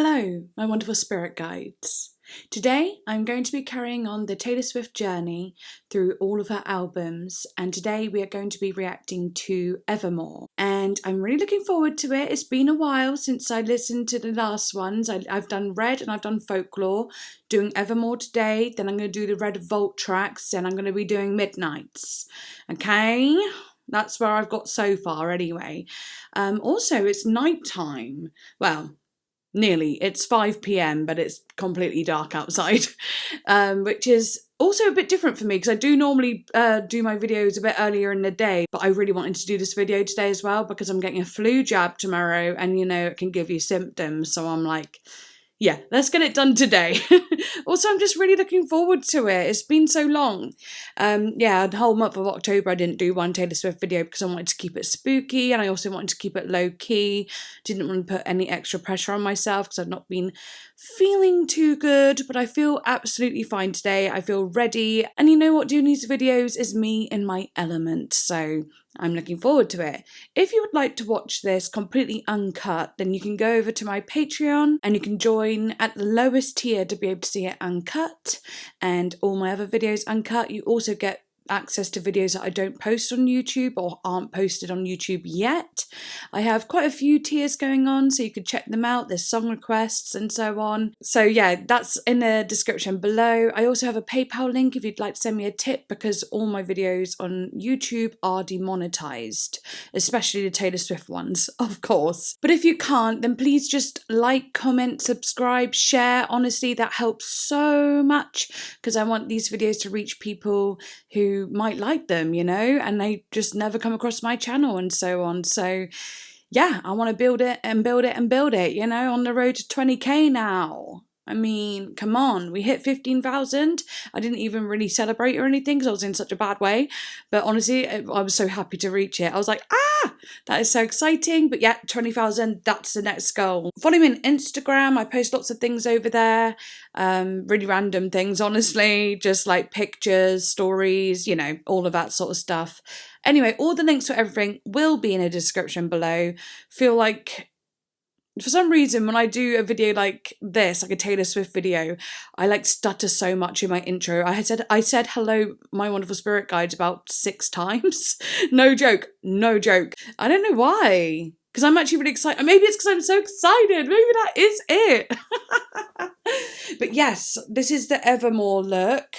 Hello, my wonderful spirit guides. Today I'm going to be carrying on the Taylor Swift journey through all of her albums, and today we are going to be reacting to Evermore. And I'm really looking forward to it. It's been a while since I listened to the last ones. I've done Red and I've done Folklore, doing Evermore today, then I'm going to do the Red Vault tracks, and I'm going to be doing Midnights. Okay? That's where I've got so far anyway. Also, it's night time. Well, nearly. It's 5 p.m, but it's completely dark outside, which is also a bit different for me because I do normally do my videos a bit earlier in the day, but I really wanted to do this video today as well because I'm getting a flu jab tomorrow, and you know it can give you symptoms, so I'm like, yeah, let's get it done today. Also, I'm just really looking forward to it. It's been so long. Yeah, the whole month of October I didn't do one Taylor Swift video because I wanted to keep it spooky, and I also wanted to keep it low key. Didn't want to put any extra pressure on myself because I've not been feeling too good, but I feel absolutely fine today. I feel ready, and you know what, doing these videos is me in my element, so I'm looking forward to it. If you would like to watch this completely uncut, then you can go over to my Patreon and you can join at the lowest tier to be able to see it uncut, and all my other videos uncut. You also get access to videos that I don't post on YouTube or aren't posted on YouTube yet. I have quite a few tiers going on, so you could check them out. There's song requests and so on. So yeah, that's in the description below. I also have a PayPal link if you'd like to send me a tip, because all my videos on YouTube are demonetized, especially the Taylor Swift ones, of course. But if you can't, then please just like, comment, subscribe, share. Honestly, that helps so much because I want these videos to reach people who might like them, you know, and they just never come across my channel and so on. So yeah, I want to build it and build it and build it, you know, on the road to 20k now. I mean, come on, we hit 15,000. I didn't even really celebrate or anything because I was in such a bad way. But honestly, I was so happy to reach it. I was like, that is so exciting. But yeah, 20,000, that's the next goal. Follow me on Instagram. I post lots of things over there. Really random things, honestly. Just like pictures, stories, you know, all of that sort of stuff. Anyway, all the links for everything will be in a description below. Feel like, for some reason, when I do a video like this, like a Taylor Swift video, I like stutter so much in my intro. I said hello, my wonderful spirit guides, about 6 times. No joke, no joke. I don't know why, because I'm actually really excited. Maybe it's because I'm so excited. Maybe that is it. But yes, this is the Evermore look.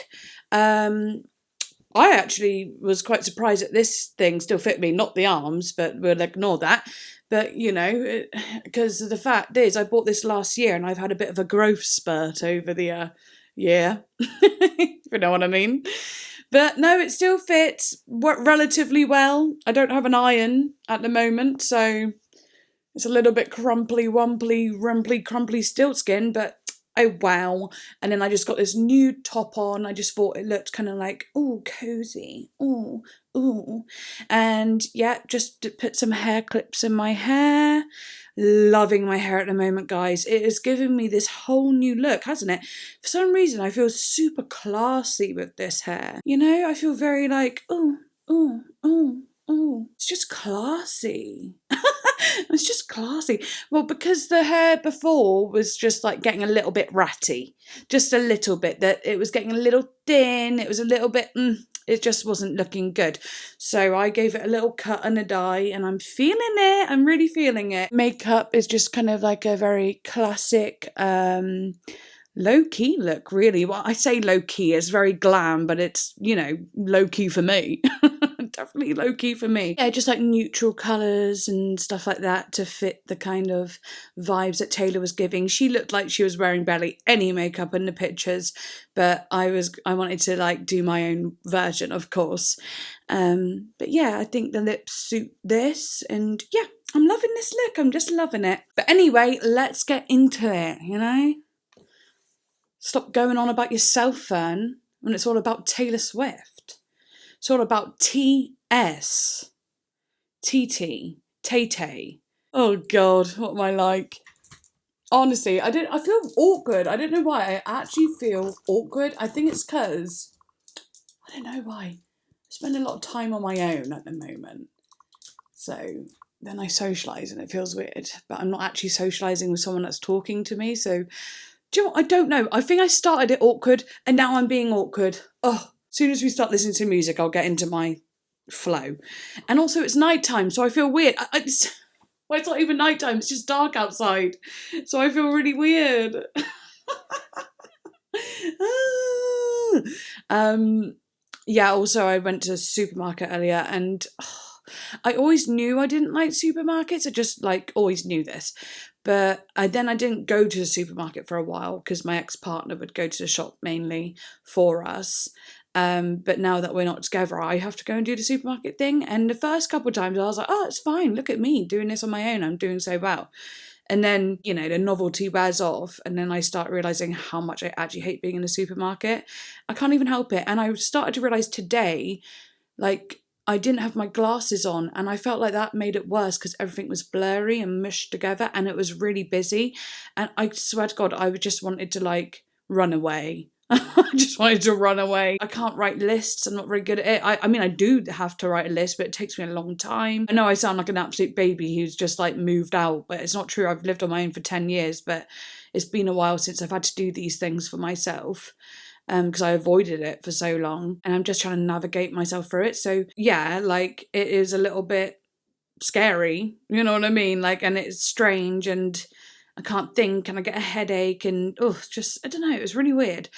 I actually was quite surprised that this thing still fit me, not the arms, but we'll ignore that. But, you know, because the fact is, I bought this last year and I've had a bit of a growth spurt over the year, if you know what I mean. But no, it still fits relatively well. I don't have an iron at the moment, so it's a little bit crumply, rumply, crumply stilt skin, but oh wow. And then I just got this new top on. I just thought it looked kind of like, oh, cozy, oh, ooh. And yeah, just put some hair clips in my hair. Loving my hair at the moment, guys. It has given me this whole new look, hasn't it? For some reason, I feel super classy with this hair. You know, I feel very like, oh, oh, oh, oh. It's just classy. It's just classy. Well, because the hair before was just like getting a little bit ratty. Just a little bit. That it was getting a little thin. It was a little bit, it just wasn't looking good. So I gave it a little cut and a dye, and I'm feeling it. I'm really feeling it. Makeup is just kind of like a very classic, low-key look, really. Well, I say low-key, it's very glam, but it's, you know, low-key for me. Definitely low-key for me. Yeah, just like neutral colours and stuff like that to fit the kind of vibes that Taylor was giving. She looked like she was wearing barely any makeup in the pictures, but I wanted to like do my own version, of course. But yeah, I think the lips suit this, and yeah, I'm loving this look. I'm just loving it. But anyway, let's get into it, you know? Stop going on about yourself, Fern, when it's all about Taylor Swift. It's all about T.S. T.T. Tay-Tay. Oh God, what am I like? Honestly, I feel awkward. I don't know why. I actually feel awkward. I think it's because, I don't know why. I spend a lot of time on my own at the moment. So, then I socialise and it feels weird. But I'm not actually socialising with someone that's talking to me. So, do you know what? I don't know. I think I started it awkward and now I'm being awkward. Oh, as soon as we start listening to music, I'll get into my flow. And also it's nighttime, so I feel weird. Well, it's not even nighttime, it's just dark outside. So I feel really weird. Yeah, also I went to the supermarket earlier and I always knew I didn't like supermarkets. I just always knew this. But I didn't go to the supermarket for a while because my ex-partner would go to the shop mainly for us. But now that we're not together, I have to go and do the supermarket thing. And the first couple of times I was like, oh, it's fine. Look at me doing this on my own. I'm doing so well. And then, you know, the novelty wears off. And then I start realising how much I actually hate being in the supermarket. I can't even help it. And I started to realise today, I didn't have my glasses on. And I felt like that made it worse because everything was blurry and mushed together. And it was really busy. And I swear to God, I just wanted to run away. I just wanted to run away. I can't write lists. I'm not very good at it. I mean, I do have to write a list, but it takes me a long time. I know I sound like an absolute baby who's just moved out, but it's not true. I've lived on my own for 10 years, but it's been a while since I've had to do these things for myself. Because I avoided it for so long and I'm just trying to navigate myself through it. So yeah, it is a little bit scary, you know what I mean? And it's strange and I can't think and I get a headache and I don't know, it was really weird.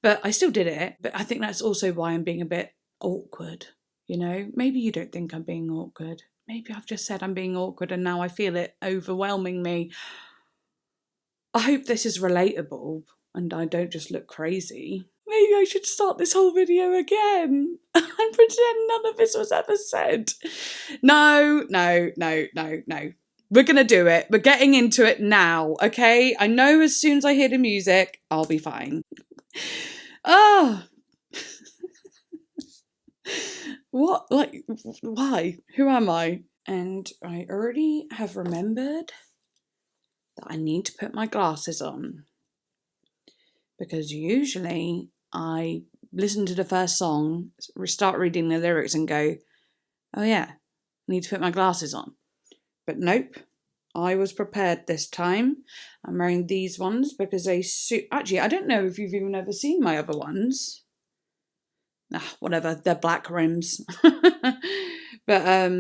But I still did it. But I think that's also why I'm being a bit awkward, you know? Maybe you don't think I'm being awkward. Maybe I've just said I'm being awkward and now I feel it overwhelming me. I hope this is relatable and I don't just look crazy. Maybe I should start this whole video again and pretend none of this was ever said. No. We're going to do it. We're getting into it now, okay? I know as soon as I hear the music, I'll be fine. Oh. What? Why? Who am I? And I already have remembered that I need to put my glasses on. Because usually I listen to the first song, start reading the lyrics and go, oh yeah, I need to put my glasses on. But nope, I was prepared this time. I'm wearing these ones because they suit. Actually, I don't know if you've even ever seen my other ones. Whatever, they're black rims. But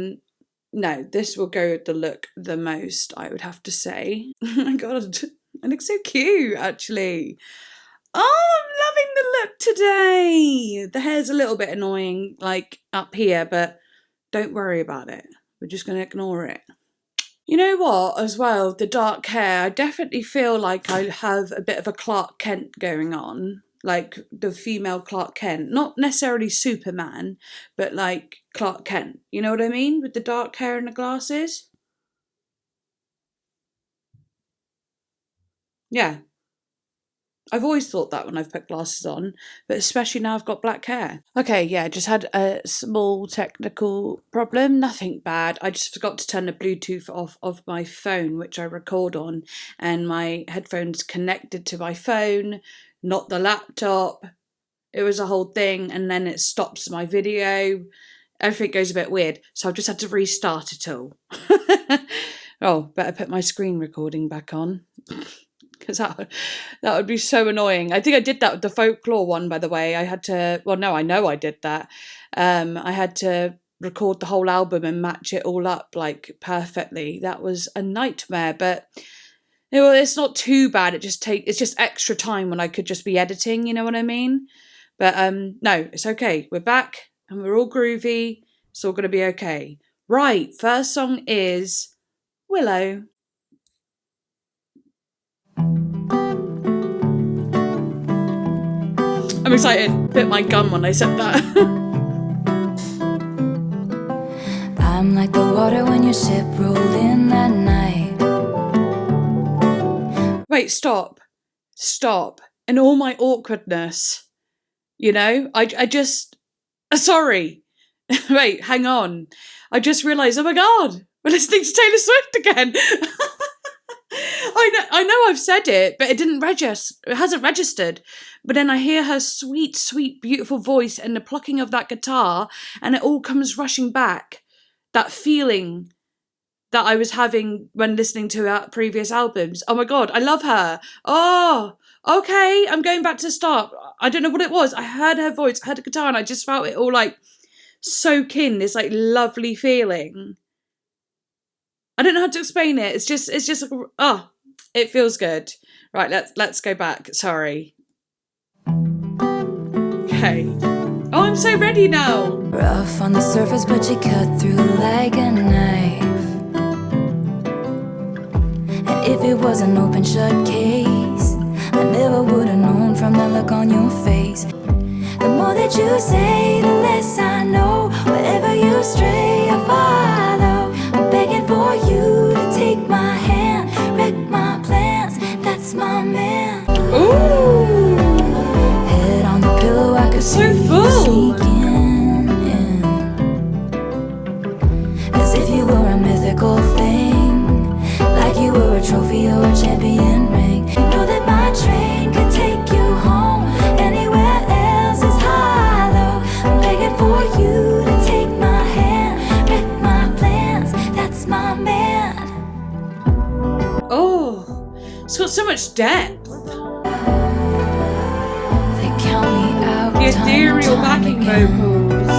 no, this will go with the look the most, I would have to say. Oh my God, I look so cute, actually. Oh, I'm loving the look today. The hair's a little bit annoying, up here, but don't worry about it. We're just going to ignore it. You know what, as well, the dark hair, I definitely feel like I have a bit of a Clark Kent going on. The female Clark Kent. Not necessarily Superman, but Clark Kent. You know what I mean? With the dark hair and the glasses. Yeah. I've always thought that when I've put glasses on, but especially now I've got black hair. Okay, yeah, just had a small technical problem, nothing bad. I just forgot to turn the Bluetooth off of my phone, which I record on, and my headphones connected to my phone, not the laptop. It was a whole thing, and then it stops my video. Everything goes a bit weird, so I've just had to restart it all. Oh, better put my screen recording back on. Because that would be so annoying. I think I did that with the folklore one, by the way. I had to, well, no, I know I did that. I had to record the whole album and match it all up perfectly. That was a nightmare, but it's not too bad. It's just extra time when I could just be editing, you know what I mean? But no, it's okay. We're back and we're all groovy. It's all going to be okay. Right, first song is Willow. I'm excited. Bit my gum when I said that. I'm like the water when your ship rolled in that night. Wait, stop. And all my awkwardness, you know, I just, sorry. Wait, hang on. I just realised, oh my God, we're listening to Taylor Swift again. I know I've said it, but it didn't register. It hasn't registered. But then I hear her sweet, sweet, beautiful voice and the plucking of that guitar, and it all comes rushing back. That feeling that I was having when listening to her previous albums. Oh my God, I love her. Oh, okay, I'm going back to the start. I don't know what it was. I heard her voice, I heard the guitar, and I just felt it all like soak in this like lovely feeling. I don't know how to explain it. It's just like, oh, it feels good. Right, let's go back. Sorry. Okay. Oh, I'm so ready now. Rough on the surface, but you cut through like a knife. And if it was an open shut case, I never would have known from the look on your face. The more that you say, the less I know. Wherever you stray, I follow. I'm begging for you to take my hand, wreck my plans. That's my man. Ooh, Head on the pillow, I could so see you full. sneaking in, as if you were a mythical thing, like you were a trophy or a champion ring. You know that my train could take you home. Anywhere else is hollow. I'm begging for you to take my hand, wreck my plans. That's my man. Oh, it's got so much depth. They count me out. The ethereal backing vocals.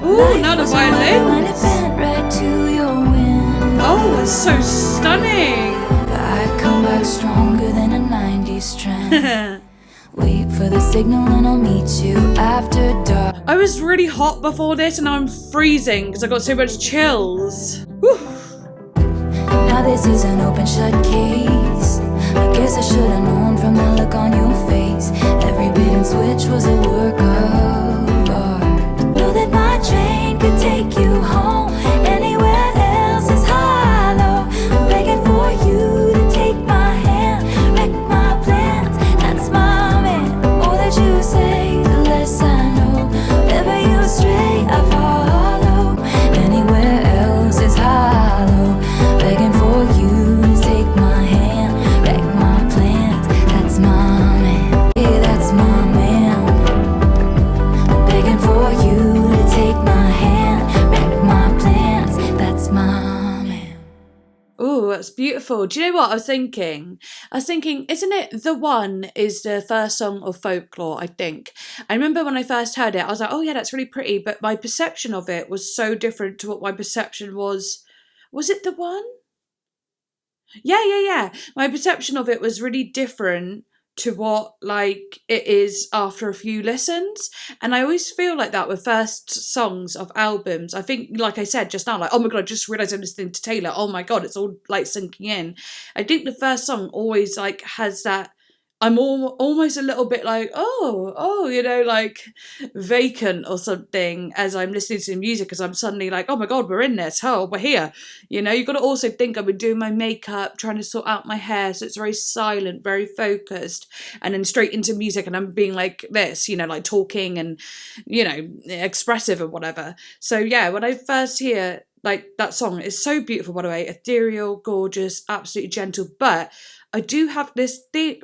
Ooh, now the When it violins. bent right to your wind. Oh, it's so stunning. I come back stronger than a 90s trend. Wait for the signal and I'll meet you after dark. I was really hot before this and now I'm freezing because I got so much chills. Whew. Now this is an open shut case. I guess I should have known from the look on your face. Every bait and switch was a work of art. Know that my train could take you home. Anywhere else is hollow. I'm begging for you to take my hand, wreck my plans. That's my man. The more that you say, the less I know. Wherever you stray, I follow. Anywhere else is hollow. Begging for you to take my hand, wreck my plans. That's my man. Yeah, that's my man. Begging for you to take my hand, wreck my plans. That's my man. Ooh, that's beautiful. Do you know what I was thinking? Isn't it The One is the first song of Folklore, I think. I remember when I first heard it, I was like, oh yeah, that's really pretty. But my perception of it was so different to what my perception was. Was it The One? Yeah. My perception of it was really different to what like it is after a few listens. And I always feel like that with first songs of albums. I think, like I said just now, like, oh my God, I just realised I'm listening to Taylor. Oh my God, it's all like sinking in. I think the first song always like has that, I'm almost a little bit like, oh, you know, like vacant or something as I'm listening to the music, because I'm suddenly like, oh my God, we're in this. Oh, we're here. You know, you've got to also think I've been doing my makeup, trying to sort out my hair. So it's very silent, very focused, and then straight into music. And I'm being like this, you know, like talking and, you know, expressive and whatever. So yeah, when I first hear like that song, it's so beautiful, by the way, ethereal, gorgeous, absolutely gentle. But I do have this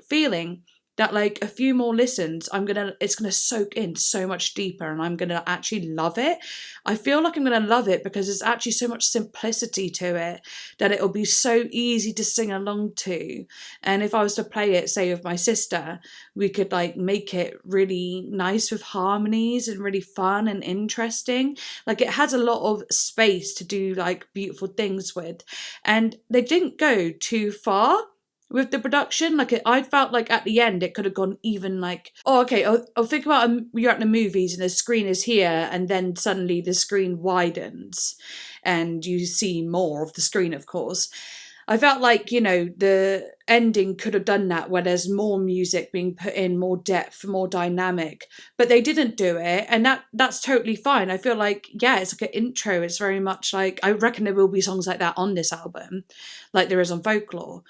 feeling that like a few more listens, it's gonna soak in so much deeper, and I'm gonna actually love it. I feel like I'm gonna love it because there's actually so much simplicity to it that it'll be so easy to sing along to. And if I was to play it, say with my sister, we could like make it really nice with harmonies and really fun and interesting. Like it has a lot of space to do like beautiful things with, and they didn't go too far with the production. Like I felt like at the end it could have gone even like, oh okay, I'll think about you're at the movies and the screen is here and then suddenly the screen widens and you see more of the screen, of course. I felt like, you know, the ending could have done that, where there's more music being put in, more depth, more dynamic, but they didn't do it, and that's totally fine. I feel like, yeah, it's like an intro. It's very much like, I reckon there will be songs like that on this album, like there is on Folklore.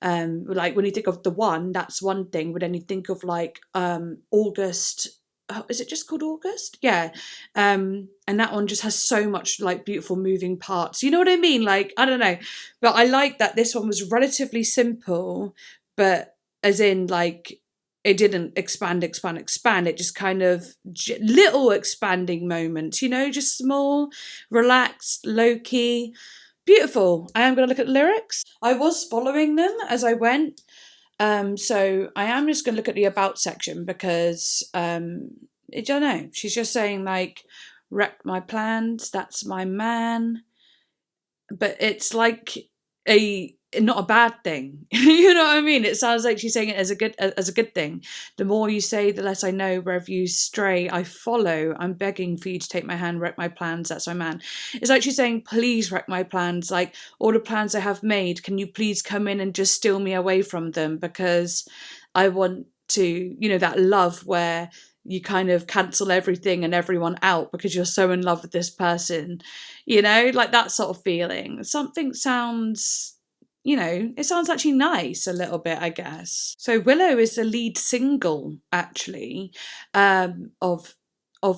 Like when you think of The One, that's one thing, but then you think of like August. Oh, is it just called August? Yeah. And that one just has so much like beautiful moving parts. You know what I mean? Like, I don't know. But I like that this one was relatively simple, but as in like it didn't expand. It just kind of little expanding moments, just small, relaxed, low-key, beautiful. I am going to look at the lyrics. I was following them as I went. So I am just going to look at the about section because, I don't know, she's just saying like, wreck my plans, that's my man. But it's like not a bad thing. You know what I mean? It sounds like she's saying it as a good thing. The more you say, the less I know. Wherever you stray, I follow. I'm begging for you to take my hand, wreck my plans, that's my man. It's like she's saying, please wreck my plans. Like, all the plans I have made, can you please come in and just steal me away from them? Because I want to, that love where you kind of cancel everything and everyone out because you're so in love with this person, like that sort of feeling. Something sounds, it sounds actually nice a little bit, I guess. So Willow is the lead single, actually, of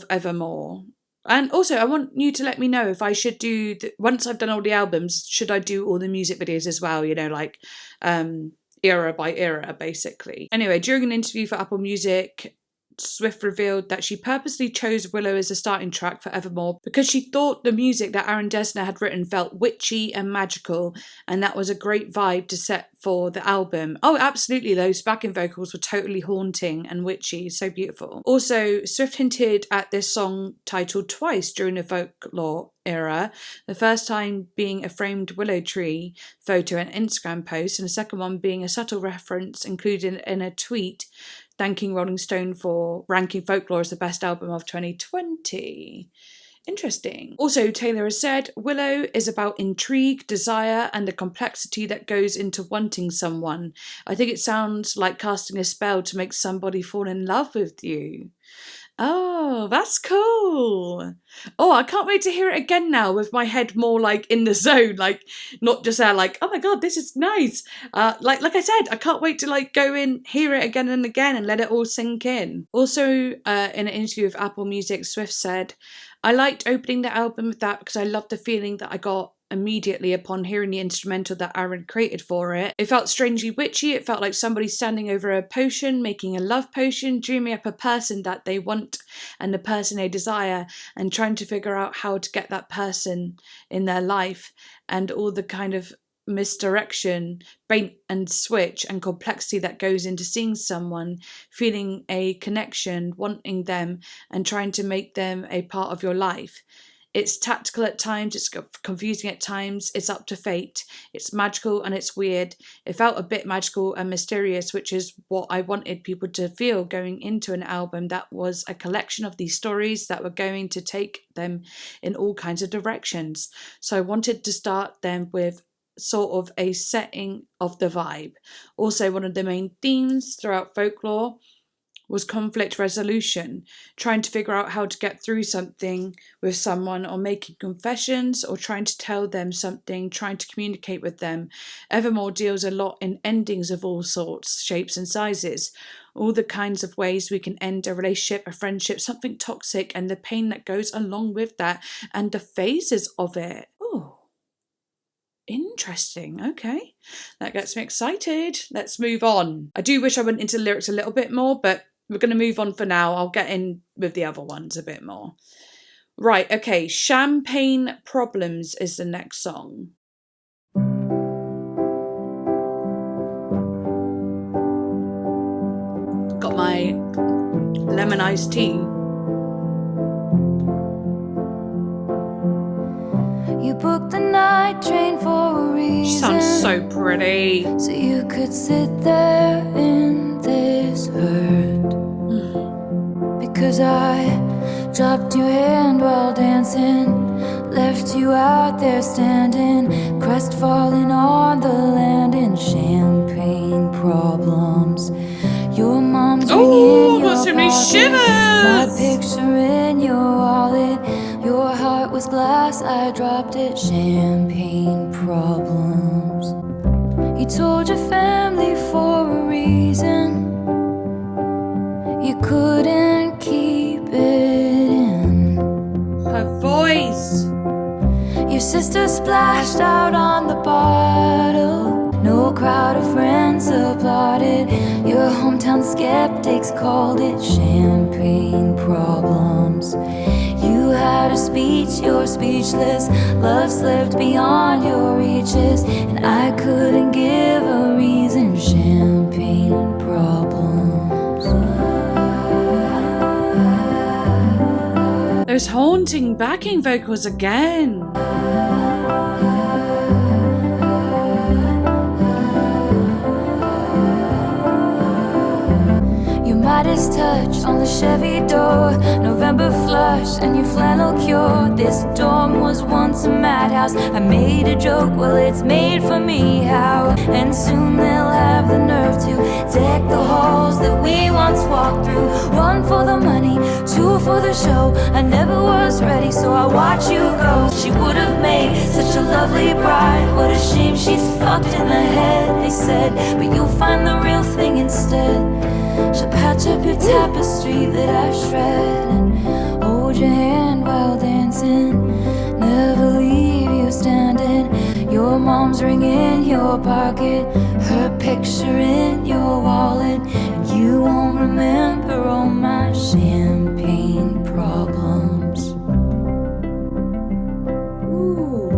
Evermore. And also, I want you to let me know if I should do, once I've done all the albums, should I do all the music videos as well, like era by era, basically. Anyway, during an interview for Apple Music, Swift revealed that she purposely chose Willow as a starting track for Evermore because she thought the music that Aaron Dessner had written felt witchy and magical, and that was a great vibe to set for the album. Oh, absolutely, those backing vocals were totally haunting and witchy, so beautiful. Also, Swift hinted at this song titled twice during the folklore era, the first time being a framed willow tree photo and Instagram post, and the second one being a subtle reference included in a tweet thanking Rolling Stone for ranking Folklore as the best album of 2020. Interesting. Also, Taylor has said, Willow is about intrigue, desire, and the complexity that goes into wanting someone. I think it sounds like casting a spell to make somebody fall in love with you. Oh, that's cool. Oh, I can't wait to hear it again now with my head more like in the zone, like not just there like, oh my God, this is nice. Like I said, I can't wait to like go in, hear it again and again and let it all sink in. Also, in an interview with Apple Music, Swift said, I liked opening the album with that because I loved the feeling that I got immediately upon hearing the instrumental that Aaron created for it. It felt strangely witchy. It felt like somebody standing over a potion, making a love potion, dreaming up a person that they want and the person they desire, and trying to figure out how to get that person in their life, and all the kind of misdirection, bait and switch and complexity that goes into seeing someone, feeling a connection, wanting them and trying to make them a part of your life. It's tactical at times, it's confusing at times, it's up to fate, it's magical and it's weird. It felt a bit magical and mysterious, which is what I wanted people to feel going into an album that was a collection of these stories that were going to take them in all kinds of directions. So I wanted to start them with sort of a setting of the vibe. Also, one of the main themes throughout Folklore was conflict resolution, trying to figure out how to get through something with someone, or making confessions, or trying to tell them something, trying to communicate with them. Evermore deals a lot in endings of all sorts, shapes and sizes, all the kinds of ways we can end a relationship, a friendship, something toxic, and the pain that goes along with that, and the phases of it. Oh, interesting. Okay, that gets me excited. Let's move on. I do wish I went into the lyrics a little bit more, but we're going to move on for now. I'll get in with the other ones a bit more. Right, okay. Champagne Problems is the next song. Got my lemon iced tea. You booked the night train for a reason. Sounds so pretty. So you could sit there in this hurt. Because I dropped your hand while dancing, left you out there standing, crestfallen on the land in champagne problems. Your mom's ringing your got so many shivers. My picture in your wallet. Your heart was glass, I dropped it. Champagne problems. You told your family for a reason. You couldn't keep it in. Her voice. Your sister splashed out on the bottle. No crowd of friends applauded. Your hometown skeptics called it champagne problems. You had a speech, you're speechless. Love slipped beyond your reaches, and I couldn't give a reason. Champagne problems. Those haunting backing vocals again. Midas touch on the Chevy door, November flush and your flannel cure. This dorm was once a madhouse. I made a joke, well it's made for me. How? And soon they'll have the nerve to deck the halls that we once walked through. One for the money, two for the show. I never was ready, so I watch you go. She would have made such a lovely bride. What a shame she's fucked in the head, they said, but you'll find the real thing instead. She'll patch up your tapestry that I shred and hold your hand while dancing. Never leave you standing. Your mom's ring in your pocket, her picture in your wallet. You won't remember all my champagne problems. Ooh.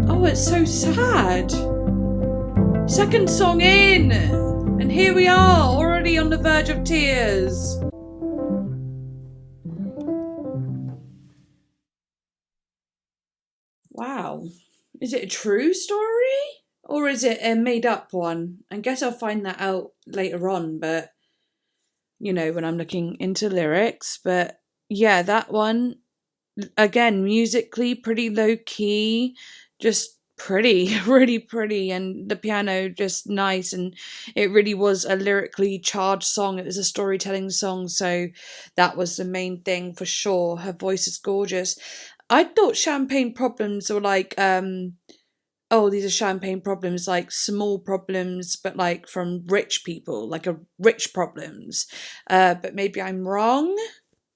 Oh, it's so sad. Second song in, and here we are, already on the verge of tears. Wow. Is it a true story? Or is it a made up one? I guess I'll find that out later on, but you know, when I'm looking into lyrics. But yeah, that one, again, musically pretty low key, just pretty, really pretty, and the piano just nice, and it really was a lyrically charged song. It was a storytelling song, so that was the main thing for sure. Her voice is gorgeous. I thought Champagne Problems were like oh, these are champagne problems, like small problems, but like from rich people, like a rich problems. But maybe I'm wrong.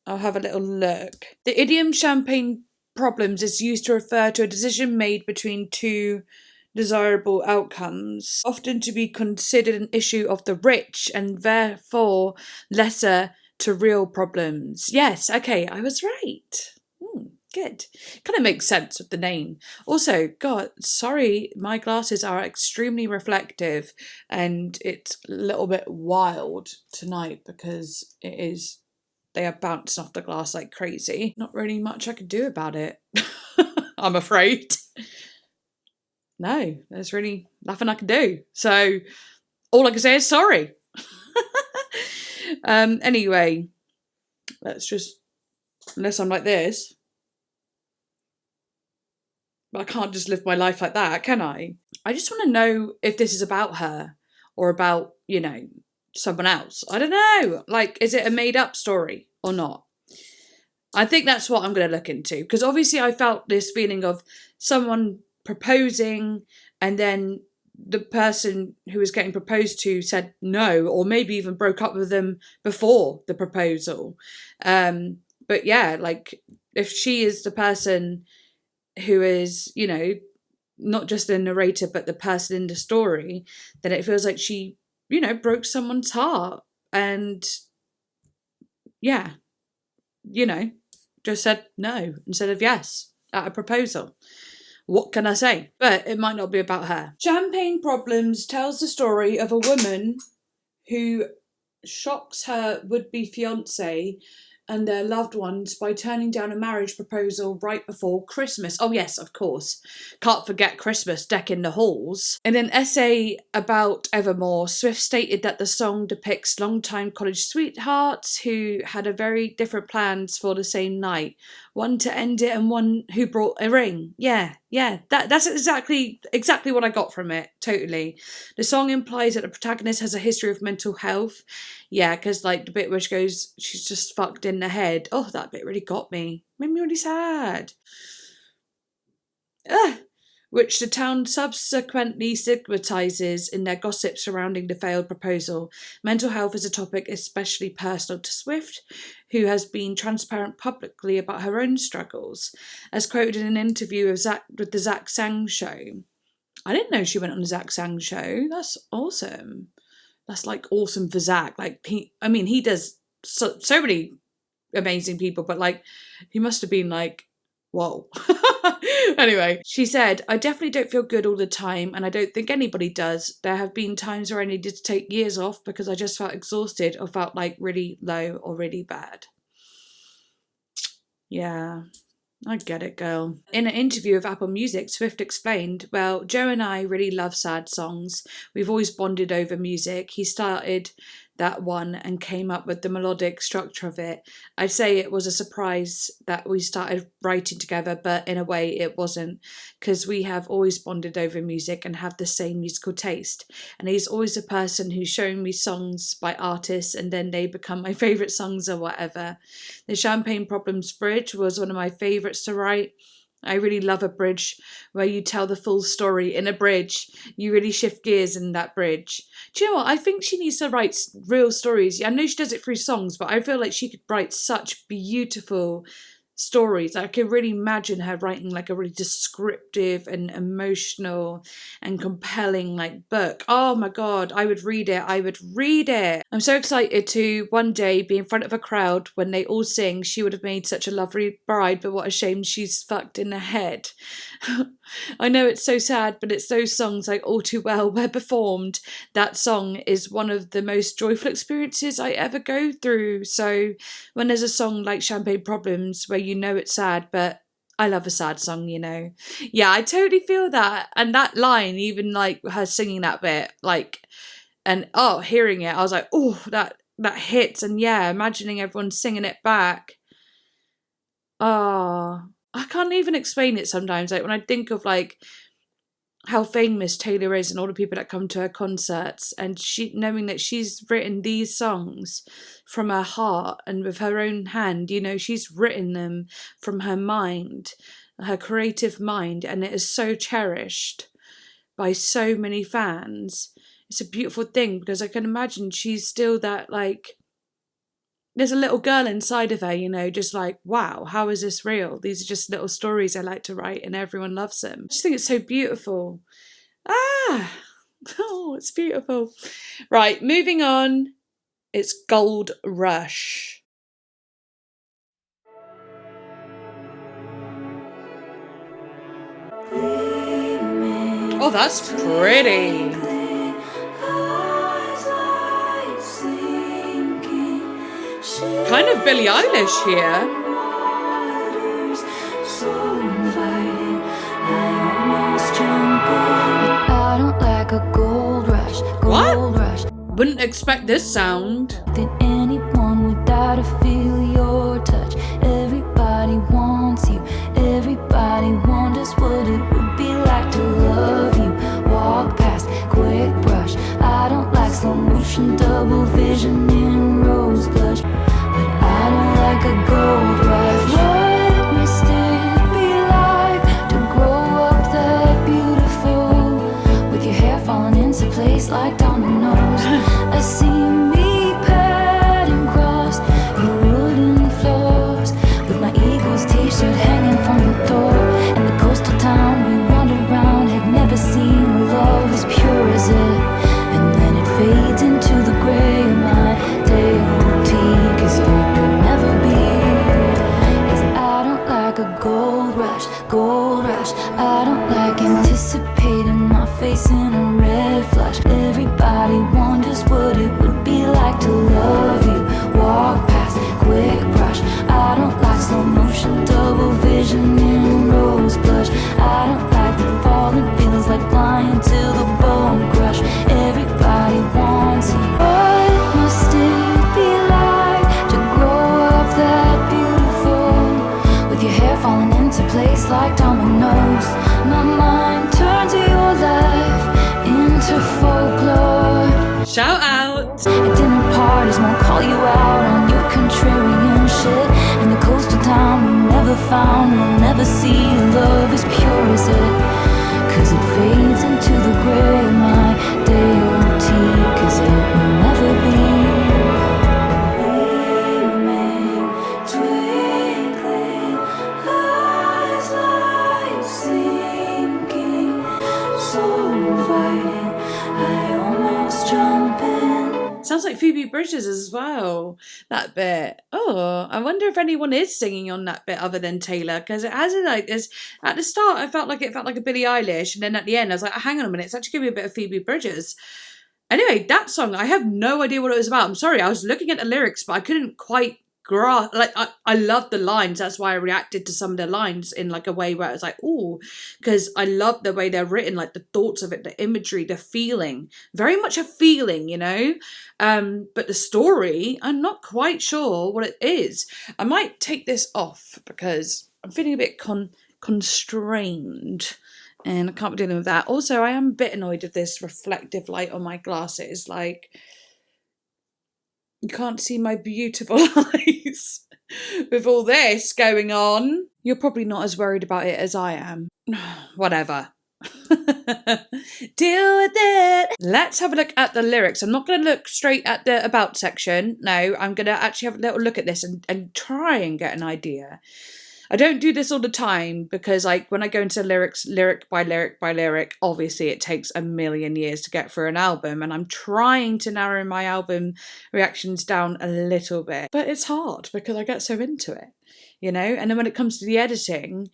I'll have a little look. The idiom champagne problems is used to refer to a decision made between two desirable outcomes, often to be considered an issue of the rich and therefore lesser to real problems. Yes, okay, I was right. Good. Kind of makes sense with the name. Also, God, sorry, my glasses are extremely reflective and it's a little bit wild tonight because they are bouncing off the glass like crazy. Not really much I could do about it, I'm afraid. No, there's really nothing I can do. So all I can say is sorry. Anyway, let's just, unless I'm like this, I can't just live my life like that, can I? I just want to know if this is about her or about, you know, someone else. I don't know. Like, is it a made up story or not? I think that's what I'm going to look into, because obviously I felt this feeling of someone proposing and then the person who was getting proposed to said no, or maybe even broke up with them before the proposal. But yeah, like if she is the person who is, you know, not just the narrator, but the person in the story, then it feels like she, you know, broke someone's heart and, yeah, you know, just said no instead of yes at a proposal. What can I say? But it might not be about her. Champagne Problems tells the story of a woman who shocks her would-be fiancé and their loved ones by turning down a marriage proposal right before Christmas. Oh yes, of course. Can't forget Christmas decking the halls. In an essay about Evermore, Swift stated that the song depicts longtime college sweethearts who had a very different plans for the same night. One to end it and one who brought a ring. Yeah, that's exactly what I got from it, totally. The song implies that the protagonist has a history of mental health. Yeah, because like the bit where she goes, she's just fucked in the head. Oh, that bit really got me. Made me really sad. Which the town subsequently stigmatises in their gossip surrounding the failed proposal. Mental health is a topic especially personal to Swift, who has been transparent publicly about her own struggles. As quoted in an interview with the Zach Sang Show. I didn't know she went on the Zach Sang Show. That's awesome. that's like awesome for Zach. Like he does so many amazing people, but like he must have been like, whoa. Anyway, she said, I definitely don't feel good all the time, and I don't think anybody does. There have been times where I needed to take years off because I just felt exhausted or felt like really low or really bad. Yeah, I get it, girl. In an interview with Apple Music, Swift explained, well, Joe and I really love sad songs. We've always bonded over music. He started that one and came up with the melodic structure of it. I'd say it was a surprise that we started writing together, but in a way it wasn't, because we have always bonded over music and have the same musical taste. And he's always a person who's shown me songs by artists and then they become my favourite songs or whatever. The Champagne Problems Bridge was one of my favourites to write. I really love a bridge where you tell the full story in a bridge. You really shift gears in that bridge. Do you know what? I think she needs to write real stories. I know she does it through songs, but I feel like she could write such beautiful stories. I can really imagine her writing like a really descriptive and emotional and compelling like book. Oh my God, I would read it. I'm so excited to one day be in front of a crowd when they all sing She Would Have Made Such a Lovely Bride, but what a shame she's fucked in the head. I know it's so sad, but it's those songs like All Too Well where performed. That song is one of the most joyful experiences I ever go through. So when there's a song like Champagne Problems where you know it's sad, but I love a sad song, you know. Yeah, I totally feel that. And that line, even like her singing that bit, like, and hearing it, I was like, oh, that hits. And yeah, imagining everyone singing it back. I can't even explain it sometimes. Like when I think of like how famous Taylor is and all the people that come to her concerts, and she knowing that she's written these songs from her heart and with her own hand, you know, she's written them from her mind, her creative mind, and it is so cherished by so many fans. It's a beautiful thing because I can imagine she's still that like, there's a little girl inside of her, you know, just like, wow, how is this real? These are just little stories I like to write and everyone loves them. I just think it's so beautiful. It's beautiful. Right, moving on. It's Gold Rush. Oh, that's pretty. Kind of Billie Eilish here. I don't like a gold rush. Wouldn't expect this sound. Than anyone without to feel your touch. Everybody wants you. Everybody wonders what it would be like to love you. Walk past, quick brush. I don't like slow motion, double vision in rose blush. But I don't like a gold rush. What must it be like to grow up that beautiful? With your hair falling into place like dominoes. I see me padding across your wooden floors, with my Eagles t-shirt hanging from the door. And the coastal town we wandered around had never seen a love as pure as it. And then it fades into the gray of my day-old tea, 'cause it could never be. 'Cause I don't like a gold rush. I don't like anticipating my face in a red flush. Everybody wonders what it would be like to love you. Walk past, quick brush. I don't like slow motion, double vision in rose blush. I don't like the falling feels like flying till the bone crush. Everybody wants you. What must it be like to grow up that beautiful? With your hair falling into place like dominoes. My mind turns your life into folklore. Shout out. At dinner parties won't call you out on your contrarian shit. In the coastal town we never found, we'll never see love as pure as it. 'Cause it fades into the gray of my day-old tea. 'Cause it will never be. Gleaming, twinkling, eyes like sinking, so inviting. I almost jump in. sounds like Phoebe Bridgers as well, that bit. Oh, I wonder if anyone is singing on that bit other than Taylor, because it has like this. At the start, I felt like it felt like a Billie Eilish, and then at the end, I was like, hang on a minute, it's actually giving me a bit of Phoebe Bridgers. Anyway, that song, I have no idea what it was about. I'm sorry, I was looking at the lyrics, but I couldn't quite grasp. Like, I love the lines. That's why I reacted to some of the lines in like a way where I was like, ooh, because I love the way they're written, like the thoughts of it, the imagery, the feeling. Very much a feeling, you know? But the story, I'm not quite sure what it is. I might take this off because I'm feeling a bit constrained. And I can't be dealing with that. Also, I am a bit annoyed with this reflective light on my glasses. Like, you can't see my beautiful eyes with all this going on. You're probably not as worried about it as I am. Whatever. Deal with it. Let's have a look at the lyrics. I'm not going to look straight at the about section. No, I'm going to actually have a little look at this and try and get an idea. I don't do this all the time because, like, when I go into lyrics, lyric by lyric by lyric, obviously it takes a million years to get through an album, and I'm trying to narrow my album reactions down a little bit. But it's hard because I get so into it, you know? And then when it comes to the editing,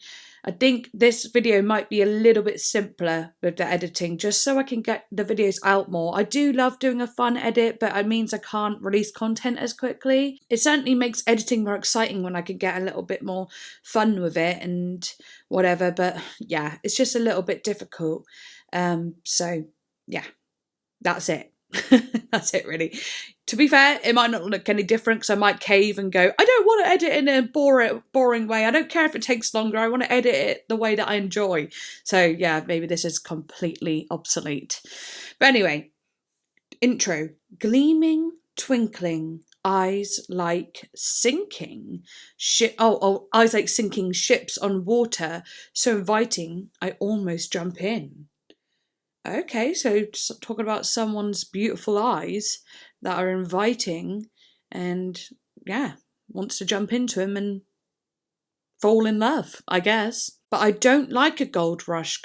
I think this video might be a little bit simpler with the editing, just so I can get the videos out more. I do love doing a fun edit, but it means I can't release content as quickly. It certainly makes editing more exciting when I can get a little bit more fun with it and whatever, but yeah, it's just a little bit difficult. So yeah, that's it. That's it, really. To be fair, it might not look any different because I might cave and go, I don't want to edit in a boring way. I don't care if it takes longer. I want to edit it the way that I enjoy. So yeah, maybe this is completely obsolete. But anyway, intro. Gleaming, twinkling, eyes like sinking. Eyes like sinking ships on water. So inviting, I almost jump in. Okay, so talking about someone's beautiful eyes that are inviting and, yeah, wants to jump into him and fall in love, I guess. But I don't like a gold rush.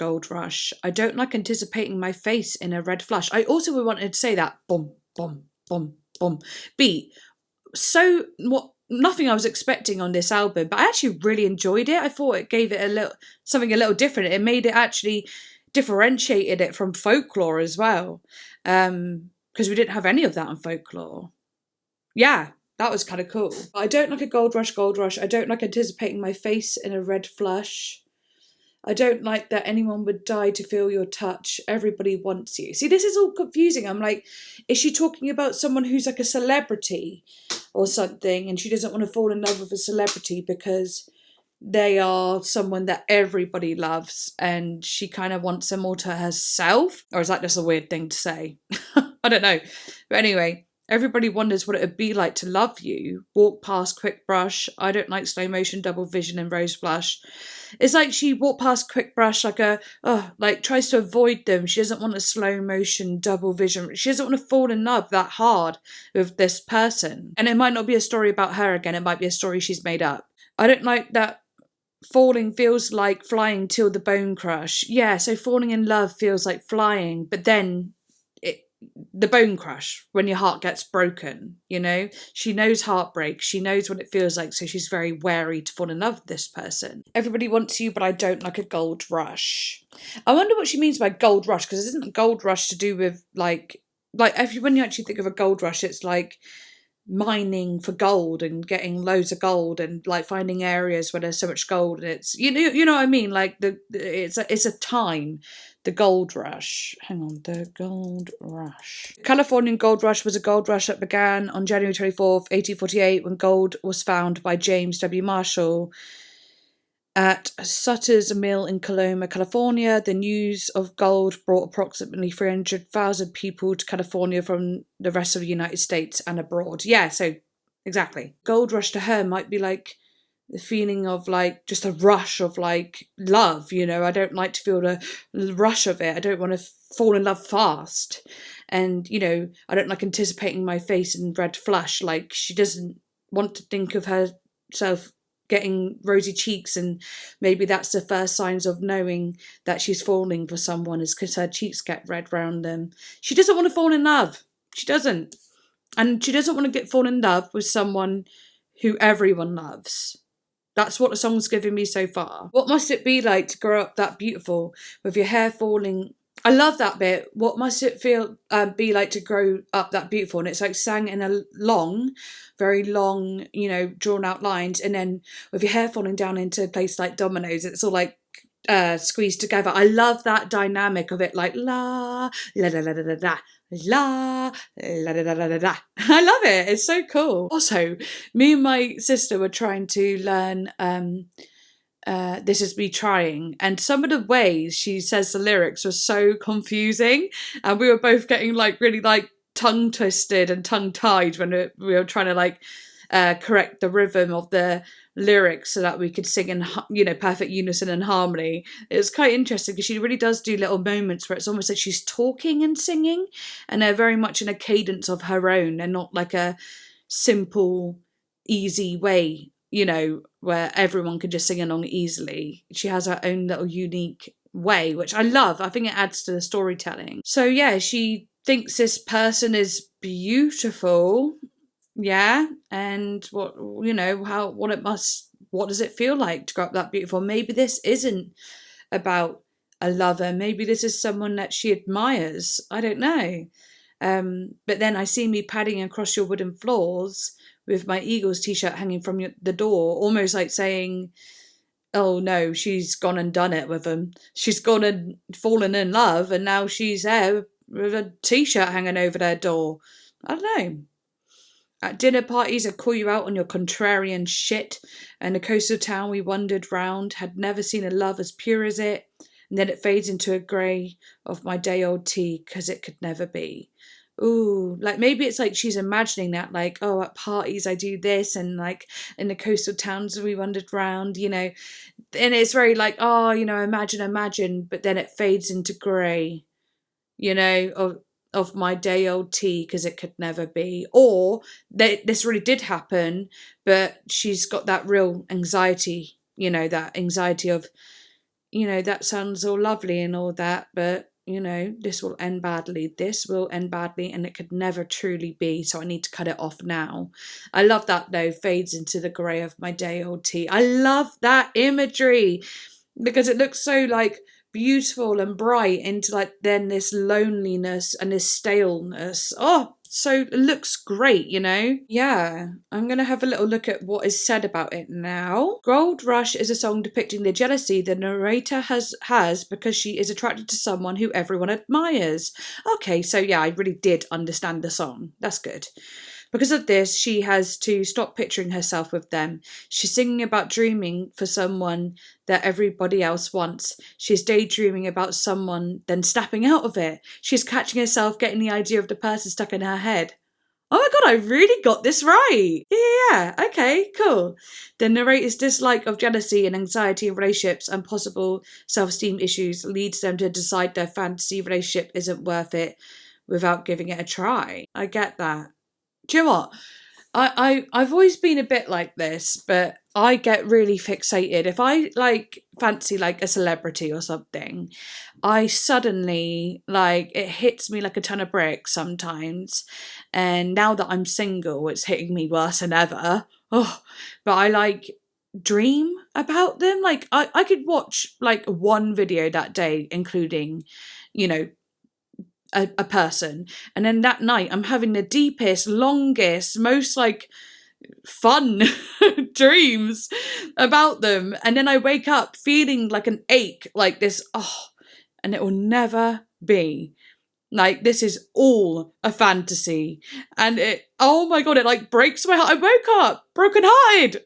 I don't like anticipating my face in a red flush. I also wanted to say that, boom, boom, boom, boom, beat. So, nothing I was expecting on this album, but I actually really enjoyed it. I thought it gave it something a little different. It made it actually differentiated it from Folklore as well, because we didn't have any of that on Folklore. Yeah, that was kind of cool. I don't like a gold rush. I don't like anticipating my face in a red flush. I don't like that anyone would die to feel your touch. Everybody wants you. See, this is all confusing. I'm like, is she talking about someone who's like a celebrity or something, and she doesn't want to fall in love with a celebrity because they are someone that everybody loves and she kind of wants them all to herself? Or is that just a weird thing to say? I don't know. But anyway, everybody wonders what it would be like to love you. Walk past quick brush. I don't like slow motion, double vision and rose blush. It's like she walked past quick brush like tries to avoid them. She doesn't want a slow motion, double vision. She doesn't want to fall in love that hard with this person. And it might not be a story about her again. It might be a story she's made up. I don't like that falling feels like flying till the bone crush. Yeah, so falling in love feels like flying, but then the bone crush, when your heart gets broken, you know? She knows heartbreak. She knows what it feels like, so she's very wary to fall in love with this person. Everybody wants you, but I don't like a gold rush. I wonder what she means by gold rush, because isn't a gold rush to do with like when you actually think of a gold rush, it's like mining for gold and getting loads of gold and like finding areas where there's so much gold, and it's you know what I mean, like it's a time, the gold rush. Hang on, the gold rush. Californian gold rush was a gold rush that began on January 24th, 1848, when gold was found by James W. Marshall at Sutter's Mill in Coloma, California. The news of gold brought approximately 300,000 people to California from the rest of the United States and abroad. Yeah, so exactly. Gold rush to her might be like the feeling of like just a rush of like love, you know. I don't like to feel the rush of it. I don't want to fall in love fast. And, you know, I don't like anticipating my face in red flush. Like, she doesn't want to think of herself getting rosy cheeks, and maybe that's the first signs of knowing that she's falling for someone, is because her cheeks get red round them. She doesn't want to fall in love. She doesn't. And she doesn't want to fall in love with someone who everyone loves. That's what the song's given me so far. What must it be like to grow up that beautiful with your hair falling? I love that bit. What must it be like to grow up that beautiful? And it's like sang in a very long, drawn out lines. And then with your hair falling down into a place like dominoes, it's all like squeezed together. I love that dynamic of it, like la la la la la la la la la la la la. I love it. It's so cool. Also, me and my sister were trying to learn This Is Me Trying, and some of the ways she says the lyrics were so confusing, and we were both getting like really like tongue twisted and tongue tied when we were trying to like correct the rhythm of the lyrics so that we could sing in perfect unison and harmony. It was quite interesting because she really does do little moments where it's almost like she's talking and singing, and they're very much in a cadence of her own and not like a simple easy way, where everyone can just sing along easily. She has her own little unique way, which I love. I think it adds to the storytelling. So yeah, she thinks this person is beautiful. Yeah, and what does it feel like to grow up that beautiful? Maybe this isn't about a lover. Maybe this is someone that she admires. I don't know. But then I see me padding across your wooden floors with my Eagles t-shirt hanging from the door, almost like saying, oh no, she's gone and done it with him. She's gone and fallen in love, and now she's there with a t-shirt hanging over their door. I don't know. At dinner parties, I'd call you out on your contrarian shit, and the coastal town we wandered round had never seen a love as pure as it, and then it fades into a grey of my day-old tea, 'cause it could never be. Ooh, like maybe it's like she's imagining that, like, oh, at parties I do this, and like in the coastal towns we wandered round, and it's very like, oh, imagine, but then it fades into grey, of my day old tea, because it could never be. Or this really did happen, but she's got that real anxiety, that anxiety of, that sounds all lovely and all that, but this will end badly. This will end badly, and it could never truly be, so I need to cut it off now. I love that though, fades into the grey of my day old tea. I love that imagery because it looks so like beautiful and bright into like then this loneliness and this staleness. Oh, so it looks great, Yeah, I'm going to have a little look at what is said about it now. Gold Rush is a song depicting the jealousy the narrator has because she is attracted to someone who everyone admires. Okay, so yeah, I really did understand the song. That's good. Because of this, she has to stop picturing herself with them. She's singing about dreaming for someone that everybody else wants. She's daydreaming about someone, then snapping out of it. She's catching herself getting the idea of the person stuck in her head. Oh my god, I really got this right. Yeah, okay, cool. The narrator's dislike of jealousy and anxiety in relationships and possible self-esteem issues leads them to decide their fantasy relationship isn't worth it without giving it a try. I get that. Do you know what? I've always been a bit like this, but I get really fixated. If I like fancy like a celebrity or something, I suddenly like it hits me like a ton of bricks sometimes. And now that I'm single, it's hitting me worse than ever. Oh, but I like dream about them. Like I could watch like one video that day, including, a person, and then that night I'm having the deepest, longest, most like fun dreams about them, and then I wake up feeling like an ache, like this, and it will never be. Like, this is all a fantasy, and oh my god, it like breaks my heart. I woke up broken-hearted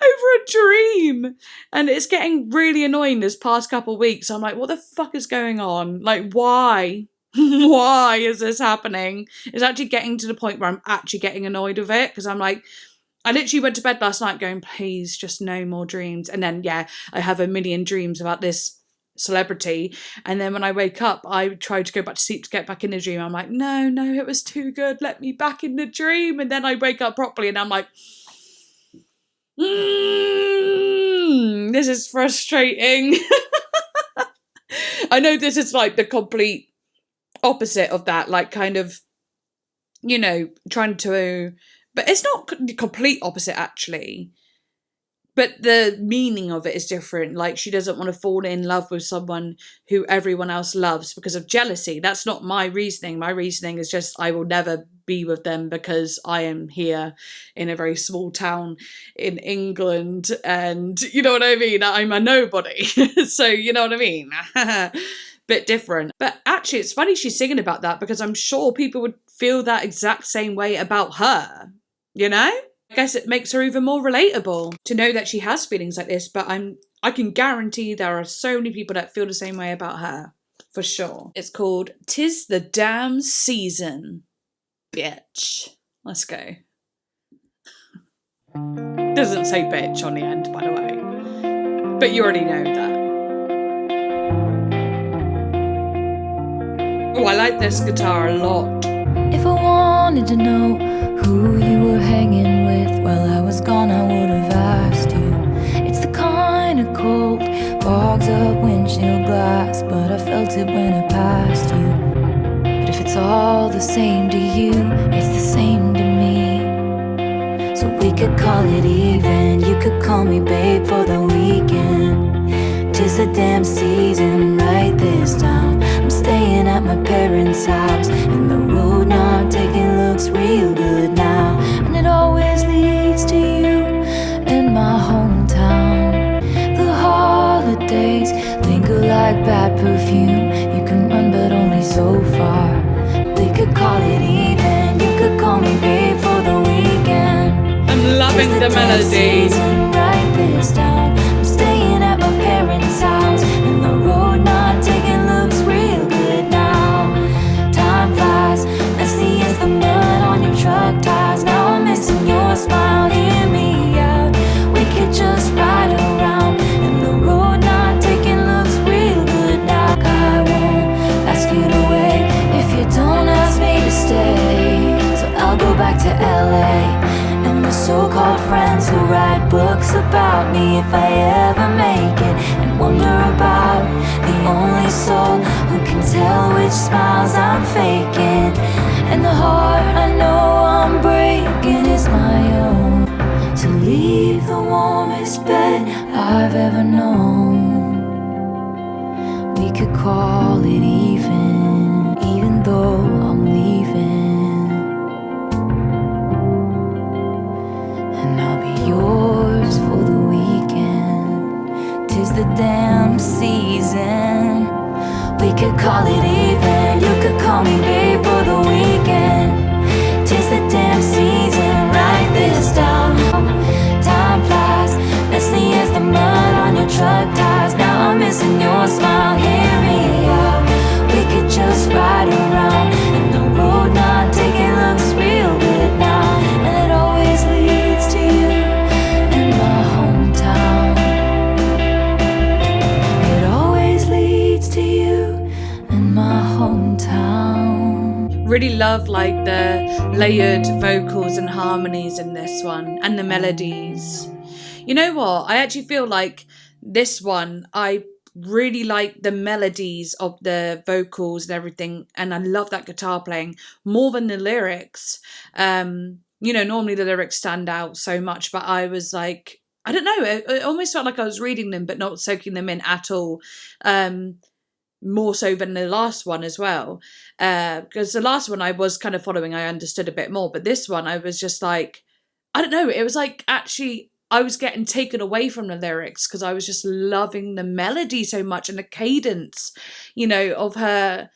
over a dream, and it's getting really annoying this past couple of weeks. I'm like, what the fuck is going on? Like, why? Why is this happening? It's actually getting to the point where I'm actually getting annoyed with it, because I'm like, I literally went to bed last night going, please, just no more dreams. And then, yeah, I have a million dreams about this celebrity, and then when I wake up I try to go back to sleep to get back in the dream. I'm like, no, it was too good, let me back in the dream. And then I wake up properly and I'm like, this is frustrating. I know this is like the complete opposite of that, like kind of trying to, but it's not the complete opposite actually. But the meaning of it is different. Like, she doesn't want to fall in love with someone who everyone else loves because of jealousy. That's not my reasoning. My reasoning is just I will never be with them because I am here in a very small town in England, and you know what I mean? I'm a nobody. So, you know what I mean? Bit different. But actually, it's funny she's singing about that because I'm sure people would feel that exact same way about her, I guess it makes her even more relatable to know that she has feelings like this, but I can guarantee there are so many people that feel the same way about her, for sure. It's called "'Tis the Damn Season," bitch. Let's go. Doesn't say bitch on the end, by the way, but you already know that. Oh, I like this guitar a lot. If I wanted to know who you were hanging with while I was gone, I would have asked you. It's the kind of cold fogs up windshield glass, but I felt it when I passed you. But if it's all the same to you, it's the same to me. So we could call it even. You could call me babe for the weekend. 'Tis the damn season, write this down. I'm staying at my parents' house, and the road not taking looks real good now. And it always leads to you in my hometown. The holidays linger like bad perfume. You can run but only so far. We could call it even. You could call me babe for the weekend. I'm loving the melody. Season, write this down. I'm staying at my parents' house, and the road not taking looks real good now. Time flies, messy as the mud on your truck tires. Now I'm missing your smile, hear me out. We could just ride around, and the road not taking looks real good now. I won't ask you to wait if you don't ask me to stay. So I'll go back to LA and the so-called friends who write books about me if I ever make it, and wonder about the only soul who can tell which smiles I'm faking. And the heart I know I'm breaking is my own. So leave the warmest bed I've ever known. We could call it even though I'm leaving. And I'll be yours for the weekend. 'Tis the damn season. We could call it even. You could call me babe for the weekend. 'Tis the damn season. Write this down. Time flies, messy as the mud on your truck tires. Now I'm missing your smile. Hear me out. We could just ride around, and the road not taking looks real good now. And it always leads to you in my hometown. It always leads to you in my hometown. Really love like the layered vocals and harmonies in this one, and the melodies. You know what? I actually feel like this one, I really like the melodies of the vocals and everything, and I love that guitar playing more than the lyrics. Normally the lyrics stand out so much, but I was like, I don't know, it almost felt like I was reading them but not soaking them in at all. More so than the last one as well, because the last one I was kind of following, I understood a bit more, but this one I was just like, I don't know, it was like actually I was getting taken away from the lyrics because I was just loving the melody so much and the cadence, of her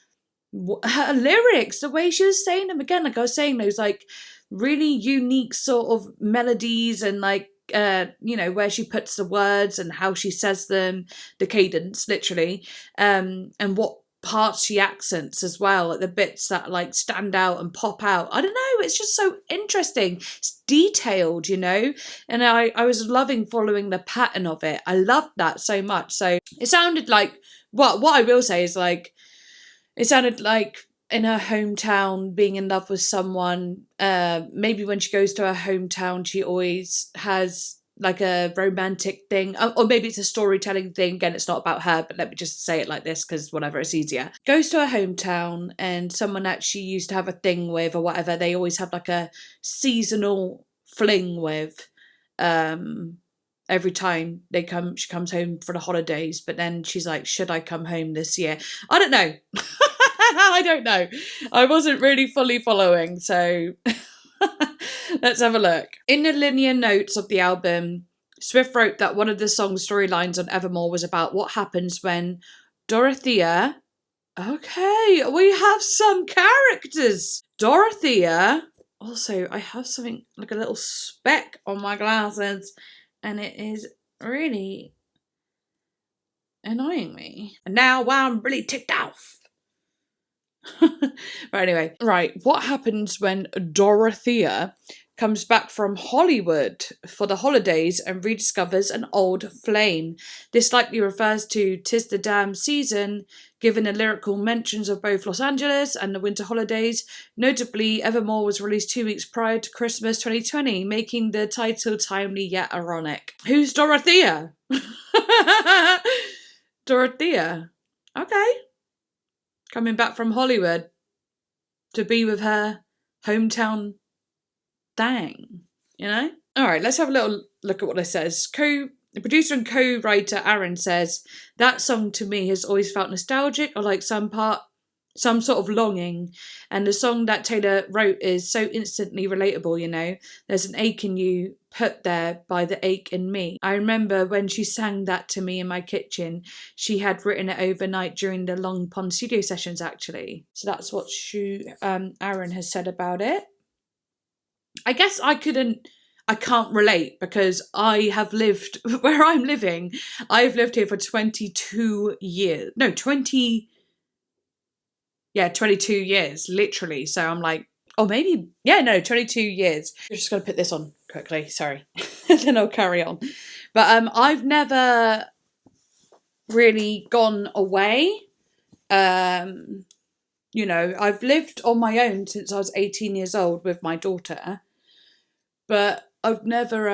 lyrics, the way she was saying them. Again, like I was saying, those like really unique sort of melodies, and like where she puts the words and how she says them, the cadence literally, and what parts she accents as well, like the bits that like stand out and pop out. I don't know, it's just so interesting. It's detailed, and I was loving following the pattern of it. I loved that so much. So it sounded like, what I will say is like, it sounded like in her hometown being in love with someone. Maybe when she goes to her hometown, she always has like a romantic thing, or maybe it's a storytelling thing. Again, it's not about her, but let me just say it like this because whatever, it's easier. Goes to her hometown and someone that she used to have a thing with or whatever, they always have like a seasonal fling with every time she comes home for the holidays. But then she's like, should I come home this year? I don't know. I don't know. I wasn't really fully following, so let's have a look. In the linear notes of the album, Swift wrote that one of the song's storylines on Evermore was about what happens when Dorothea... Okay, we have some characters. Dorothea... Also, I have something like a little speck on my glasses, and it is really annoying me. And now I'm really ticked off. But anyway, right, what happens when Dorothea comes back from Hollywood for the holidays and rediscovers an old flame? This likely refers to "'Tis the Damn Season," given the lyrical mentions of both Los Angeles and the winter holidays. Notably, Evermore was released 2 weeks prior to Christmas 2020, making the title timely yet ironic. Who's Dorothea? Dorothea. Okay. Coming back from Hollywood to be with her hometown thing, you know? All right, let's have a little look at what this says. The producer and co-writer Aaron says, that song to me has always felt nostalgic or like some sort of longing. And the song that Taylor wrote is so instantly relatable, you know? There's an ache in you put there by the ache in me. I remember when she sang that to me in my kitchen, she had written it overnight during the Long Pond studio sessions, actually. So that's what Aaron has said about it. I guess I can't relate because I have lived where I'm living. I've lived here for 22 years. No, 22 years, literally. So I'm like, or maybe, 22 years. I'm just going to put this on quickly, sorry. Then I'll carry on. But I've never really gone away. You know, I've lived on my own since I was 18 years old with my daughter. But I've never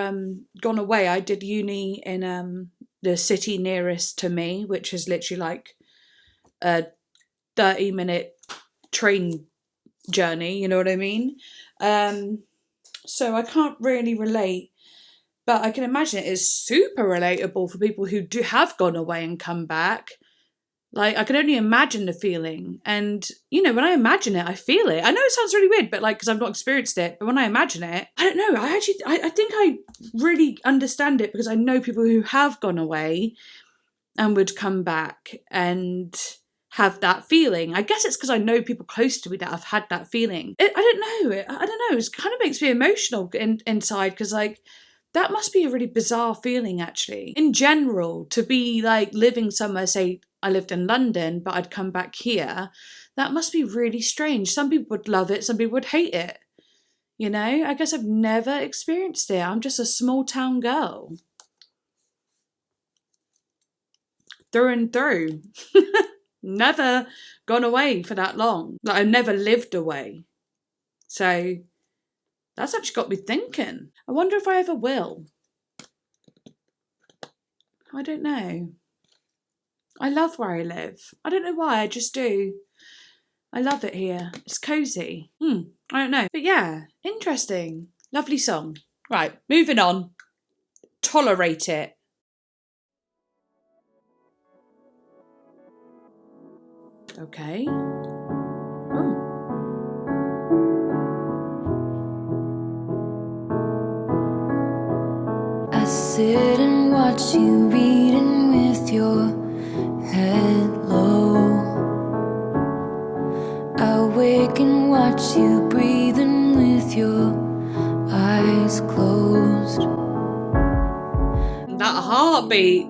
gone away. I did uni in the city nearest to me, which is literally like a 30-minute train journey, you know what I mean? So I can't really relate, but I can imagine it is super relatable for people who have gone away and come back. Like, I can only imagine the feeling, and you know, when I imagine it, I feel it. I know it sounds really weird, but like, because I've not experienced it, but when I imagine it, I don't know, I think I really understand it because I know people who have gone away and would come back and have that feeling. I guess it's because I know people close to me that have had that feeling. I don't know, it kind of makes me emotional inside, because like, that must be a really bizarre feeling, actually. In general, to be like living somewhere, say I lived in London, but I'd come back here, that must be really strange. Some people would love it, some people would hate it. You know, I guess I've never experienced it. I'm just a small town girl. Through and through. Never gone away for that long. Like, I've never lived away. So that's actually got me thinking. I wonder if I ever will. I don't know. I love where I live. I don't know why, I just do. I love it here. It's cosy. I don't know. But yeah, interesting. Lovely song. Right, moving on. Tolerate It. Okay. I sit and watch you reading with your head low. I wake and watch you breathing with your eyes closed. That heartbeat.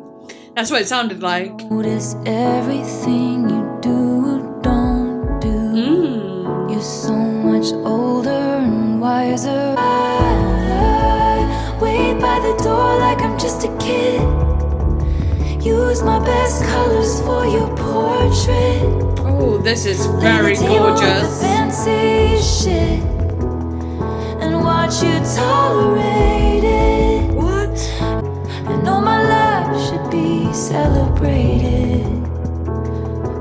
That's what it sounded like. Notice everything you do or don't do. You're so much older and wiser. I wait by the door like I'm just a kid. Use my best colors for your portrait. Oh, this is very gorgeous. Fancy shit and watch you tolerate it. What? celebrated,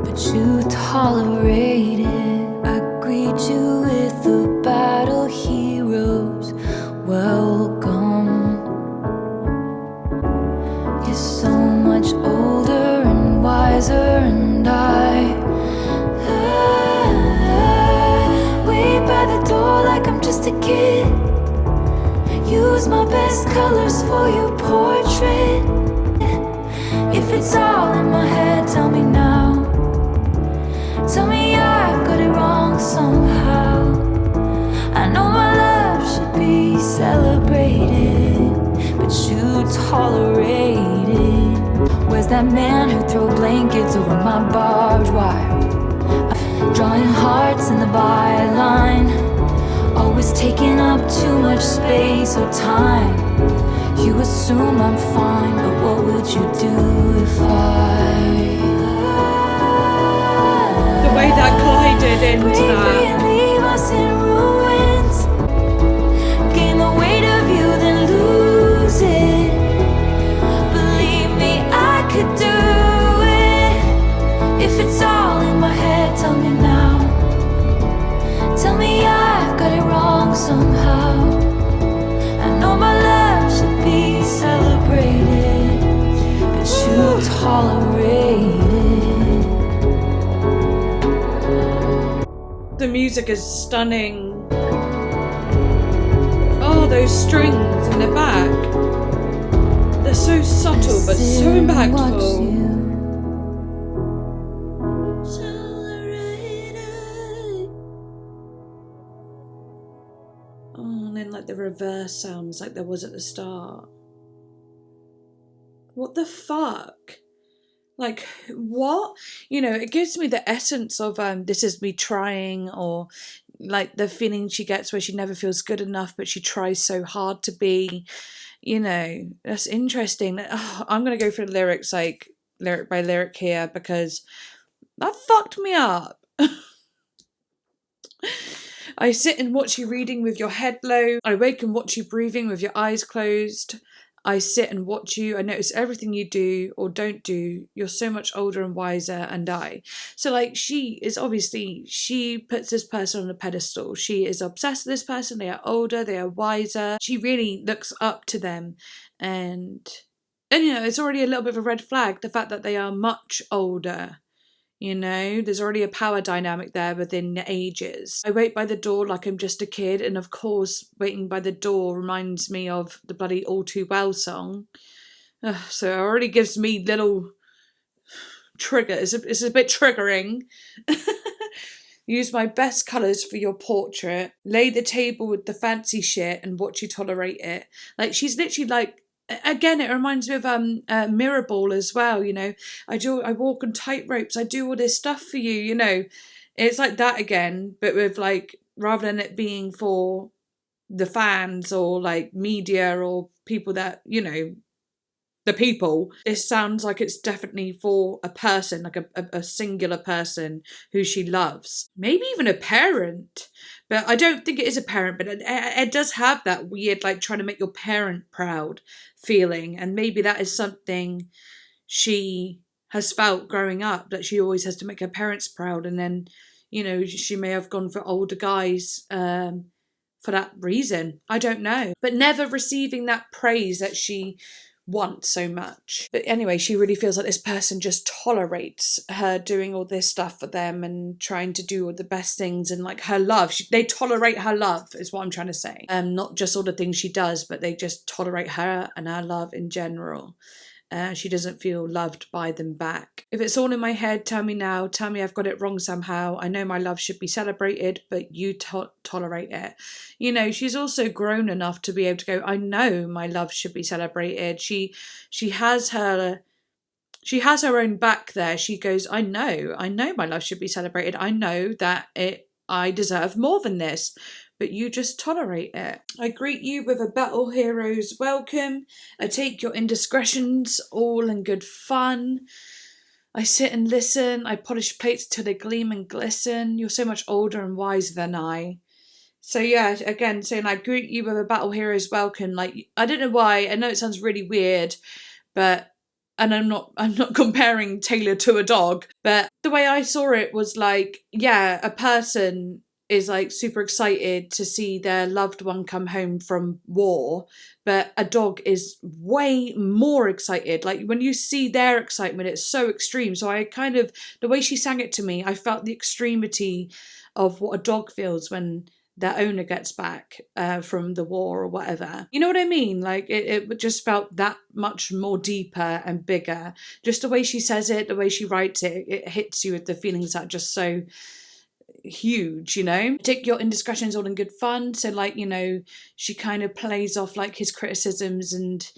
but you tolerate it. I greet you with the battle heroes. Welcome. You're so much older and wiser, and I wait by the door like I'm just a kid. Use my best colors for your portrait. If it's all in my head, tell me now. Tell me I've got it wrong somehow. I know my love should be celebrated, but you tolerate it. Where's that man who threw blankets over my barbed wire? Drawing hearts in the byline. Always taking up too much space or time. You assume I'm fine, but what would you do if The way that glided into that. leave us in ruins, gain the weight of you, then lose it. Believe me, I could do it. If it's all in my head, tell me now. Tell me I've got it wrong somehow. I know my love should be celebrated, but you tolerate it. The music is stunning. Oh, those strings in the back. They're so subtle but so impactful. The reverse sounds like there was at the start. What the fuck? Like, what? You know, it gives me the essence of this is me trying, or like the feeling she gets where she never feels good enough but she tries so hard to be. You know, that's interesting. Oh, I'm gonna go for the lyrics, like lyric by lyric here, because that fucked me up. I sit and watch you reading with your head low. I wake and watch you breathing with your eyes closed. I sit and watch you. I notice everything you do or don't do. You're so much older and wiser, and I. So, like, she puts this person on a pedestal. She is obsessed with this person. They are older. They are wiser. She really looks up to them. And you know, it's already a little bit of a red flag, the fact that they are much older. You know, there's already a power dynamic there within the ages. I wait by the door like I'm just a kid, and of course, waiting by the door reminds me of the bloody All Too Well song. So it already gives me little triggers. It's a bit triggering. Use my best colours for your portrait. Lay the table with the fancy shit and watch you tolerate it. Like, she's literally like, again, it reminds me of Mirrorball as well, you know. I walk on tightropes, I do all this stuff for you, you know. It's like that again, but with like, rather than it being for the fans or like media or people that, you know, the people, this sounds like it's definitely for a person, like a singular person who she loves. Maybe even a parent. But I don't think it is a parent, but it does have that weird, like, trying to make your parent proud feeling. And maybe that is something she has felt growing up, that she always has to make her parents proud. And then, you know, she may have gone for older guys for that reason. I don't know. But never receiving that praise that she wants so much. But anyway, she really feels like this person just tolerates her doing all this stuff for them and trying to do all the best things, and like her love, they tolerate her love is what I'm trying to say. Not just all the things she does, but they just tolerate her and her love in general. She doesn't feel loved by them back. If it's all in my head, tell me now. Tell me I've got it wrong somehow. I know my love should be celebrated, but you tolerate it. You know, she's also grown enough to be able to go, I know my love should be celebrated. She has her own back there. She goes, I know my love should be celebrated. I know that I deserve more than this. But you just tolerate it. I greet you with a battle hero's welcome. I take your indiscretions all in good fun. I sit and listen. I polish plates till they gleam and glisten. You're so much older and wiser than I. So yeah, again, saying I greet you with a battle hero's welcome. Like, I don't know why. I know it sounds really weird, but and I'm not comparing Taylor to a dog, but the way I saw it was like, yeah, a person is like super excited to see their loved one come home from war, but a dog is way more excited. Like when you see their excitement, it's so extreme. So I kind of, the way she sang it to me, I felt the extremity of what a dog feels when their owner gets back from the war or whatever. You know what I mean? Like it just felt that much more deeper and bigger. Just the way she says it, the way she writes it, it hits you with the feelings that are just so huge, you know. Take your indiscretions all in good fun. So like, you know, she kind of plays off like his criticisms and,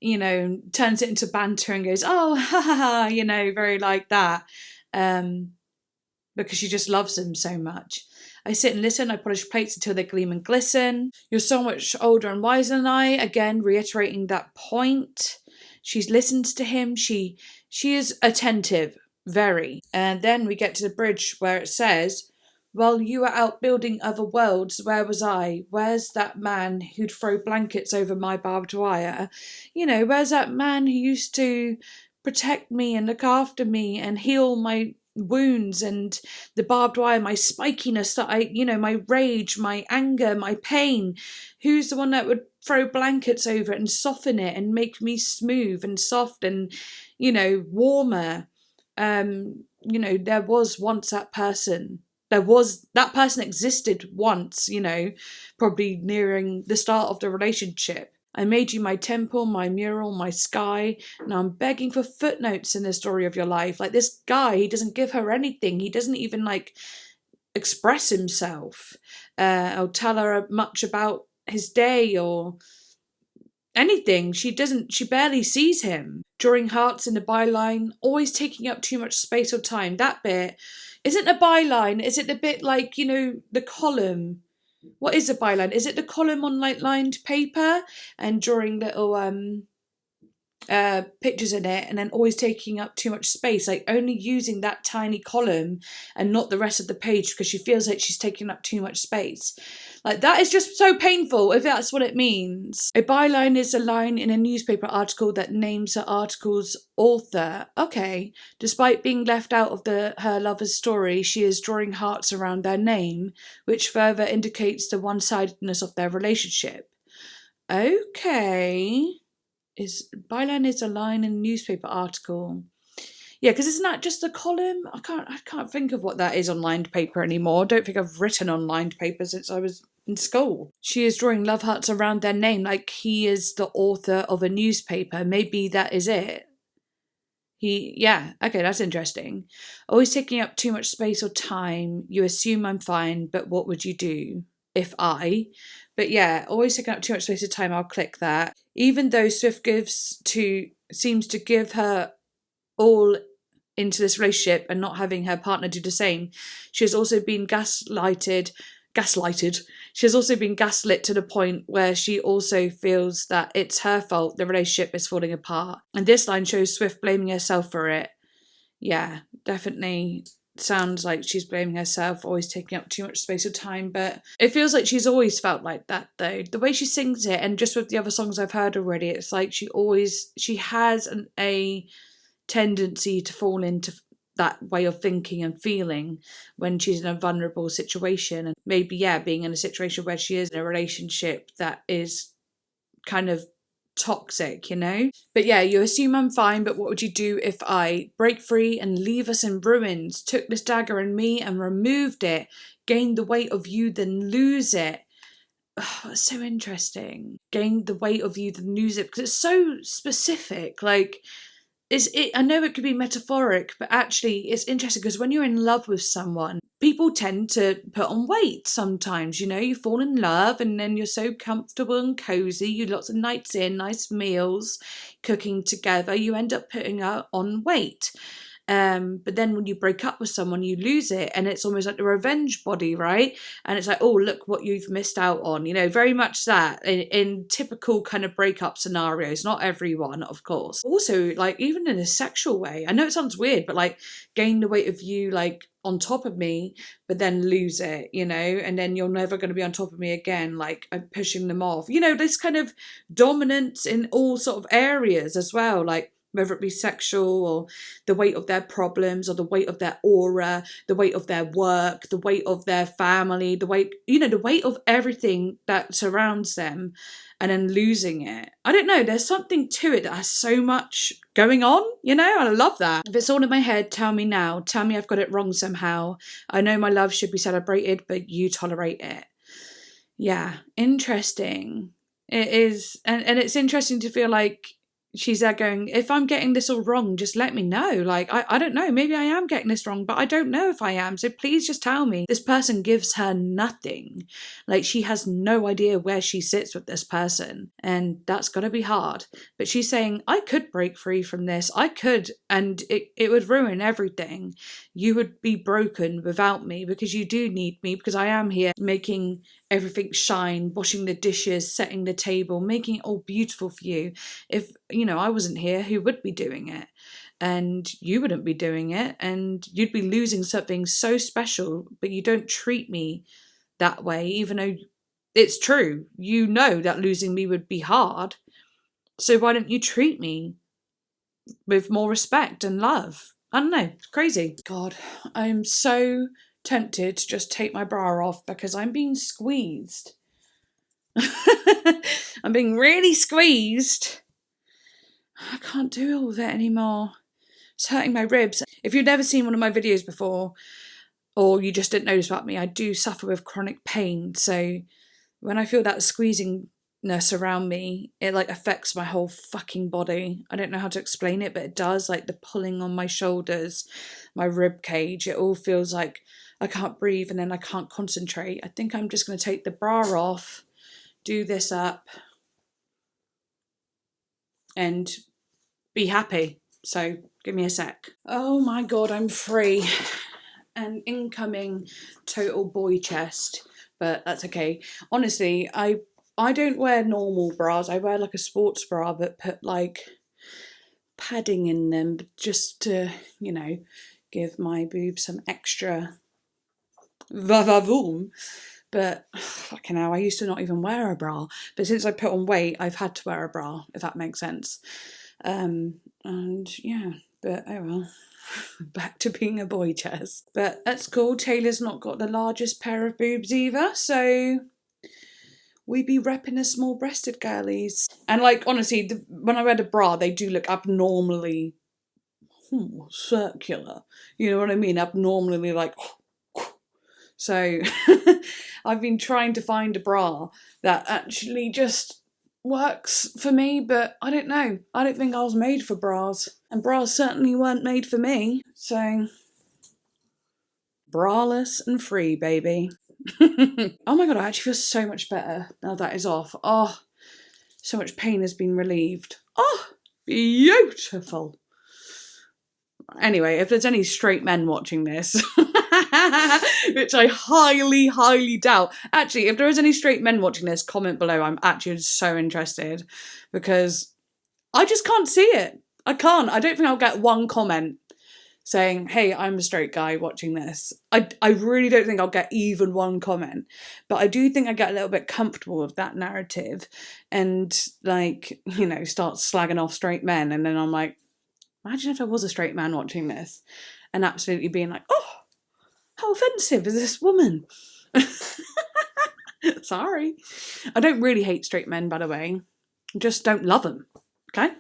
you know, turns it into banter and goes, oh, ha ha ha, you know, very like that. Because she just loves him so much. I sit and listen, I polish plates until they gleam and glisten. You're so much older and wiser than I, again, reiterating that point. She's listened to him, she is attentive, very. And then we get to the bridge where it says, while you were out building other worlds, where was I? Where's that man who'd throw blankets over my barbed wire? You know, where's that man who used to protect me and look after me and heal my wounds and the barbed wire, my spikiness that I, you know, my rage, my anger, my pain? Who's the one that would throw blankets over it and soften it and make me smooth and soft and, you know, warmer? You know, there was once that person. That person existed once, you know, probably nearing the start of the relationship. I made you my temple, my mural, my sky. Now I'm begging for footnotes in the story of your life. Like this guy, he doesn't give her anything. He doesn't even like express himself or tell her much about his day or anything. She barely sees him. Drawing hearts in the byline, always taking up too much space or time. That bit isn't a byline. Is it the bit like, you know, the column? What is a byline? Is it the column on like lined paper and drawing little pictures in it and then always taking up too much space, like only using that tiny column and not the rest of the page because she feels like she's taking up too much space? Like that is just so painful if that's what it means. A byline is a line in a newspaper article that names the article's author. Okay, despite being left out of her lover's story, she is drawing hearts around their name, which further indicates the one-sidedness of their relationship. Okay. Byline is a line in a newspaper article. Yeah, because isn't that just a column? I can't think of what that is on lined paper anymore. I don't think I've written on lined paper since I was in school. She is drawing love hearts around their name like he is the author of a newspaper. Maybe that is it. Yeah, okay, that's interesting. Always taking up too much space or time. You assume I'm fine, but what would you do if I? But yeah, always taking up too much space or time. I'll click that. Even though Swift seems to give her all into this relationship and not having her partner do the same, she has also been gaslighted. She has also been gaslit to the point where she also feels that it's her fault the relationship is falling apart. And this line shows Swift blaming herself for it. Yeah, definitely sounds like she's blaming herself, always taking up too much space or time, but it feels like she's always felt like that though. The way she sings it, and just with the other songs I've heard already, it's like she has a tendency to fall into that way of thinking and feeling when she's in a vulnerable situation, and maybe being in a situation where she is in a relationship that is kind of toxic, you know. But yeah, you assume I'm fine, but what would you do if I break free and leave us in ruins? Took this dagger in me and removed it, gained the weight of you, then lose it. Oh, that's so interesting. Gain the weight of you, then lose it, because it's so specific. Like, I know it could be metaphoric, but actually it's interesting because when you're in love with someone, people tend to put on weight sometimes, you know. You fall in love and then you're so comfortable and cozy, you lots of nights in, nice meals, cooking together, you end up putting on weight. But then when you break up with someone, you lose it, and it's almost like the revenge body, right? And it's like, oh, look what you've missed out on, you know, very much that in typical kind of breakup scenarios. Not everyone, of course. Also, like, even in a sexual way, I know it sounds weird, but like, gain the weight of you, like, on top of me, but then lose it, you know, and then you're never going to be on top of me again, like I'm pushing them off, you know, this kind of dominance in all sort of areas as well. Like, whether it be sexual or the weight of their problems or the weight of their aura, the weight of their work, the weight of their family, the weight, the weight of everything that surrounds them, and then losing it. I don't know, there's something to it that has so much going on, and I love that. If it's all in my head, tell me now. Tell me I've got it wrong somehow. I know my love should be celebrated, but you tolerate it. Yeah, interesting. It is, and it's interesting to feel like she's there going, if I'm getting this all wrong, just let me know. Like, I don't know, maybe I am getting this wrong, but I don't know if I am. So please just tell me. This person gives her nothing. Like, she has no idea where she sits with this person. And that's got to be hard. But she's saying, I could break free from this. I could. And it would ruin everything. You would be broken without me because you do need me, because I am here making everything shine, washing the dishes, setting the table, making it all beautiful for you. If, I wasn't here, who would be doing it? And you wouldn't be doing it, and you'd be losing something so special, but you don't treat me that way, even though it's true. You know that losing me would be hard. So why don't you treat me with more respect and love? I don't know, it's crazy. God, I'm so tempted to just take my bra off because I'm being squeezed. I'm being really squeezed. I can't do all of it anymore. It's hurting my ribs. If you've never seen one of my videos before, or you just didn't notice about me, I do suffer with chronic pain. So when I feel that squeezingness around me, it affects my whole fucking body. I don't know how to explain it, but it does. Like the pulling on my shoulders, my rib cage, it all feels like I can't breathe and then I can't concentrate. I think I'm just going to take the bra off, do this up, and be happy. So give me a sec. Oh my God, I'm free. An incoming total boy chest, but that's okay. Honestly, I don't wear normal bras. I wear a sports bra but put padding in them just to, give my boobs some extra va-va-voom. But fucking hell, I used to not even wear a bra. But since I put on weight, I've had to wear a bra, if that makes sense. And yeah, but oh well. Back to being a boy chest. But that's cool. Taylor's not got the largest pair of boobs either, so we be repping the small-breasted girlies. And honestly, when I wear the bra, they do look abnormally circular. You know what I mean? Abnormally So I've been trying to find a bra that actually just works for me, but I don't know. I don't think I was made for bras. And bras certainly weren't made for me. So, braless and free, baby. Oh my God, I actually feel so much better now that is off. Oh, so much pain has been relieved. Oh, beautiful. Anyway, if there's any straight men watching this, which I highly, highly doubt. Actually, if there is any straight men watching this, comment below. I'm actually so interested because I just can't see it. I can't. I don't think I'll get one comment saying, hey, I'm a straight guy watching this. I really don't think I'll get even one comment. But I do think I get a little bit comfortable with that narrative and start slagging off straight men. And then I'm like, imagine if I was a straight man watching this and absolutely being like, oh, how offensive is this woman? Sorry. I don't really hate straight men, by the way. I just don't love them. Okay?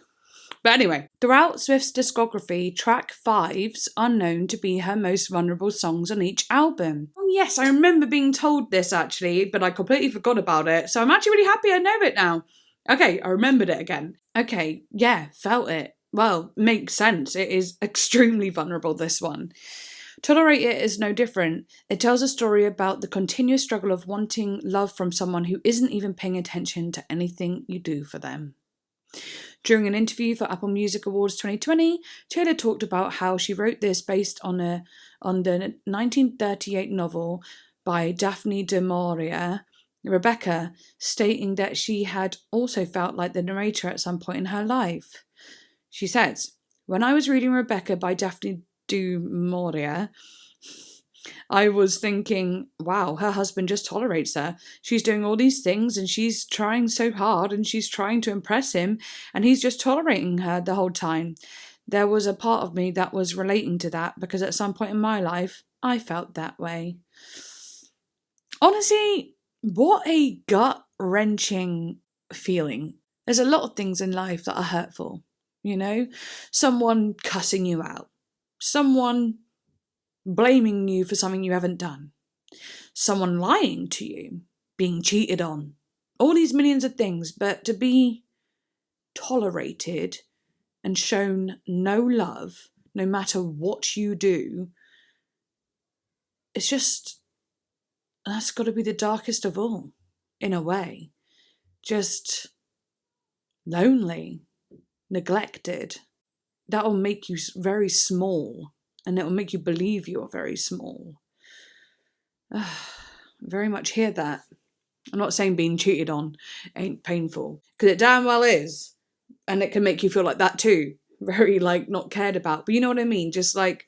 But anyway, throughout Swift's discography, track 5's are known to be her most vulnerable songs on each album. Oh yes, I remember being told this actually, but I completely forgot about it. So I'm actually really happy I know it now. Okay, I remembered it again. Okay, yeah, felt it. Well, makes sense. It is extremely vulnerable, this one. Tolerate It is no different. It tells a story about the continuous struggle of wanting love from someone who isn't even paying attention to anything you do for them. During an interview for Apple Music Awards 2020, Taylor talked about how she wrote this based on the 1938 novel by Daphne du Maurier, Rebecca, stating that she had also felt like the narrator at some point in her life. She says, when I was reading Rebecca by Daphne du Maurier, I was thinking, wow, her husband just tolerates her. She's doing all these things and she's trying so hard and she's trying to impress him and he's just tolerating her the whole time. There was a part of me that was relating to that because at some point in my life, I felt that way. Honestly, what a gut-wrenching feeling. There's a lot of things in life that are hurtful, you know? Someone cussing you out. Someone blaming you for something you haven't done. Someone lying to you. Being cheated on. All these millions of things, but to be tolerated and shown no love, no matter what you do, it's just, that's got to be the darkest of all, in a way. Just lonely, neglected. That'll make you very small, and it'll make you believe you're very small. Very much hear that. I'm not saying being cheated on ain't painful, because it damn well is, and it can make you feel like that too. Very, like, not cared about. But you know what I mean? Just like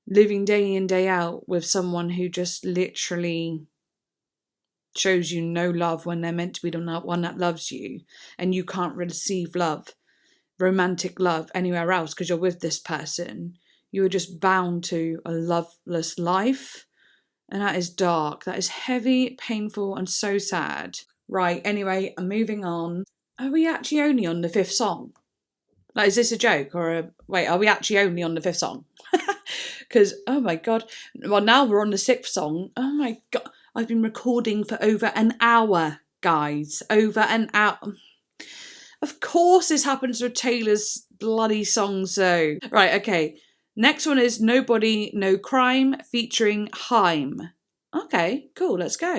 living day in, day out with someone who just literally shows you no love when they're meant to be the one that loves you, and you can't receive love, romantic love, anywhere else because you're with this person. You are just bound to a loveless life, and that is dark. That is heavy, painful, and so sad. Right, anyway, I'm moving on. Are we actually only on the 5th song? Like, is this a joke or wait, are we actually only on the 5th song? Because, oh my God. Well, now we're on the 6th song. Oh my God. I've been recording for over an hour, guys. Over an hour. Of course this happens with Taylor's bloody songs, though. Right, okay. Next one is Nobody, No Crime featuring Haim. Okay, cool. Let's go.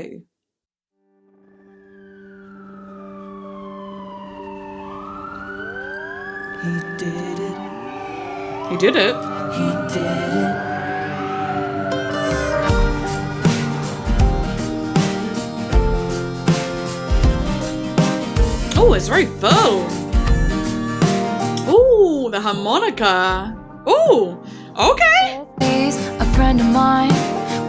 He did it. He did it? He did it. Oh, it's very full. Ooh, the harmonica. Ooh, okay. He's a friend of mine.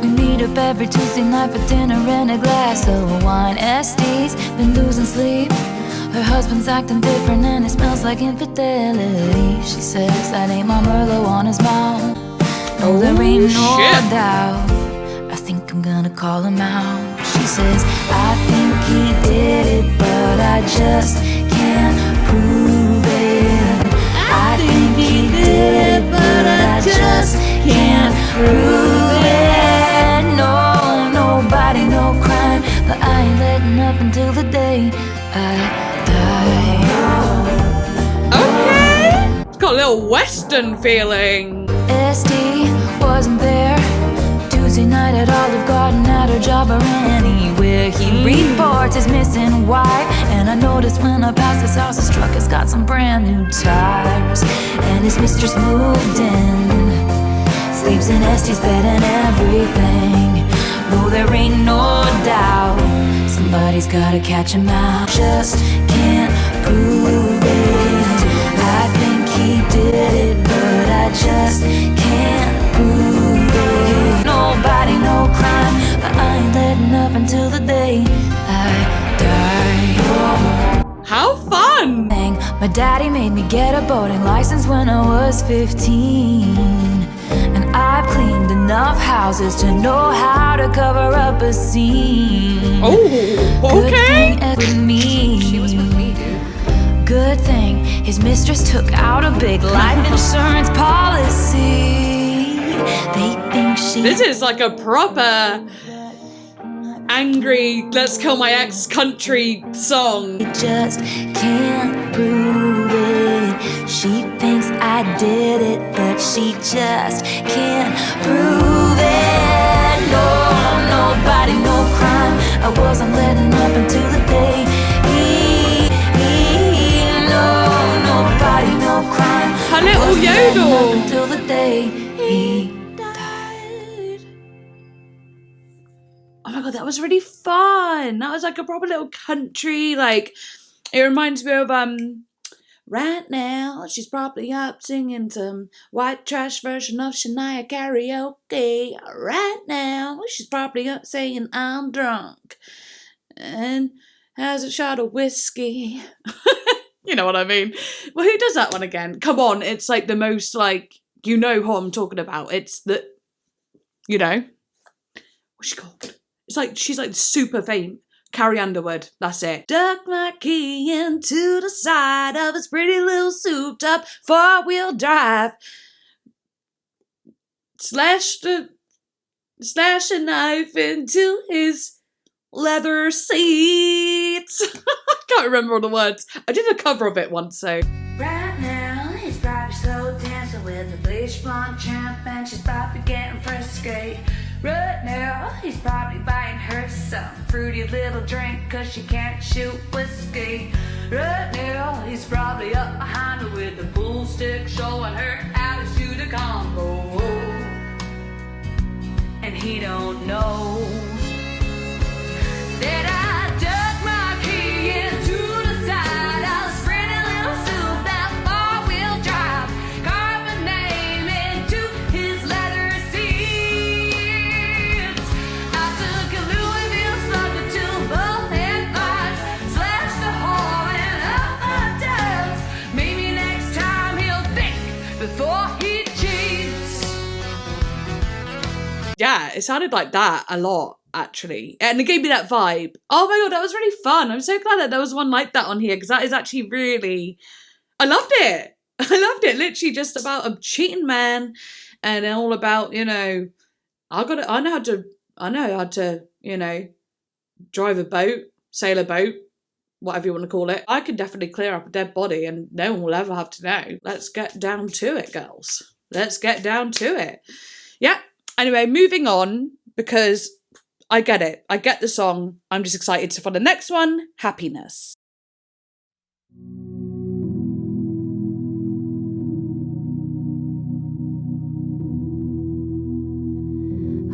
We meet up every Tuesday night for dinner and a glass of wine. SD's been losing sleep. Her husband's acting different and it smells like infidelity. She says that ain't my Merlot on his mouth. No, there ain't no doubt. I think I'm gonna call him out. She says, I think he did it, but I just can't prove it. I think he did it, but I just can't prove it. No, nobody, no crime, but I ain't letting up until the day I die. Okay. It's got a little Western feeling. SD wasn't there Tuesday night at Olive Garden, at her job or anywhere. He reports his missing wife, and I noticed when I passed his house, his truck has got some brand new tires, and his mistress moved in, sleeps in SD's bed and everything. No, there ain't no doubt, somebody's gotta catch him out. Just can't prove it. I think he did it, but I just can't prove it. Nobody, no crime, but I ain't letting up until the day I die. How fun! My daddy made me get a boating license when I was 15, and I've cleaned enough houses to know how to cover up a scene. Oh, okay. Good thing with me. She was with me, dude. Good thing his mistress took out a big life insurance policy. They think she. This is like a proper angry, let's kill my ex country song. Just can't prove it. She thinks I did it, but she just can't prove it. No, nobody, no crime. I wasn't letting up until the day. No, nobody, no crime. Her little yodel. Until the day he died. Oh my God, that was really fun. That was like a proper little country, like, it reminds me of Right now, she's probably up singing some white trash version of Shania karaoke. Right now, she's probably up saying I'm drunk and has a shot of whiskey. You know what I mean? Well, who does that one again? Come on, it's like the most, like, you know who I'm talking about. It's the, you know, what's she called? It's like, she's like super famous. Carrie Underwood, that's it. Duck my key into the side of his pretty little souped up four-wheel drive. Slash a knife into his leather seats. I can't remember all the words. I did a cover of it once, so. Right now, he's probably slow dancing with a bleach blonde tramp, and she's probably getting frisky. Right now, he's probably buying her some fruity little drink, cause she can't shoot whiskey. Right now, he's probably up behind her with a pool stick, showing her how to shoot a combo. And he don't know that I dug my key into the side of this pretty little soup, that four-wheel drive, carved my name into his leather seats. I took a Louisville slugger to both headlights, slashed the horn and up my dubs. Maybe next time he'll think before he cheats. Yeah, it sounded like that a lot, actually. And it gave me that vibe. Oh my god, that was really fun. I'm so glad that there was one like that on here, because that is actually really... I loved it. I loved it. Literally just about a cheating man and all about, you know, I know how to, you know, drive a boat, sail a boat, whatever you want to call it. I can definitely clear up a dead body and no one will ever have to know. Let's get down to it, girls. Let's get down to it. Yeah. Anyway, moving on, because I get it. I get the song. I'm just excited for the next one, Happiness.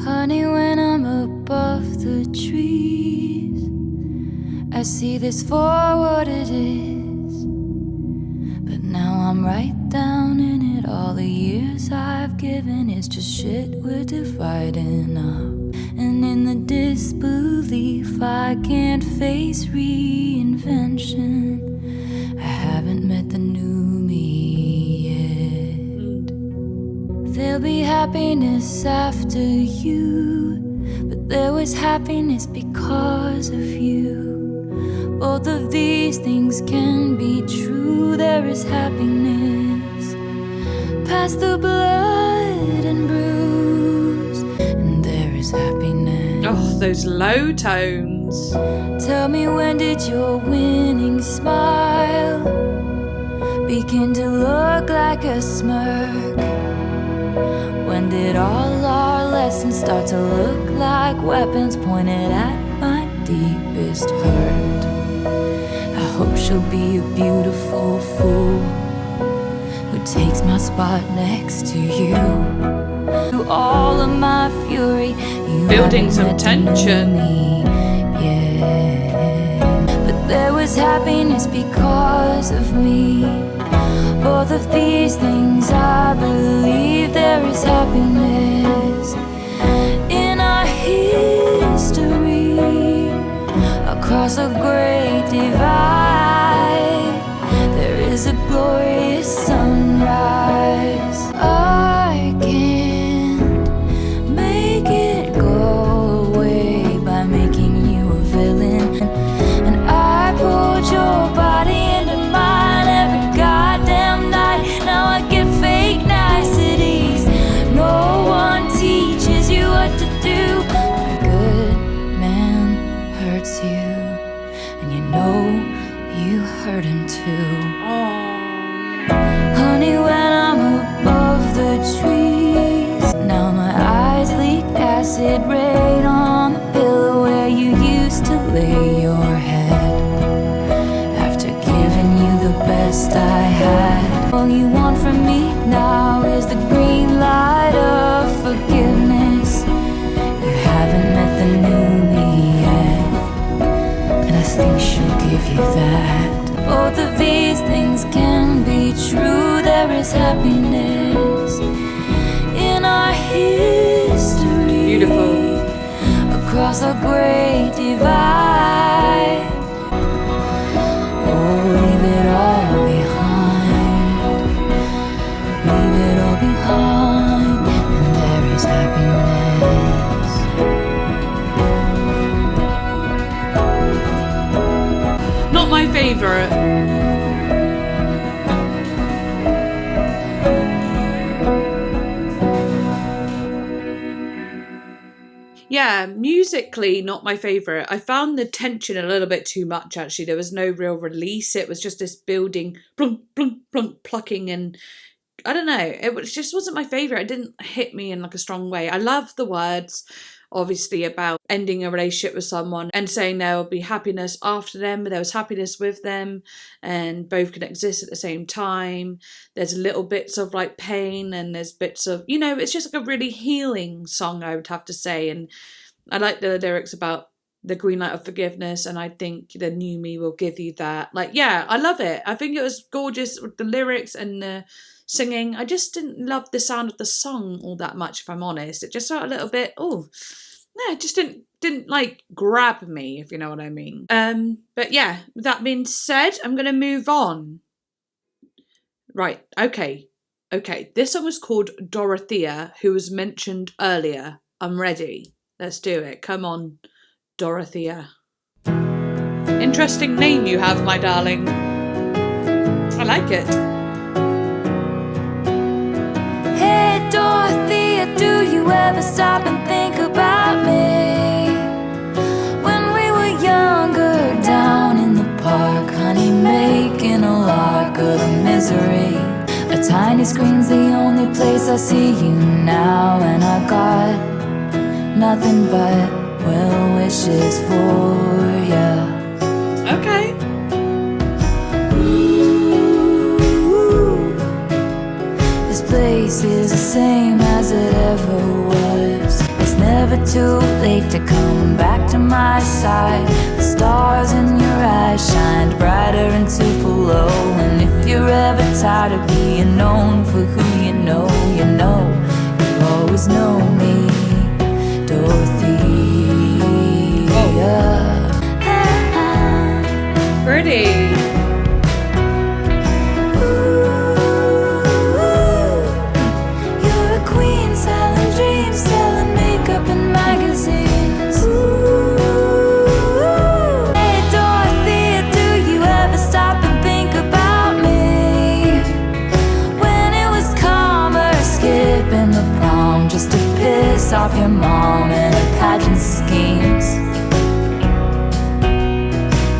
Honey, when I'm above the trees, I see this for what it is. But now I'm right down in it. All the years I've given is just shit we're dividing up. And in the disbelief, I can't face reinvention. I haven't met the new me yet. There'll be happiness after you, but there was happiness because of you. Both of these things can be true. There is happiness past the blood and bruise, and there is happiness. Oh, those low tones. Tell me, when did your winning smile begin to look like a smirk? When did all our lessons start to look like weapons pointed at my deepest hurt? I hope she'll be a beautiful fool who takes my spot next to you. Through all of my fury, you Building some tension. Yeah. But there was happiness because of me. Both of these things I believe. There is happiness in our history. Across a great divide, there is a glorious sunrise. I can't make it go away by making you a villain. And I pulled your body into mine every goddamn night. Now I get fake niceties. No one teaches you what to do. A good man hurts you, and you know you hurt him too. Honey, when I'm above the trees, now my eyes leak acid rain on the pillow where you used to lay your head. After giving you the best I had, all you want from me now is the green light of forgiveness. You haven't met the new me yet, and I think she'll give you that. Both of these things can true, there is happiness in our history. Beautiful. Across a great divide. Oh, leave it all behind. Leave it all behind. And there is happiness. Not my favourite. Yeah, musically not my favourite. I found the tension a little bit too much, actually. There was no real release. It was just this building, plunk, plunk, plunk, plucking, and I don't know. It just wasn't my favourite. It didn't hit me in like a strong way. I love the words, obviously, about ending a relationship with someone and saying there will be happiness after them, but there was happiness with them and both can exist at the same time. There's little bits of like pain and there's bits of, you know, it's just like a really healing song, I would have to say. And I like the lyrics about the green light of forgiveness, and I think the new me will give you that. Like, yeah, I love it. I think it was gorgeous with the lyrics and the singing. I just didn't love the sound of the song all that much, if I'm honest. It just felt a little bit, no, it just didn't like grab me, if you know what I mean. But yeah, with that being said, I'm gonna move on. Right, okay. This song was called Dorothea, who was mentioned earlier. I'm ready. Let's do it. Come on, Dorothea. Interesting name you have, my darling. I like it. Hey Dorothea, do you ever stop and think about me? When we were younger, down in the park, honey, making a lark of the misery. A tiny screen's the only place I see you now, and I got nothing but well wishes for ya. Okay. Ooh, this place is the same as it ever was. It's never too late to come back to my side. The stars in your eyes shined brighter in Tupelo. And if you're ever tired of being known for who you know, you'll always know me, Dorothea. Pretty. You're a queen selling dreams, selling makeup in magazines. Hey Dorothea, do you ever stop and think about me? When it was calmer, skipping the prom just to piss off your mom and her pageant schemes.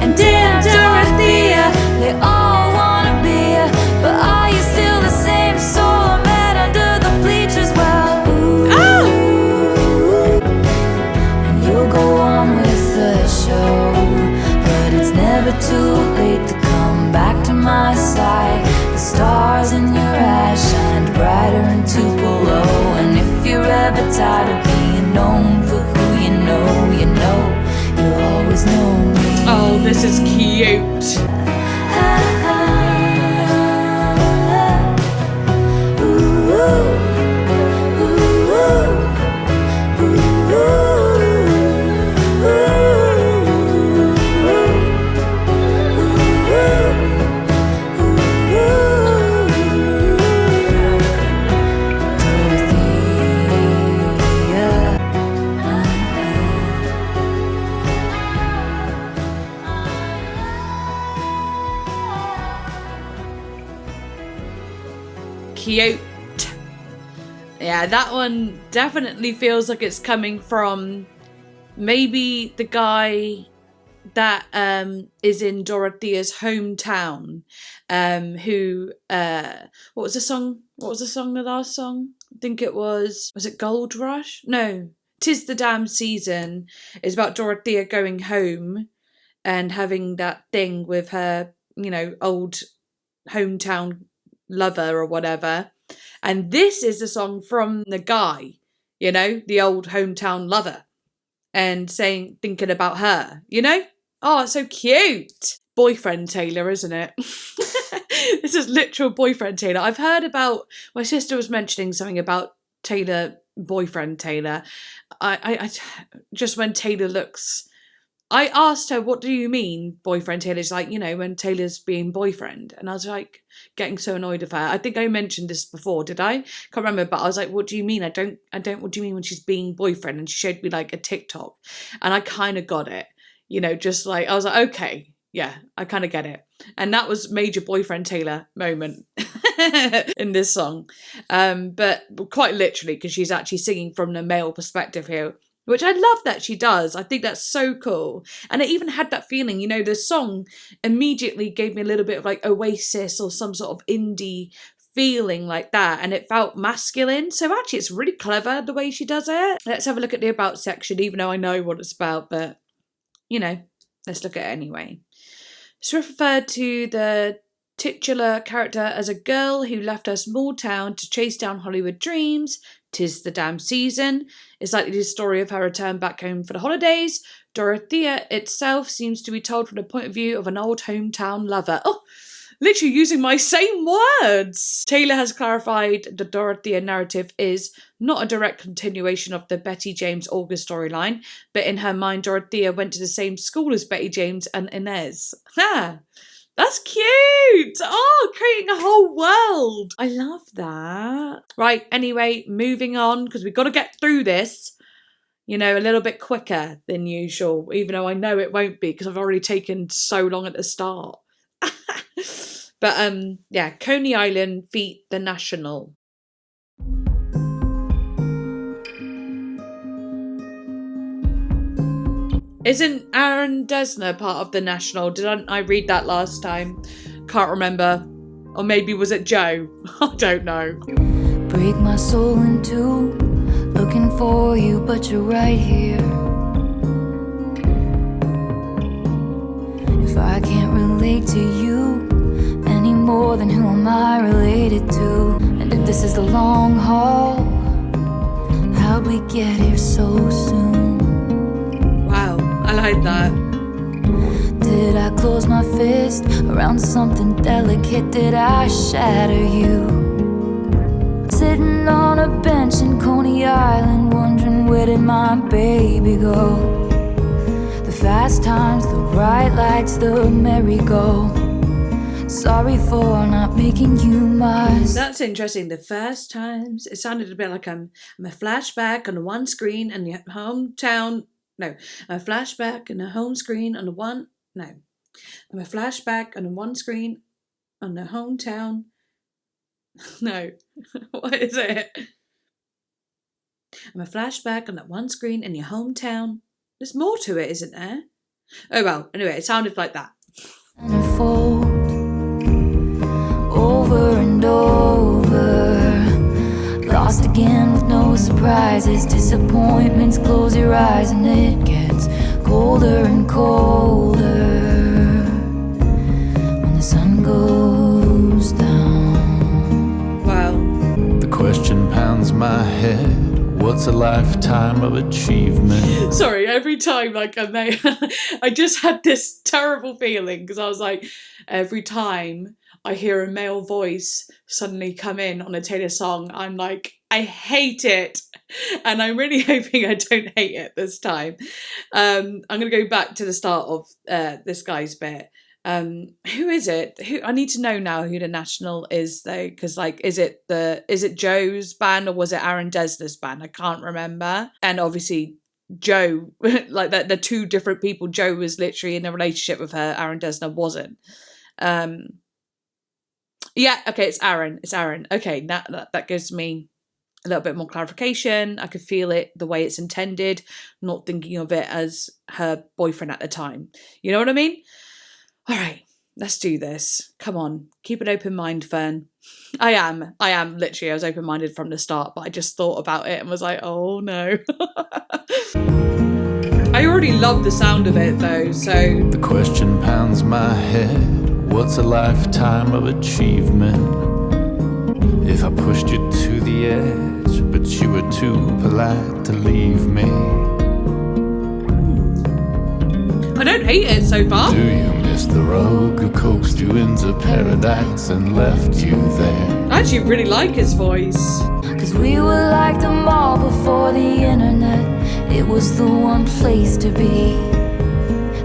And damn Dorothea, they all wanna be ya, but are you still the same soul I met under the bleachers? Well, and you'll go on with the show, but it's never too late to come back to my side. The stars in your eyes shined brighter in Tupelo. And if you're ever tired of being known for who you know, you'll always know me. Oh, this is cute. Cute. Yeah, that one definitely feels like it's coming from maybe the guy that is in Dorothea's hometown, who what was the song? The last song? I think it was it Gold Rush? No, 'Tis the Damn Season. It's about Dorothea going home and having that thing with her, you know, old hometown lover or whatever. And this is a song from the guy, you know, the old hometown lover, and thinking about her, you know? Oh, it's so cute. Boyfriend Taylor, isn't it? This is literal boyfriend Taylor. I've heard about, my sister was mentioning something about Taylor, boyfriend Taylor. I just when Taylor looks, I asked her, what do you mean boyfriend Taylor? She's like, you know, when Taylor's being boyfriend. And I was like, getting so annoyed of her. I think I mentioned this before, did I? Can't remember, but I was like, what do you mean? I don't, what do you mean when she's being boyfriend? And she showed me like a TikTok and I kind of got it, you know, just like, I was like, okay, yeah, I kind of get it. And that was major boyfriend Taylor moment in this song. But quite literally, because she's actually singing from the male perspective here, which I love that she does. I think that's so cool. And it even had that feeling, you know, the song immediately gave me a little bit of like Oasis or some sort of indie feeling like that. And it felt masculine. So actually it's really clever the way she does it. Let's have a look at the about section, even though I know what it's about, but you know, let's look at it anyway. Swift referred to the titular character as a girl who left her small town to chase down Hollywood dreams. 'Tis the damn season. It's likely the story of her return back home for the holidays. Dorothea itself seems to be told from the point of view of an old hometown lover. Oh, literally using my same words. Taylor has clarified the Dorothea narrative is not a direct continuation of the Betty James August storyline, but in her mind, Dorothea went to the same school as Betty James and Inez. Ha! That's cute! Oh, creating a whole world. I love that. Right, anyway, moving on, because we've got to get through this, you know, a little bit quicker than usual, even though I know it won't be, because I've already taken so long at the start. But, yeah, Coney Island feat The National. Isn't Aaron Dessner part of The National? Didn't I read that last time? Can't remember. Or maybe was it Joe? I don't know. Break my soul in two, looking for you, but you're right here. If I can't relate to you any more, then who am I related to? And if this is the long haul, how'd we get here so soon? I like that. Did I close my fist around something delicate? Did I shatter you? Sitting on a bench in Coney Island, wondering where did my baby go? The fast times, the bright lights, the merry-go. Sorry for not making you mine. That's interesting. The first times, it sounded a bit like I'm a flashback on one screen and the hometown. No, a flashback and a home screen on the one. No, I'm a flashback on the one screen on the hometown. No, what is it? I'm a flashback on that one screen in your hometown. There's more to it, isn't there? Oh well, anyway, it sounded like that. And unfold over and over. Lost again with no surprises. Disappointments, close your eyes and it gets colder and colder when the sun goes down. Wow. The question pounds my head. What's a lifetime of achievement? Sorry, every time like I just had this terrible feeling because I was like, every time I hear a male voice suddenly come in on a Taylor song, I'm like, I hate it. And I'm really hoping I don't hate it this time. I'm going to go back to the start of this guy's bit. Who is it? I need to know now who The National is though, because like, is it Joe's band or was it Aaron Dessner's band? I can't remember. And obviously Joe, like they're two different people. Joe was literally in a relationship with her. Aaron Dessner wasn't. Yeah, okay, it's Aaron. It's Aaron. Okay, that gives me a little bit more clarification. I could feel it the way it's intended, not thinking of it as her boyfriend at the time. You know what I mean? All right, let's do this. Come on, keep an open mind, Fern. I am. Literally, I was open-minded from the start, but I just thought about it and was like, oh no. I already love the sound of it though, so... The question pounds my head. What's a lifetime of achievement? If I pushed you to the edge, but you were too polite to leave me. I don't hate it so far. Do you It's the rogue who coaxed you into paradise and left you there. I actually really like his voice. 'Cause we were like the mall before the internet. It was the one place to be.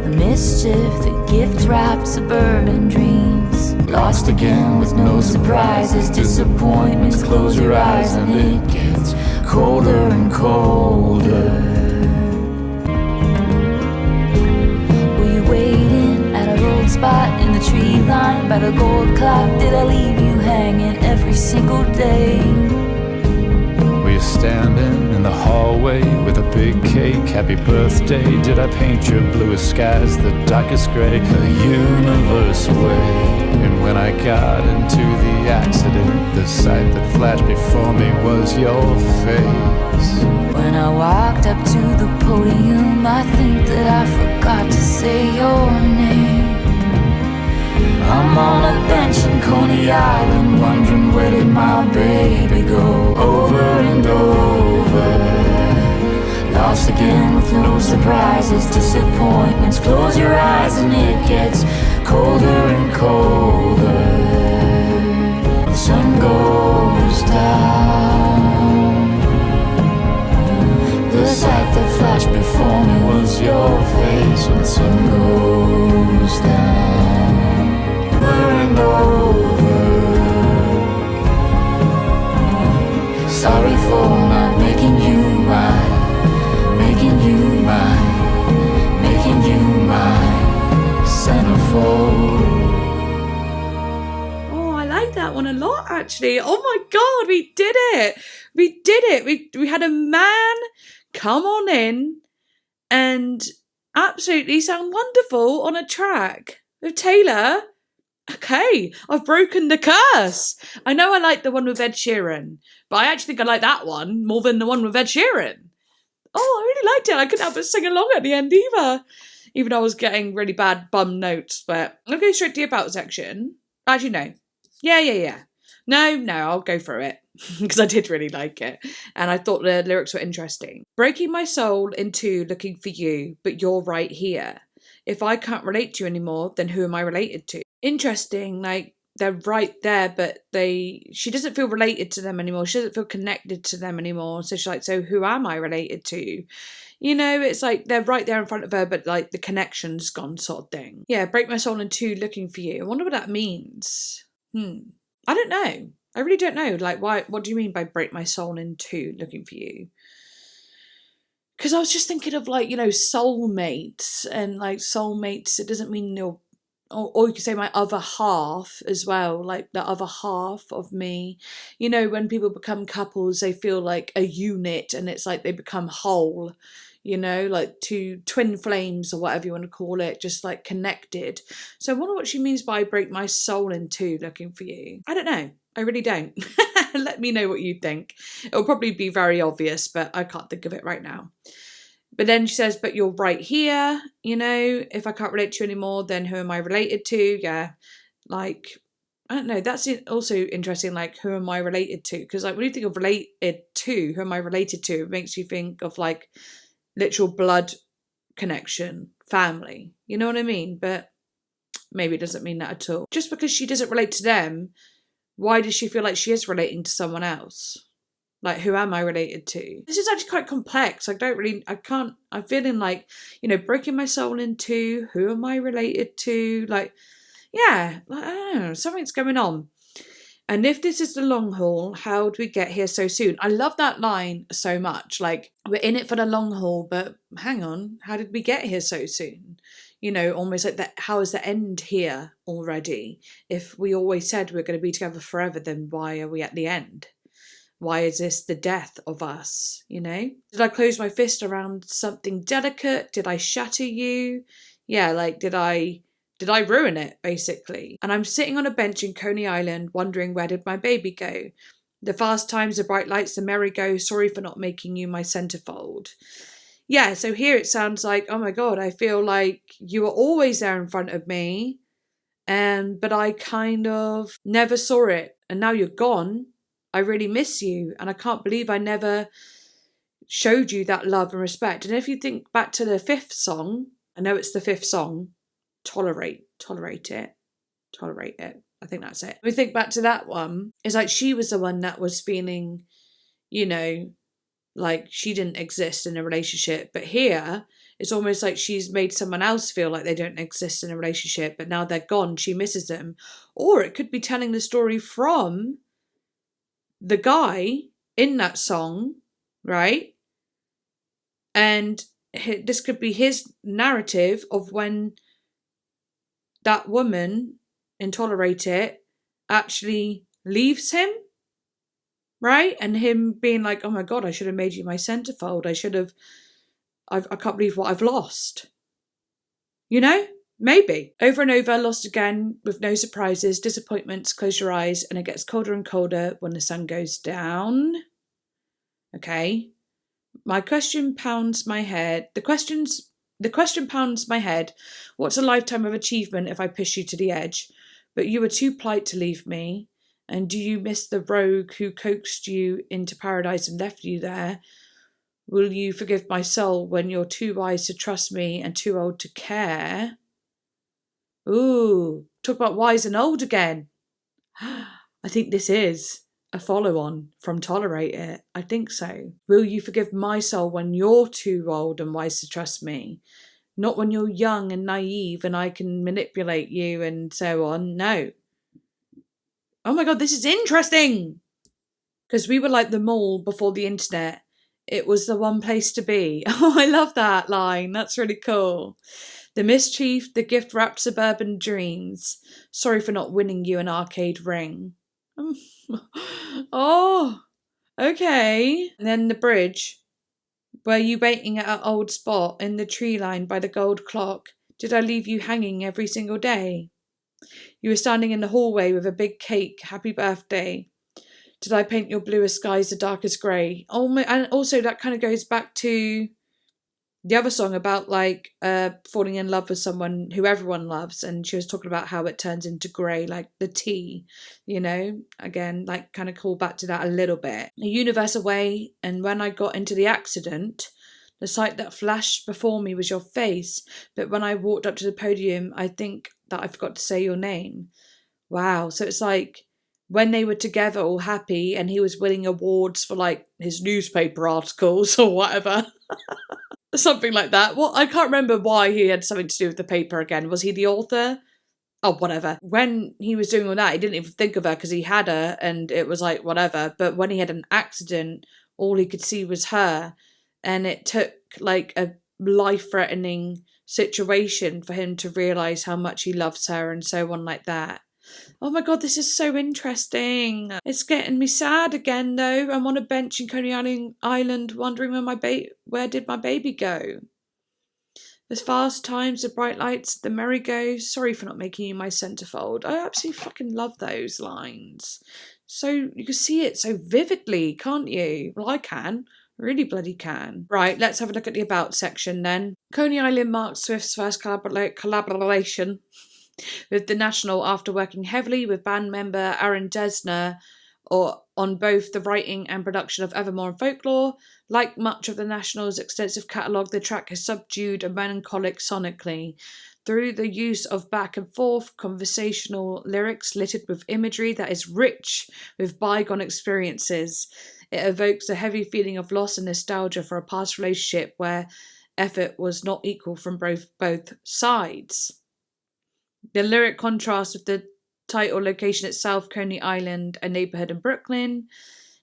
The mischief, the gift-wrapped suburban dreams. Lost again with no surprises, disappointments. Close your eyes and it gets colder and colder. Were you waiting at a road spot in the tree line by the gold clock? Did I leave you hanging every single day? Were you standing in the hallway with a big cake? Happy birthday. Did I paint your bluest skies the darkest gray? The universe away. And when I got into the accident, the sight that flashed before me was your face. When I walked up to the podium, I think that I forgot to say your name. I'm on a bench in Coney Island, wondering where did my baby go? Over and over, lost again with no surprises, disappointments. Close your eyes and it gets colder and colder. The sun goes down. The sight that flashed before me was your face. When the sun goes down, over and over. Sorry for not making you mine, making you mine, making you mine. Centerfold. Oh, I like that one a lot, actually. Oh my God, we did it. We did it. We had a man come on in and absolutely sound wonderful on a track with Taylor. Okay, I've broken the curse. I know I like the one with Ed Sheeran, but I actually think I like that one more than the one with Ed Sheeran. Oh, I really liked it. I couldn't help but sing along at the end either. Even though I was getting really bad bum notes, but I'll go straight to the about section. Actually, no. Yeah. No, I'll go through it. Because I did really like it. And I thought the lyrics were interesting. Breaking my soul in two looking for you, but you're right here. If I can't relate to you anymore, then who am I related to? Interesting, like, they're right there, but she doesn't feel related to them anymore. She doesn't feel connected to them anymore. So she's like, so who am I related to? You know, it's like they're right there in front of her, but like the connection's gone sort of thing. Yeah, break my soul in two looking for you. I wonder what that means. I don't know. I really don't know. Like, why? What do you mean by break my soul in two looking for you? Because I was just thinking of, like, you know, soulmates, and like soulmates, it doesn't mean you're, or you could say my other half as well, like the other half of me. You know, when people become couples, they feel like a unit, and it's like they become whole, you know, like two twin flames or whatever you want to call it, just like connected. So I wonder what she means by break my soul in two looking for you. I don't know. I really don't. Let me know what you think. It'll probably be very obvious, but I can't think of it right now. But then she says, but you're right here, you know, if I can't relate to you anymore, then who am I related to? Yeah, like, I don't know, that's also interesting, like, who am I related to? Because, like, when you think of related to, who am I related to, it makes you think of, like, literal blood connection, family, you know what I mean? But maybe it doesn't mean that at all. Just because she doesn't relate to them, why does she feel like she is relating to someone else? Like, who am I related to? This is actually quite complex. I'm feeling like, you know, breaking my soul in two, who am I related to? Like, yeah, I don't know, something's going on. And if this is the long haul, how do we get here so soon? I love that line so much. Like, we're in it for the long haul, but hang on, how did we get here so soon? You know, almost like that, how is the end here already? If we always said we're going to be together forever, then why are we at the end? Why is this the death of us, you know? Did I close my fist around something delicate? Did I shatter you? Yeah, like, did I ruin it, basically? And I'm sitting on a bench in Coney Island, wondering where did my baby go? The fast times, the bright lights, the merry-go, sorry for not making you my centerfold. Yeah, so here it sounds like, oh my God, I feel like you were always there in front of me, but I kind of never saw it, and now you're gone. I really miss you, and I can't believe I never showed you that love and respect. And if you think back to the fifth song, I know it's the fifth song, Tolerate. Tolerate it. I think that's it. We think back to that one. It's like she was the one that was feeling, you know, like she didn't exist in a relationship. But here, it's almost like she's made someone else feel like they don't exist in a relationship, but now they're gone, she misses them. Or it could be telling the story from the guy in that song, right? And this could be his narrative of when that woman in Tolerate It actually leaves him, right? And him being like, oh my God, I should have made you my centerfold. I can't believe what I've lost. You know? Maybe. Over and over, lost again with no surprises, disappointments, close your eyes, and it gets colder and colder when the sun goes down. Okay. My question pounds my head. The question pounds my head. What's a lifetime of achievement if I push you to the edge? But you were too polite to leave me. And do you miss the rogue who coaxed you into paradise and left you there? Will you forgive my soul when you're too wise to trust me and too old to care? Ooh, talk about wise and old again. I think this is a follow-on from Tolerate It. I think so. Will you forgive my soul when you're too old and wise to trust me? Not when you're young and naive and I can manipulate you and so on. No. Oh my God, this is interesting. Because we were like the mall before the internet. It was the one place to be. Oh, I love that line. That's really cool. The mischief, the gift-wrapped suburban dreams. Sorry for not winning you an arcade ring. Oh, okay. And then the bridge. Were you waiting at our old spot in the tree line by the gold clock? Did I leave you hanging every single day? You were standing in the hallway with a big cake. Happy birthday. Did I paint your bluest skies the darkest grey? Oh my, and also that kind of goes back to the other song about like falling in love with someone who everyone loves, and she was talking about how it turns into grey, like the tea, you know, again, like kind of call back to that a little bit. A universe away, and when I got into the accident, the sight that flashed before me was your face, but when I walked up to the podium, I think that I forgot to say your name. Wow, so it's like when they were together all happy and he was winning awards for like his newspaper articles or whatever. Something like that. Well, I can't remember why he had something to do with the paper again. Was he the author? Oh, whatever. When he was doing all that, he didn't even think of her because he had her and it was like, whatever. But when he had an accident, all he could see was her. And it took like a life-threatening situation for him to realise how much he loves her and so on like that. Oh my God, this is so interesting. It's getting me sad again though. I'm on a bench in Coney Island wondering where did my baby go? The fast times, the bright lights, the merry-go. Sorry for not making you my centerfold. I absolutely fucking love those lines. So you can see it so vividly, can't you? Well, I can. Really bloody can. Right, let's have a look at the about section then. Coney Island marks Swift's first collaboration with The National after working heavily with band member Aaron Dessner on both the writing and production of Evermore and Folklore. Like much of The National's extensive catalogue, the track is subdued and melancholic sonically. Through the use of back and forth conversational lyrics littered with imagery that is rich with bygone experiences, it evokes a heavy feeling of loss and nostalgia for a past relationship where effort was not equal from both sides. The lyric contrasts with the title location itself, Coney Island, a neighborhood in Brooklyn,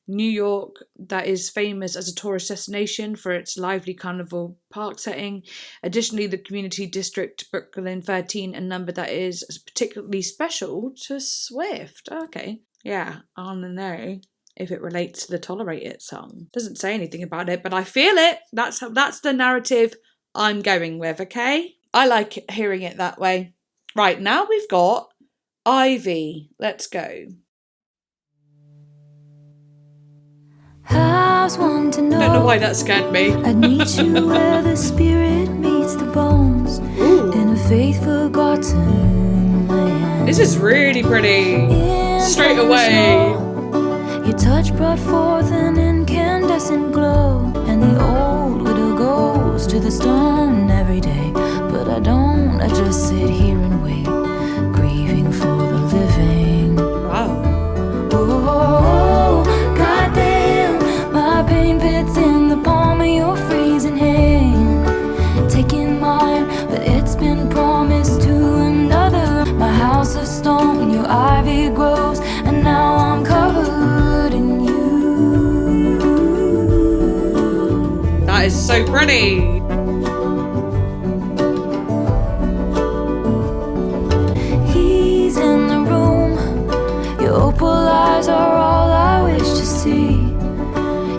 New York, that is famous as a tourist destination for its lively carnival park setting. Additionally, the community district Brooklyn 13, a number that is particularly special to Swift. Okay, yeah, I want to know if it relates to the Tolerate It song. Doesn't say anything about it, but I feel it. That's the narrative I'm going with, okay? I like hearing it that way. Right, now we've got Ivy. Let's go. I want to know. Don't know why that scared me. I'd meet you where the spirit meets the bones. Ooh. In a faith forgotten land. This is really pretty. Straight away. Your touch brought forth an incandescent glow, and the old widow goes to the stone every day. But I don't, I just sit here and wait. so pretty. He's in the room. Your opal eyes are all I wish to see.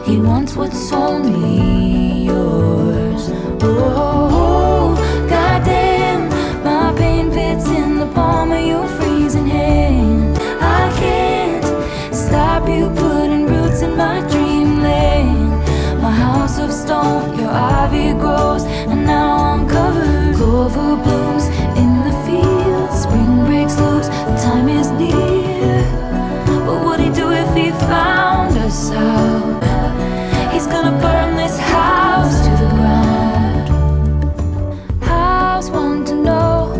He wants what's only yours. Oh, goddamn, my pain fits in the palm of your freezing hand. I can't stop you putting roots in my dreamland. My house of stone, your ivy grows, and now I'm covered. Clover blooms in the fields, spring breaks loose, the time is near. What would he do if he found us out? He's gonna burn this house to the ground. House want to know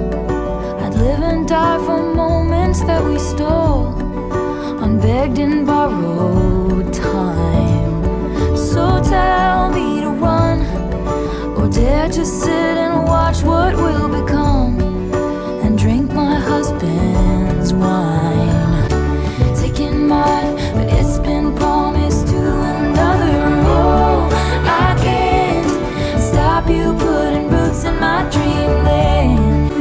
I'd live and die for moments that we stole on begged and borrowed time. So tell me to run, or dare to sit and watch what will become, and drink my husband's wine. Taking mine, but it's been promised to another. Oh, I can't stop you putting roots in my dreamland.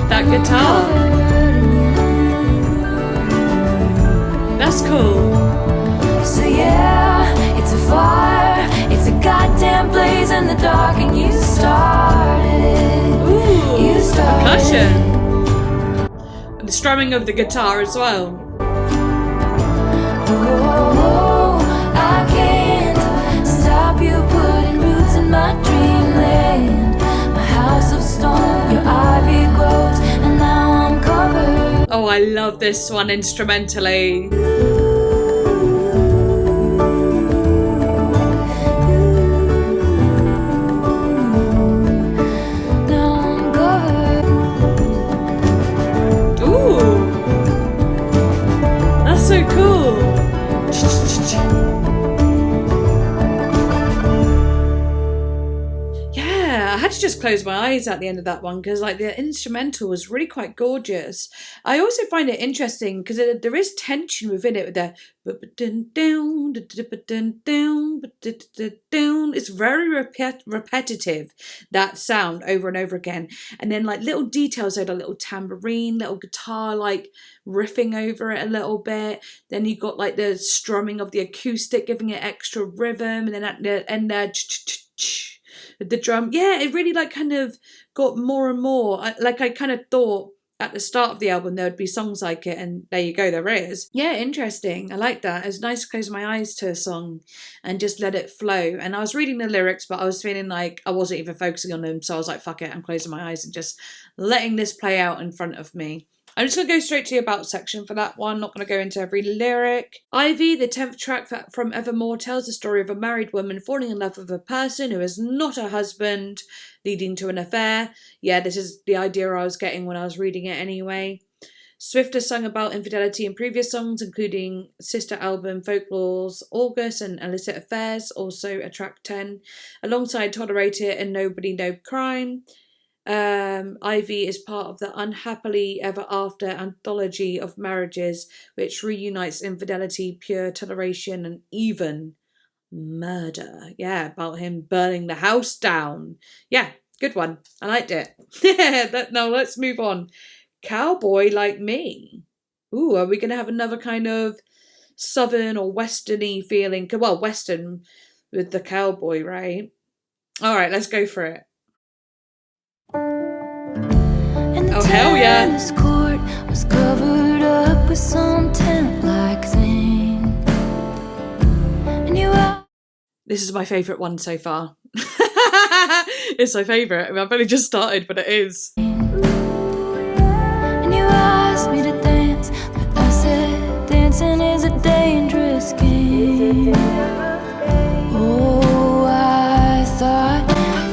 That guitar. That's cool. So yeah, it's a fire, it's a goddamn blaze in the dark, and you started it. Ooh, You started percussion. it. And the strumming of the guitar as well. Oh, I can't stop you putting roots in my dreamland. My house of stone, your ivy grows, and now I'm covered. Oh, I love this one instrumentally. Now I'm covered. Ooh, that's so cool. Yeah, I had to just close my eyes at the end of that one because like the instrumental was really quite gorgeous. I also find it interesting because there is tension within it with the it's very repetitive, that sound over and over again, and then like little details, like a little tambourine, little guitar like riffing over it a little bit, then you got like the strumming of the acoustic giving it extra rhythm, and then at the end there the drum. Yeah, it really like kind of got more and more. I kind of thought at the start of the album there would be songs like it, and there you go, there is. Yeah, interesting. I like that. It was nice to close my eyes to a song and just let it flow. And I was reading the lyrics, but I was feeling like I wasn't even focusing on them, so I was like, fuck it, I'm closing my eyes and just letting this play out in front of me. I'm just going to go straight to the about section for that one. Not going to go into every lyric. Ivy, the 10th track from Evermore, tells the story of a married woman falling in love with a person who is not her husband, leading to an affair. Yeah, this is the idea I was getting when I was reading it anyway. Swift has sung about infidelity in previous songs, including sister album Folklore's August and Illicit Affairs, also a track 10, alongside Tolerate It and Nobody No Crime. Ivy is part of the Unhappily Ever After anthology of marriages, which reunites infidelity, pure toleration, and even murder. Yeah, about him burning the house down. Yeah, good one. I liked it. Now let's move on. Cowboy Like Me. Ooh, are we going to have another kind of southern or westerny feeling? Well, western with the cowboy, right? All right, let's go for it. And the Oh, hell yeah. tennis court was covered up with some tent-like thing. And you out. This is my favourite one so far. It's my favourite. I mean, I've only just started, but it is. And you asked me to dance, but I said dancing is a dangerous game. Oh, I thought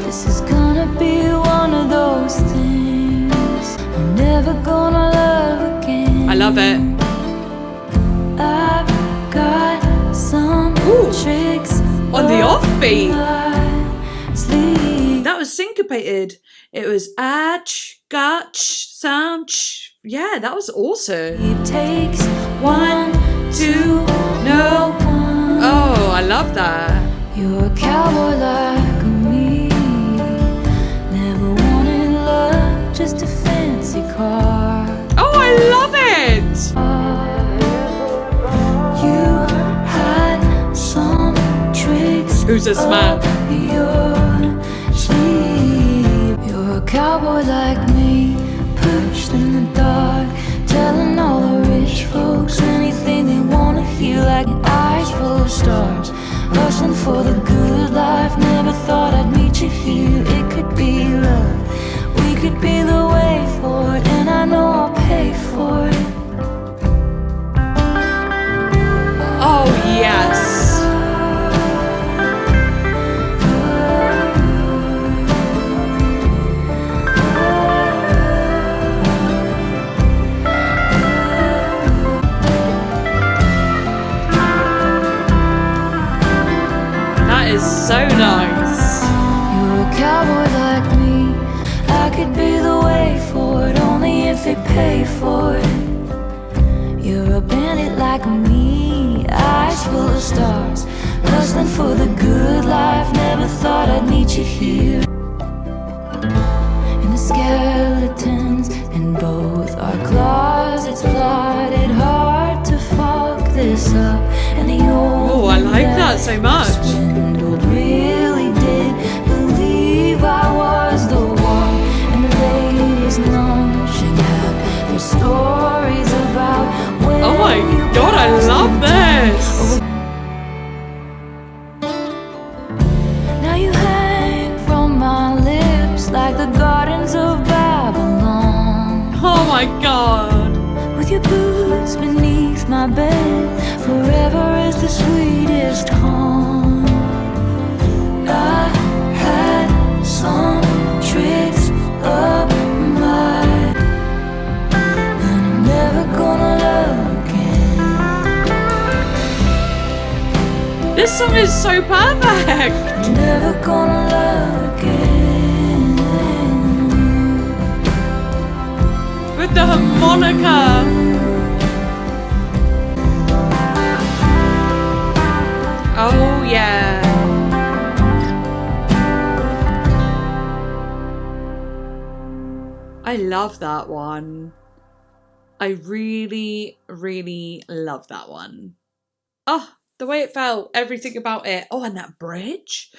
this is gonna be one of those things I'm never gonna love again. I love it. I've got some tricks On the offbeat. sleep. That was syncopated. It was got some. Yeah, that was awesome. It takes one to know one. Oh, Oh, I love that. You're a cowboy like me. Never wanted love, just a fancy car. Oh, I love it. You had some tricks. Who's this man? Up your sleeve. You're a cowboy like me, perched in the dark, telling all the rich folks anything they wanna hear, like eyes full of stars, hustling for the good life. Never thought I'd meet you here. It could be love, we could be the way for it, and I know I'll pay for it. Oh, yes. So nice. You're a cowboy like me. I could be the way for it, only if they pay for it. You're a bandit like me, eyes full of stars, hustling for the good life. Never thought I'd meet you here. And the skeletons in both our closets plotted hard to fuck this up. And the old Oh, I like that so much. Really did believe I was the one, and the ladies lunching had their stories about when. Oh my God, I love this. Now you hang from my lips like the gardens of Babylon. Oh my God. With your boots beneath my bed, forever is the sweetest home. I had some tricks up my, and I'm never gonna love again. This song is so perfect. Never gonna love again. With the harmonica. Oh yeah. I love that one. I really, really love that one. Oh, the way it felt, everything about it. Oh, and that bridge.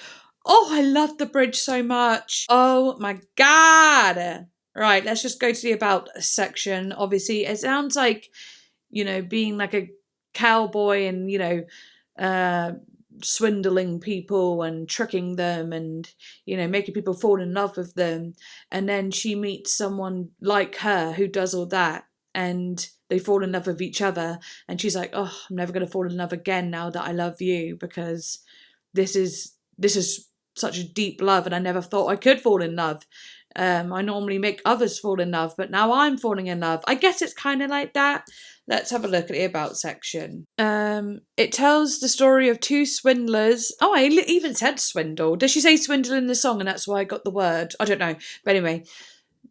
Oh, I love the bridge so much. Oh my God. Right, let's just go to the about section. Obviously, it sounds like, you know, being like a cowboy and, you know, swindling people and tricking them and, you know, making people fall in love with them. And then she meets someone like her who does all that, and they fall in love with each other. And she's like, oh, I'm never going to fall in love again now that I love you, because this is such a deep love, and I never thought I could fall in love. I normally make others fall in love, but now I'm falling in love. I guess it's kind of like that. Let's have a look at the about section. It tells the story of two swindlers. Oh, I even said swindle. Does she say swindle in the song and that's why I got the word? I don't know. But anyway,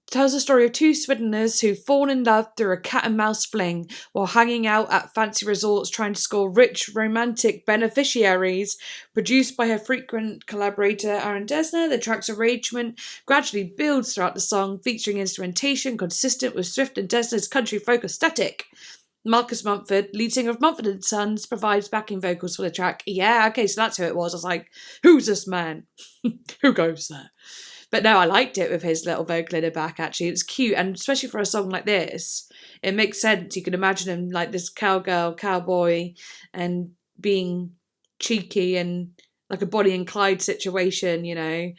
tells the story of two swindlers who fall in love through a cat and mouse fling while hanging out at fancy resorts trying to score rich romantic beneficiaries. Produced by her frequent collaborator Aaron Dessner, the track's arrangement gradually builds throughout the song, featuring instrumentation consistent with Swift and Dessner's country folk aesthetic. Marcus Mumford, lead singer of Mumford & Sons, provides backing vocals for the track. Yeah, okay, so that's who it was. I was like, who's this man? Who goes there? But no, I liked it with his little vocal in the back, actually. It's cute, and especially for a song like this, it makes sense. You can imagine him like this cowboy, and being cheeky and like a Bonnie and Clyde situation, you know,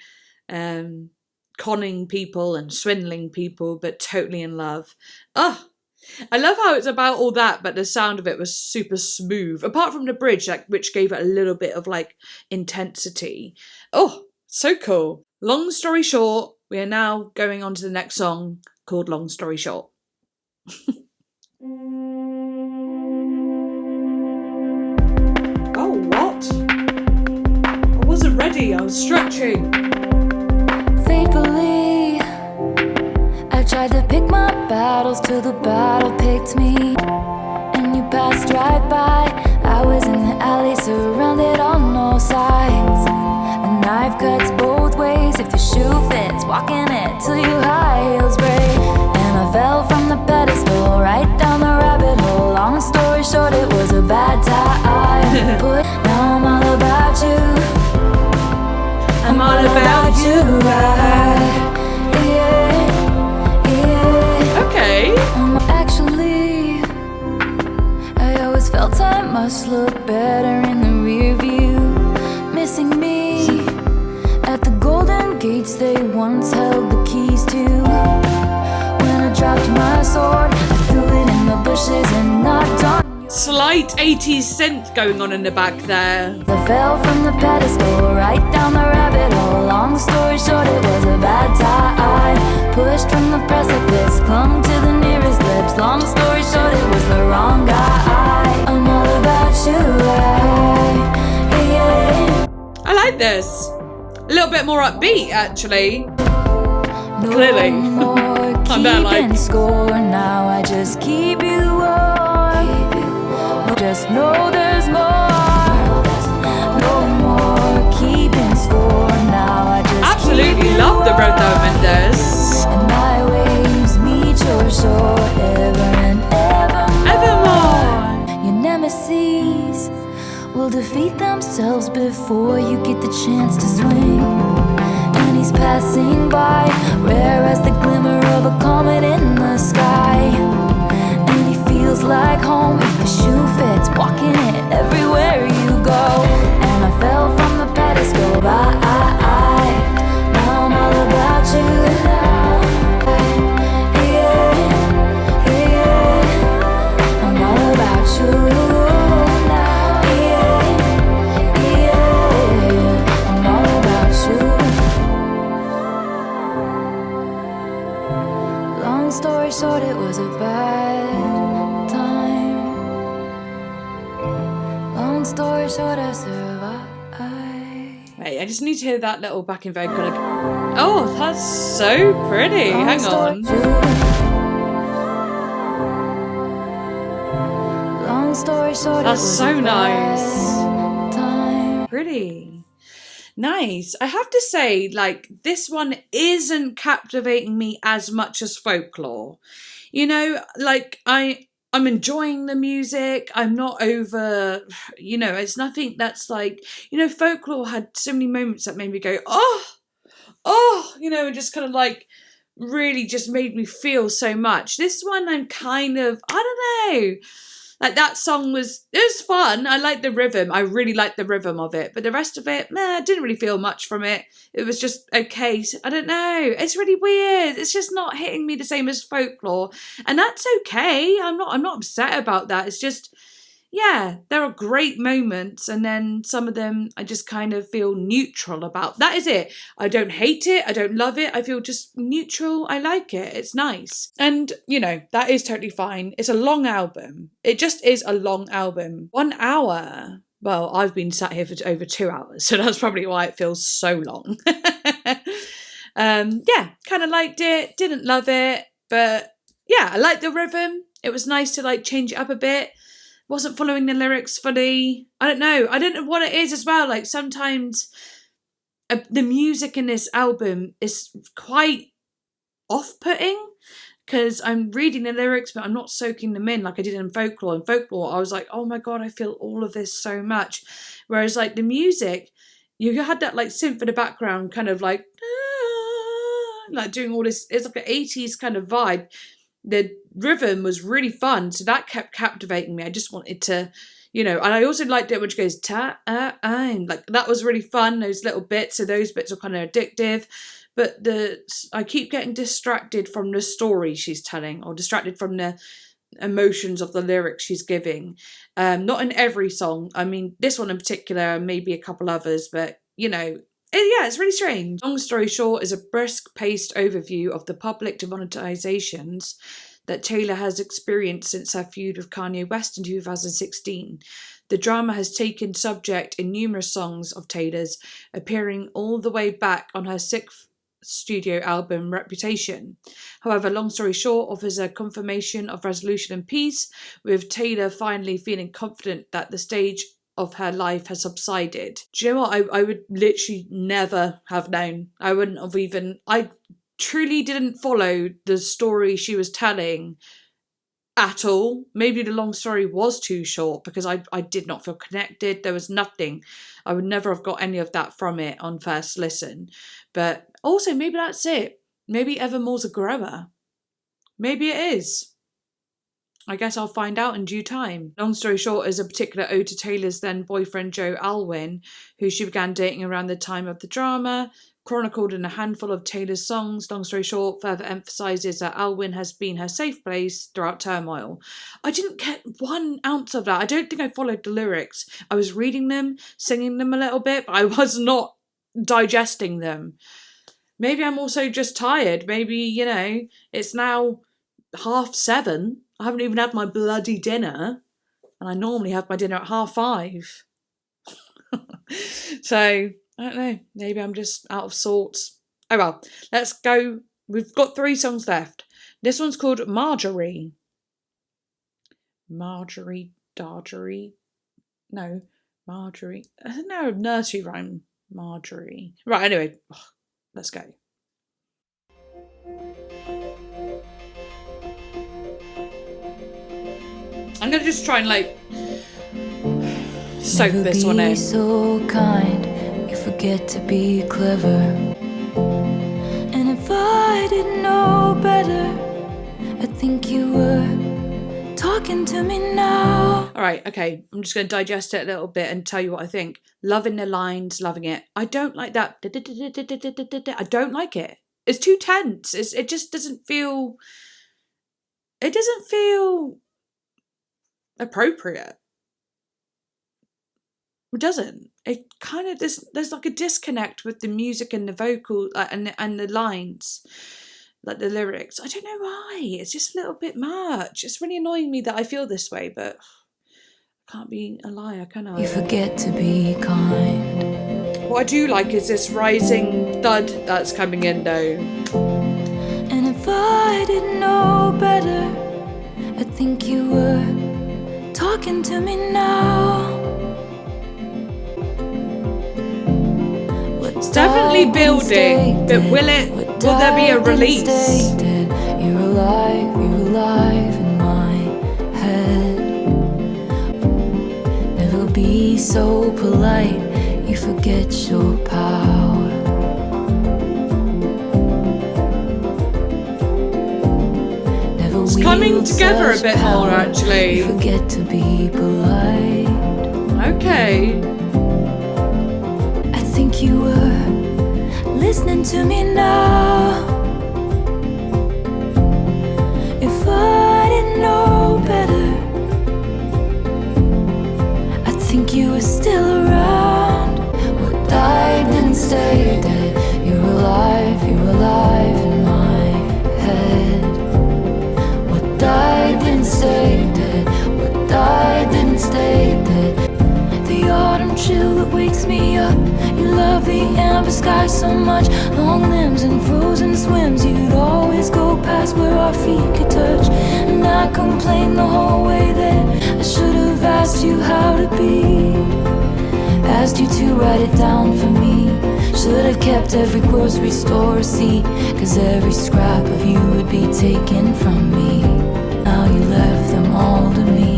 conning people and swindling people, but totally in love. Oh, I love how it's about all that, but the sound of it was super smooth. Apart from the bridge, like, which gave it a little bit of like intensity. Oh, so cool. Long story short, we are now going on to the next song called Long Story Short. Oh, what? I wasn't ready, I was stretching. Faithfully, I tried to pick my battles till the battle picked me, and you passed right by. I was in the alley, surrounded on all sides. A knife cuts both ways if the shoe fits, walking it till your high heels break. And I fell from the pedestal, right down the rabbit hole. Long story short, it was a bad time. But now I'm all about you. I'm all about you, right? Yeah, yeah. Okay. Actually, I always felt I must look better in the rear view. Missing me at the golden gates they once held the keys to. When I dropped my sword, I threw it in the bushes and knocked on. Slight 80s synth going on in the back there. I fell from the pedestal, right down the rabbit hole. Long story short, it was a bad time. Pushed from the precipice, clung to the nearest lips. Long story short, it was the wrong guy. I'm all about you, yeah. I like this. A little bit more upbeat, actually. No Clearly. more I'm there like... keeping score now. I just keep you warm. Just know there's more. No more keeping score now. I just Absolutely keep you love the rhythm warm. in this. And my waves meet your shore ever and evermore. Your nemesis will defeat themselves before you get the chance to swing. And he's passing by, rare as the glimmer of a comet in the sky. And he feels like home if the shoe fits, walking it everywhere you go. And I fell from the pedestal, now I'm all about you. Yeah, yeah, I'm all about you. Story short, it was a bad time. Long story short, I survived. Wait, I just need to hear that little backing vocal. Oh, that's so pretty. Hang on. Long story short, That's it was so a nice. bad time. Pretty. Nice. I have to say, like, this one isn't captivating me as much as Folklore. You know, like, I'm enjoying the music. I'm not over, you know, it's nothing that's like, you know, Folklore had so many moments that made me go, oh, you know, and just kind of like really just made me feel so much. This one, I'm kind of, I don't know. Like, that song it was fun. I like the rhythm. I really like the rhythm of it. But the rest of it, I didn't really feel much from it. It was just okay. I don't know. It's really weird. It's just not hitting me the same as Folklore. And that's okay. I'm not upset about that. It's just, yeah, there are great moments. And then some of them I just kind of feel neutral about. That is it. I don't hate it. I don't love it. I feel just neutral. I like it. It's nice. And, you know, that is totally fine. It's a long album. It just is a long album. 1 hour. Well, I've been sat here for over 2 hours, so that's probably why it feels so long. Yeah, kind of liked it. Didn't love it. But yeah, I liked the rhythm. It was nice to like change it up a bit. Wasn't following the lyrics fully. I don't know what it is as well. Like, sometimes the music in this album is quite off-putting because I'm reading the lyrics but I'm not soaking them in like I did in Folklore. In Folklore I was like, oh my god, I feel all of this so much. Whereas like the music, you had that like synth in the background kind of like doing all this. It's like an 80s kind of vibe. The rhythm was really fun, so that kept captivating me. I just wanted to, you know, and I also liked it when she goes ta-a-ein. Like, that was really fun, those little bits. So those bits are kind of addictive. But I keep getting distracted from the story she's telling, or distracted from the emotions of the lyrics she's giving. Not in every song. I mean, this one in particular, and maybe a couple others, but, you know, it's really strange. Long story short is a brisk-paced overview of the public demonetizations that Taylor has experienced since her feud with Kanye West in 2016. The drama has taken subject in numerous songs of Taylor's, appearing all the way back on her studio album reputation. However, long story short, offers a confirmation of resolution and peace, with Taylor finally feeling confident that the stage of her life has subsided. Do you know what? I would literally never have known. I wouldn't have even... I truly didn't follow the story she was telling at all. Maybe the long story was too short because I did not feel connected. There was nothing. I would never have got any of that from it on first listen. But also, maybe that's it. Maybe Evermore's a grower. Maybe it is. I guess I'll find out in due time. Long story short is a particular ode to Taylor's then boyfriend Joe Alwyn, who she began dating around the time of the drama. Chronicled in a handful of Taylor's songs, long story short, further emphasises that Alwyn has been her safe place throughout turmoil. I didn't get 1 ounce of that. I don't think I followed the lyrics. I was reading them, singing them a little bit, but I was not digesting them. Maybe I'm also just tired. Maybe, you know, it's now 7:30. I haven't even had my bloody dinner, and I normally have my dinner at 5:30. So... I don't know, maybe I'm just out of sorts. Oh well, let's go. We've got 3 songs left. This one's called Marjorie. Marjorie. No, Marjorie. I don't know, nursery rhyme. Marjorie. Right, anyway, let's go. I'm going to just try and soak this one in. So kind. Forget to be clever. And if I didn't know better, I think you were talking to me now. Alright, okay, I'm just going to digest it a little bit and tell you what I think. Loving the lines, loving it. I don't like that. I don't like it. It's too tense. It just doesn't feel... It doesn't feel appropriate. It doesn't. It kind of... There's like a disconnect with the music and the vocal and the lines. Like the lyrics. I don't know why. It's just a little bit much. It's really annoying me that I feel this way, but I can't be a liar, can I? You forget to be kind. What I do like is this rising thud that's coming in though. And if I didn't know better, I think you were talking to me now. It's definitely building, but will there be a release? You're alive in my head. Never be so polite, you forget your power. It's coming together a bit more actually. You forget to be polite. Okay. I think you were listening to me now. If I didn't know better, I think you were still around. What died didn't stay dead. You're alive in my head. What died didn't stay dead. What died didn't stay dead. The autumn chill that wakes me up. You love the amber sky so much. Long limbs and frozen swims. You'd always go past where our feet could touch. And I complained the whole way there. I should have asked you how to be. Asked you to write it down for me. Should have kept every grocery store receipt. Cause every scrap of you would be taken from me. Now you left them all to me.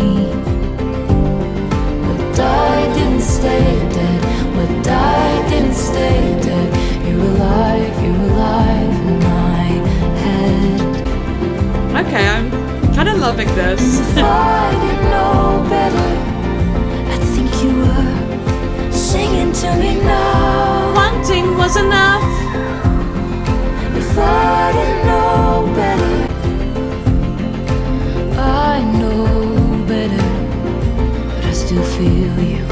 What died didn't stay dead. What died didn't stay dead. You're alive in my head. Okay, I'm kind of loving this. If I didn't know better, I think you were singing to me now. Wanting was enough. If I didn't know better, I know better, but I still feel you.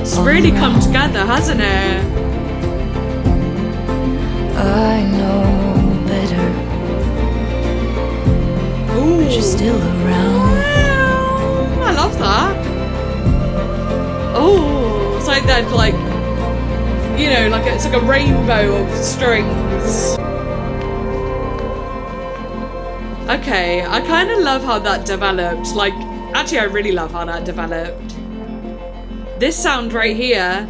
It's really come together, hasn't it? I know better, Ooh. but you're still around. I love that. Oh, it's like that, like, you know, like it's like a rainbow of strings. Okay, I kind of love how that developed. Like, actually, I really love how that developed. This sound right here,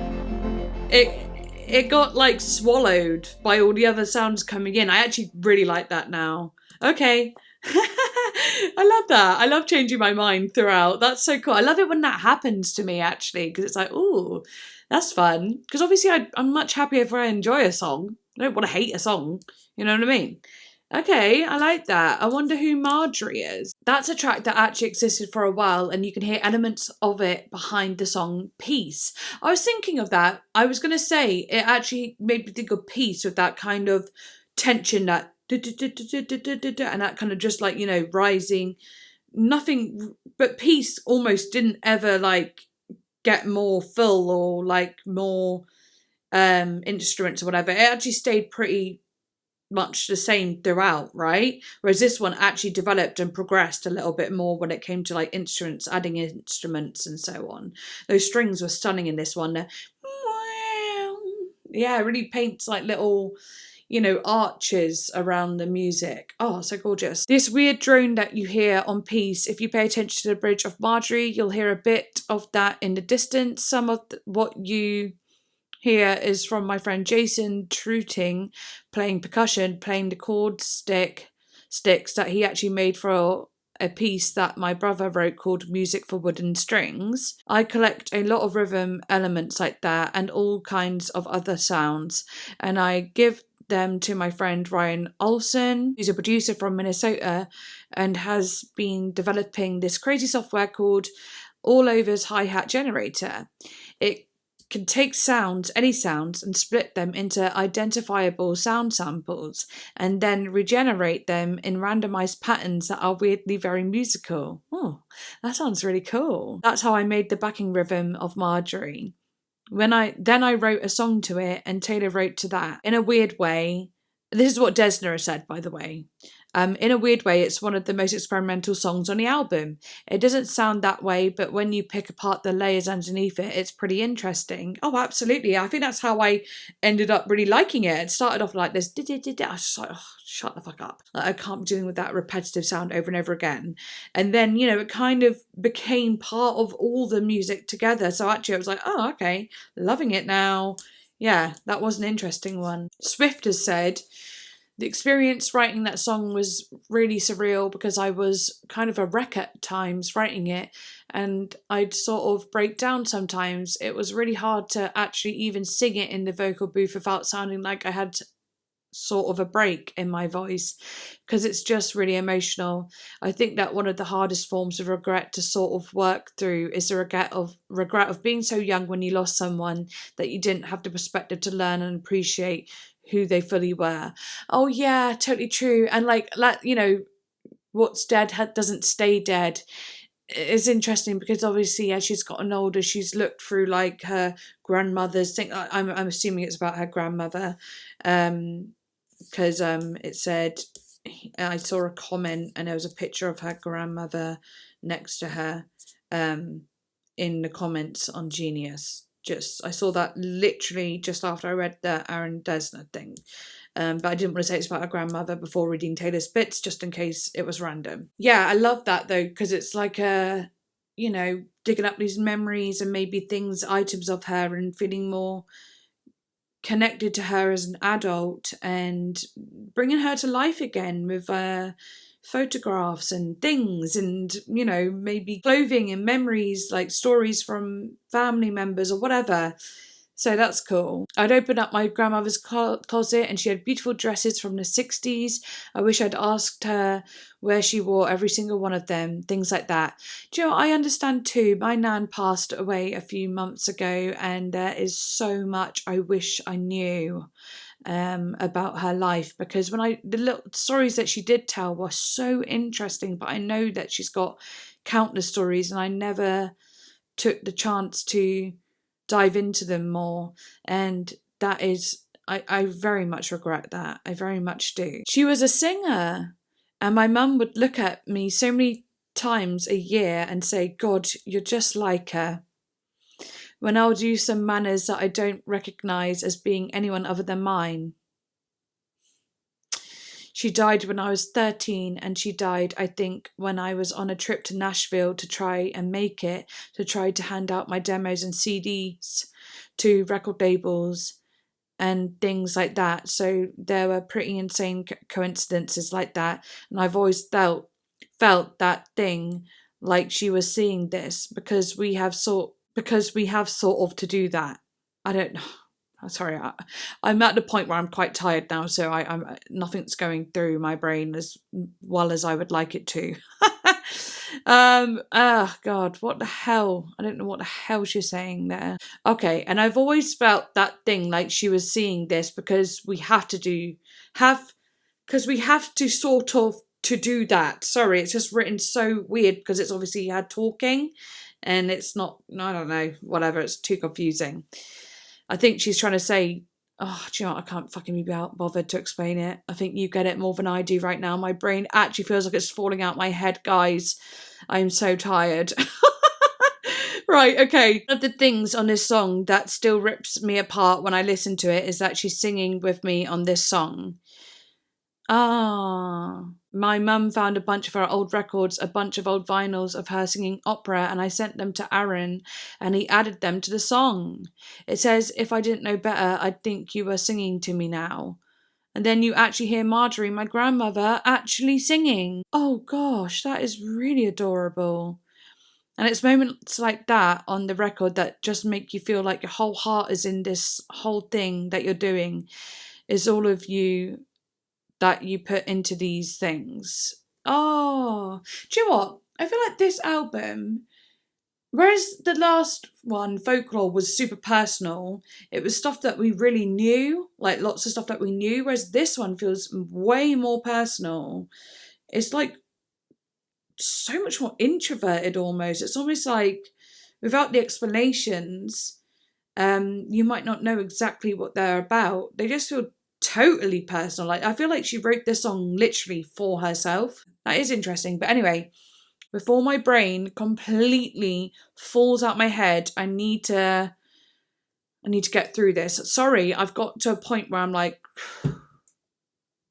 it got like swallowed by all the other sounds coming in. I actually really like that now. Okay. I love that. I love changing my mind throughout. That's so cool. I love it when that happens to me, actually, because it's like, ooh, that's fun. Because obviously I'm much happier if I enjoy a song. I don't want to hate a song. You know what I mean? Okay, I like that. I wonder who Marjorie is. That's a track that actually existed for a while, and you can hear elements of it behind the song Peace. I was thinking of that. I was going to say it actually made me think of Peace with that kind of tension, that and that kind of just like, you know, rising. Nothing but Peace almost didn't ever like get more full or like more instruments or whatever. It actually stayed pretty much the same throughout, right? Whereas this one actually developed and progressed a little bit more when it came to like instruments, adding instruments and so on. Those strings were stunning in this one. Yeah, it really paints like little, you know, arches around the music. Oh, so gorgeous. This weird drone that you hear on Peace, if you pay attention to the bridge of Marjorie, you'll hear a bit of that in the distance. Some of what you here is from my friend Jason Truting playing percussion, playing the chord sticks that he actually made for a piece that my brother wrote called Music for Wooden Strings. I collect a lot of rhythm elements like that and all kinds of other sounds, and I give them to my friend Ryan Olson, who's a producer from Minnesota and has been developing this crazy software called All Over's Hi-Hat Generator. It can take sounds, any sounds, and split them into identifiable sound samples and then regenerate them in randomized patterns that are weirdly very musical. Oh, that sounds really cool. That's how I made the backing rhythm of Marjorie. Then I wrote a song to it and Taylor wrote to that. In a weird way, this is what Desna said, by the way. In a weird way, it's one of the most experimental songs on the album. It doesn't sound that way, but when you pick apart the layers underneath it, it's pretty interesting. Oh, absolutely. I think that's how I ended up really liking it. It started off like this. I was just like, oh, shut the fuck up. Like, I can't be dealing with that repetitive sound over and over again. And then, you know, it kind of became part of all the music together. So actually I was like, oh, okay, loving it now. Yeah, that was an interesting one. Swift has said, the experience writing that song was really surreal because I was kind of a wreck at times writing it, and I'd sort of break down sometimes. It was really hard to actually even sing it in the vocal booth without sounding like I had sort of a break in my voice, because it's just really emotional. I think that one of the hardest forms of regret to sort of work through is the regret of being so young when you lost someone that you didn't have the perspective to learn and appreciate who they fully were. Oh yeah, totally true. And like, you know, what's dead doesn't stay dead. It's interesting because obviously as she's gotten older, she's looked through like her grandmother's thing. I'm assuming it's about her grandmother, because it said, I saw a comment and there was a picture of her grandmother next to her in the comments on Genius. I saw that literally just after I read the Aaron Desna thing. But I didn't want to say it's about her grandmother before reading Taylor's bits, just in case it was random. Yeah, I love that though, because it's like you know, digging up these memories and maybe items of her and feeling more connected to her as an adult and bringing her to life again with photographs and things and, you know, maybe clothing and memories, like stories from family members or whatever. So that's cool. I'd open up my grandmother's closet and she had beautiful dresses from the 60s. I wish I'd asked her where she wore every single one of them, things like that. Do you know, I understand too. My nan passed away a few months ago and there is so much I wish I knew about her life, because the little stories that she did tell were so interesting, but I know that she's got countless stories and I never took the chance to dive into them more, and that is, I very much regret that. I very much do. She was a singer, and my mum would look at me so many times a year and say, God, you're just like her. when I'll use some manners that I don't recognise as being anyone other than mine. She died when I was 13, and she died, I think, when I was on a trip to Nashville to try and make it, to try to hand out my demos and CDs to record labels and things like that. So there were pretty insane coincidences like that, and I've always felt that thing, like she was seeing this, because we have sort of to do that. I don't know. Sorry, I'm at the point where I'm quite tired now, so I'm nothing's going through my brain as well as I would like it to. God, what the hell? I don't know what the hell she's saying there. Okay, and I've always felt that thing, like she was seeing this, because we have to sort of to do that. Sorry, it's just written so weird because it's obviously had talking, and it's not. I don't know. Whatever. It's too confusing. I think she's trying to say, oh, do you know what? I can't fucking be bothered to explain it. I think you get it more than I do right now. My brain actually feels like it's falling out my head, guys. I'm so tired. Right, okay. One of the things on this song that still rips me apart when I listen to it is that she's singing with me on this song. My mum found a bunch of her old records, a bunch of old vinyls of her singing opera, and I sent them to Aaron, and he added them to the song. It says, if I didn't know better, I'd think you were singing to me now. And then you actually hear Marjorie, my grandmother, actually singing. Oh gosh, that is really adorable. And it's moments like that on the record that just make you feel like your whole heart is in this whole thing that you're doing, is all of you that you put into these things. Oh, do you know what? I feel like this album, whereas the last one, Folklore, was super personal, it was stuff that we really knew, like lots of stuff that we knew, whereas this one feels way more personal. It's like so much more introverted almost. It's almost like without the explanations, you might not know exactly what they're about. They just feel totally personal. Like, I feel like she wrote this song literally for herself. That is interesting. But anyway, before my brain completely falls out my head, I need to get through this. Sorry, I've got to a point where I'm like,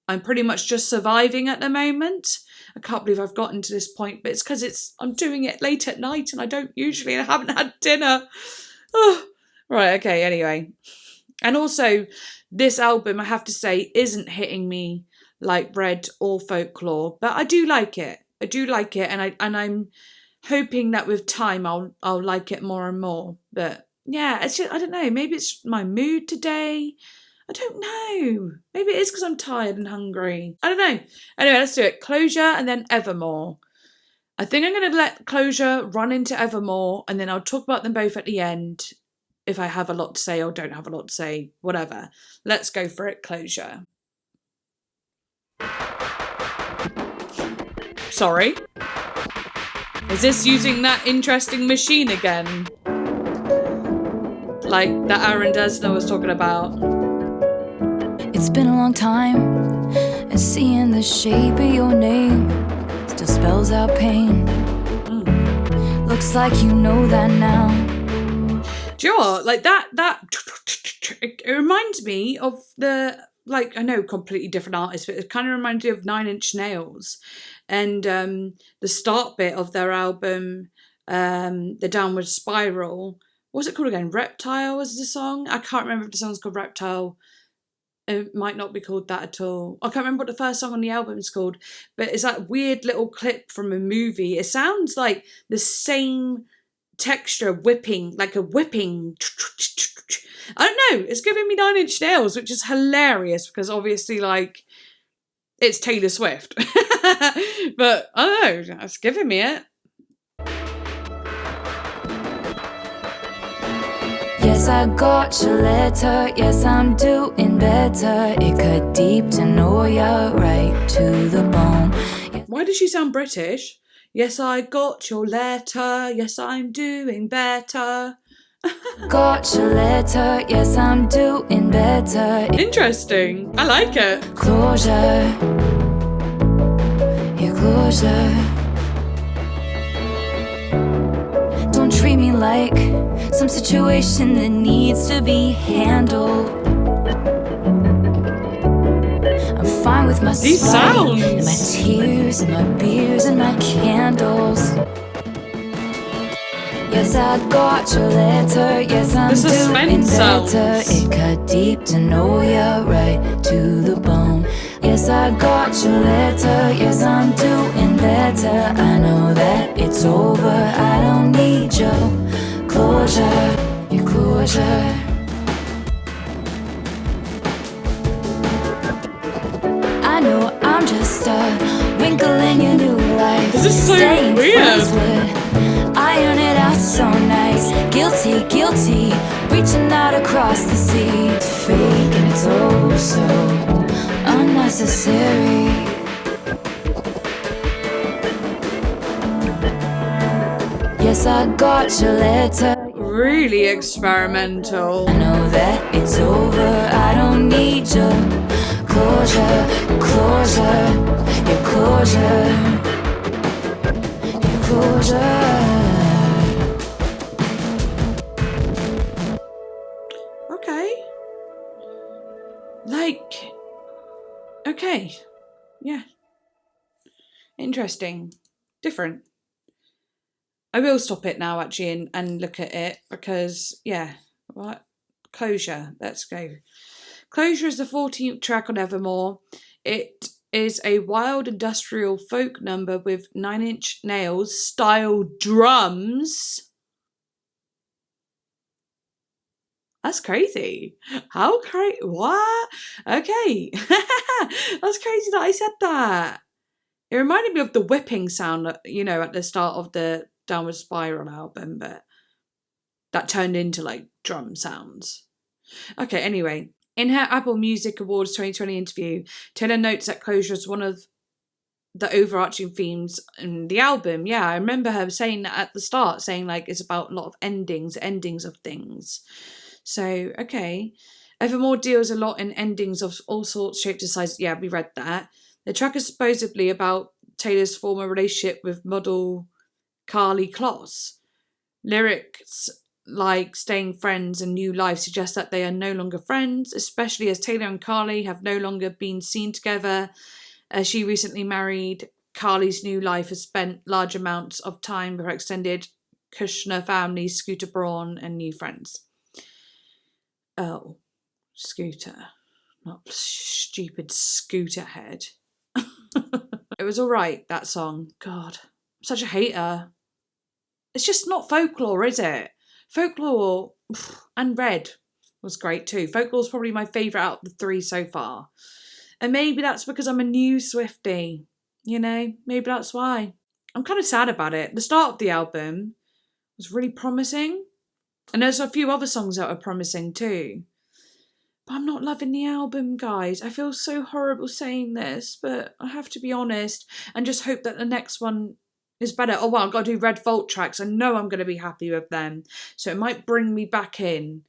I'm pretty much just surviving at the moment. I can't believe I've gotten to this point, but it's because I'm doing it late at night, and I don't usually, and I haven't had dinner. Oh, right, okay, anyway. And also, this album, I have to say, isn't hitting me like Red or Folklore, but I do like it. I do like it, and I'm hoping that with time I'll like it more and more. But yeah, it's just, I don't know. Maybe it's my mood today. I don't know. Maybe it is because I'm tired and hungry. I don't know. Anyway, let's do it. Closure and then Evermore. I think I'm going to let Closure run into Evermore, and then I'll talk about them both at the end. If I have a lot to say or don't have a lot to say, whatever. Let's go for it, Closure. Sorry? Is this using that interesting machine again? Like that Aaron Dessner was talking about. It's been a long time, and seeing the shape of your name still spells out pain. Looks like you know that now. Do you know what? Like that it reminds me of the, like, I know completely different artists, but it kind of reminds me of 9 Inch Nails, and the start bit of their album, The Downward Spiral. What's it called again? Reptile was the song? I can't remember if the song's called Reptile. It might not be called that at all. I can't remember what the first song on the album is called, but it's that weird little clip from a movie. It sounds like the same texture, whipping, like a whipping. I don't know, it's giving me 9 Inch Nails, which is hilarious because obviously, like, it's Taylor Swift. But I don't know, it's giving me it. Yes, I got your letter. Yes, I'm doing better. It cut deep to know ya, right to the bone. Why does she sound British? Yes, I got your letter. Yes, I'm doing better. Got your letter. Yes, I'm doing better. Interesting. I like it. Closure. Yeah, closure. Don't treat me like some situation that needs to be handled. I'm fine with my These spite sounds. and my tears and my beers and my candles. Yes, I got your letter. Yes, I'm The doing suspense better. sounds. It cut deep to know you right to the bone. Yes, I got your letter. Yes, I'm doing better. I know that it's over. I don't need your closure. Your closure. I know I'm just a wrinkle in your new life. This is so Staying weird. friends would iron it out so nice. Guilty, guilty, reaching out across the sea. It's fake and it's oh so unnecessary. Yes, I got your letter. Really experimental. I know that it's over. I don't need your closure, closure, your closure, your closure. Okay. Like, okay. Yeah. Interesting. Different. I will stop it now, actually, and look at it because, yeah, what? Closure. Let's go. Closure is the 14th track on Evermore. It is a wild industrial folk number with 9 Inch Nails style drums. That's crazy. How crazy? What? Okay. That's crazy that I said that. It reminded me of the whipping sound, you know, at the start of the Downward Spiral album, but that turned into like drum sounds. Okay, anyway. In her Apple Music Awards 2020 interview, Taylor notes that closure is one of the overarching themes in the album. Yeah, I remember her saying that at the start, saying like it's about a lot of endings of things. So, okay. Evermore deals a lot in endings of all sorts, shapes and sizes. Yeah, we read that. The track is supposedly about Taylor's former relationship with model Carly Kloss. Lyrics like staying friends and new life suggest that they are no longer friends, especially as Taylor and Carly have no longer been seen together. As she recently married, Carly's new life has spent large amounts of time with her extended Kushner family, Scooter Braun, and new friends. Oh, Scooter. Not stupid Scooter head. It was alright, that song. God, I'm such a hater. It's just not Folklore, is it? Folklore and Red was great too. Folklore's probably my favourite out of the 3 so far. And maybe that's because I'm a new Swiftie. You know, maybe that's why. I'm kind of sad about it. The start of the album was really promising. And there's a few other songs that are promising too. But I'm not loving the album, guys. I feel so horrible saying this, but I have to be honest and just hope that the next one is better. Oh, well, I've got to do Red Vault tracks. I know I'm going to be happy with them. So it might bring me back in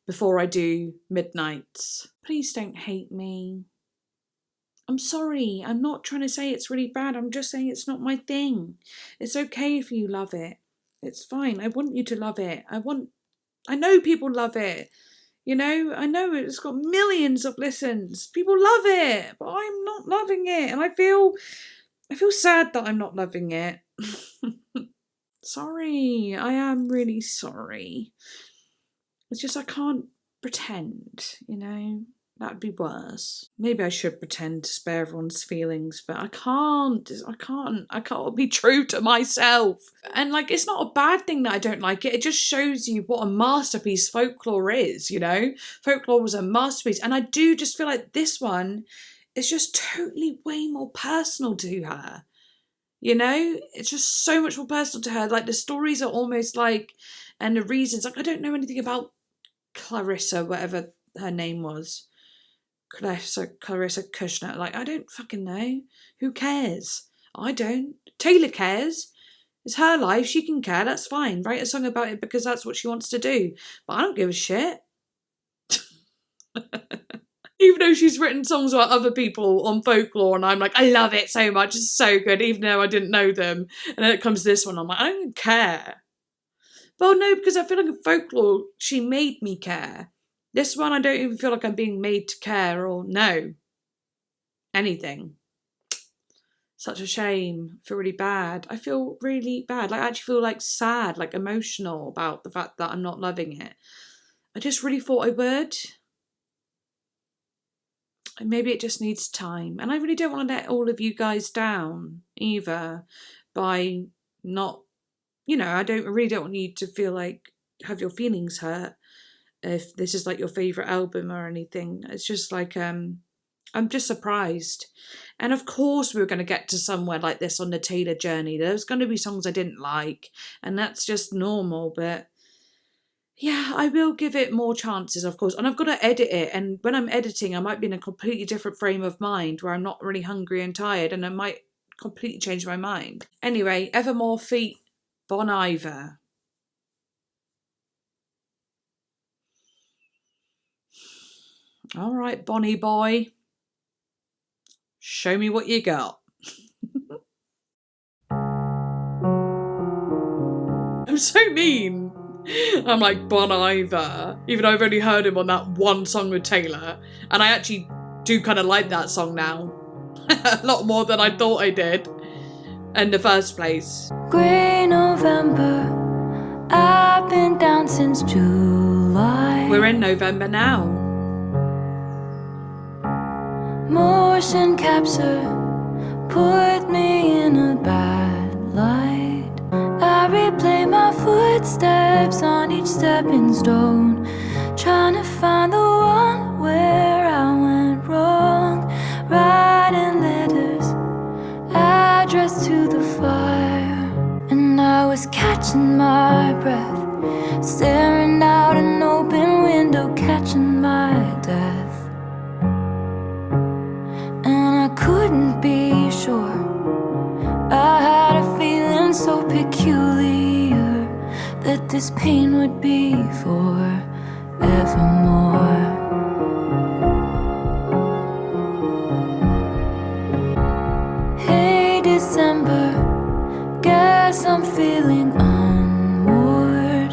before I do Midnights. Please don't hate me. I'm sorry. I'm not trying to say it's really bad. I'm just saying it's not my thing. It's okay if you love it. It's fine. I want you to love it. I know people love it. You know, I know it's got millions of listens. People love it, but I'm not loving it. And I feel sad that I'm not loving it. Sorry. I am really sorry. It's just I can't pretend, you know. That'd be worse. Maybe I should pretend to spare everyone's feelings, but I can't. I can't be true to myself. And like, it's not a bad thing that I don't like it. It just shows you what a masterpiece Folklore is, you know? Folklore was a masterpiece. And I do just feel like this one is just totally way more personal to her. You know? It's just so much more personal to her. Like, the stories are almost like, and the reasons, like, I don't know anything about Clarissa, whatever her name was. Clarissa Kushner. Like, I don't fucking know. Who cares? I don't. Taylor cares. It's her life. She can care. That's fine. Write a song about it because that's what she wants to do. But I don't give a shit. Even though she's written songs about other people on Folklore and I'm like, I love it so much. It's so good. Even though I didn't know them. And then it comes to this one. I'm like, I don't care. Well, no, because I feel like in Folklore, she made me care. This one, I don't even feel like I'm being made to care or know anything. Such a shame. I feel really bad. I feel really bad. Like, I actually feel like sad, like emotional about the fact that I'm not loving it. I just really thought I would. And maybe it just needs time. And I really don't want to let all of you guys down either by not, I really don't want you to feel like, have your feelings hurt if this is like your favourite album or anything. It's just like, I'm just surprised. And of course we were going to get to somewhere like this on the Taylor journey. There's going to be songs I didn't like, and that's just normal, but yeah, I will give it more chances, of course. And I've got to edit it. And when I'm editing, I might be in a completely different frame of mind where I'm not really hungry and tired, and I might completely change my mind. Anyway, Evermore feat Bon Iver. All right, Bonnie boy. Show me what you got. I'm so mean. I'm like, Bon Iver. Even though I've only heard him on that one song with Taylor. And I actually do kind of like that song now. A lot more than I thought I did in the first place. Grey November, I've been down since July. We're in November now. Motion capture put me in a bad light. I replay my footsteps on each stepping stone, trying to find the one where I went wrong. Writing letters addressed to the fire, and I was catching my breath, staring out an open window, catching my death. And I couldn't be sure. I had a feeling so peculiar that this pain would be forevermore. Hey December, guess I'm feeling unmoored.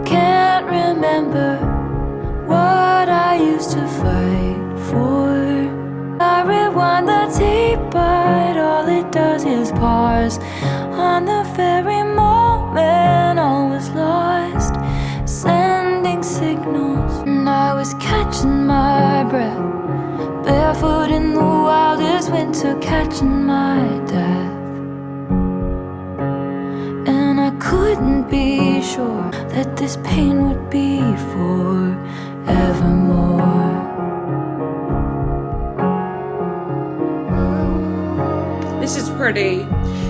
Can't remember what I used to fight for. I rewind the tape, but all it does is pause on the very moment all was lost, sending signals. And I was catching my breath, barefoot in the wildest winter, catching my death. And I couldn't be sure that this pain would be forevermore. This is pretty.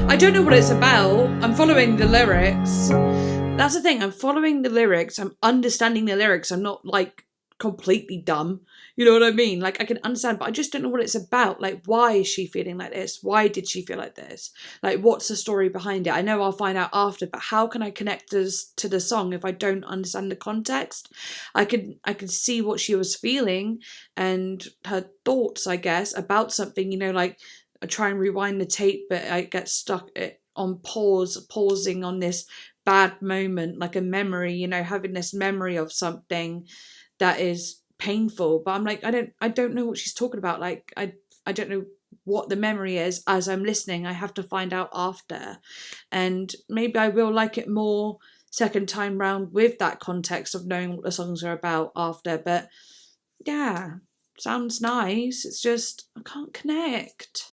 I don't know what it's about. I'm following the lyrics. That's the thing. I'm following the lyrics. I'm understanding the lyrics. I'm not like completely dumb. You know what I mean? Like I can understand, but I just don't know what it's about. Like, why is she feeling like this? Why did she feel like this? Like, what's the story behind it? I know I'll find out after, but how can I connect this to the song if I don't understand the context? I could see what she was feeling and her thoughts, I guess, about something, like I try and rewind the tape, but I get stuck on pausing on this bad moment, like a memory, having this memory of something that is painful. But I'm like, I don't know what she's talking about. Like, I don't know what the memory is as I'm listening. I have to find out after. And maybe I will like it more second time round with that context of knowing what the songs are about after. But yeah, sounds nice. It's just, I can't connect.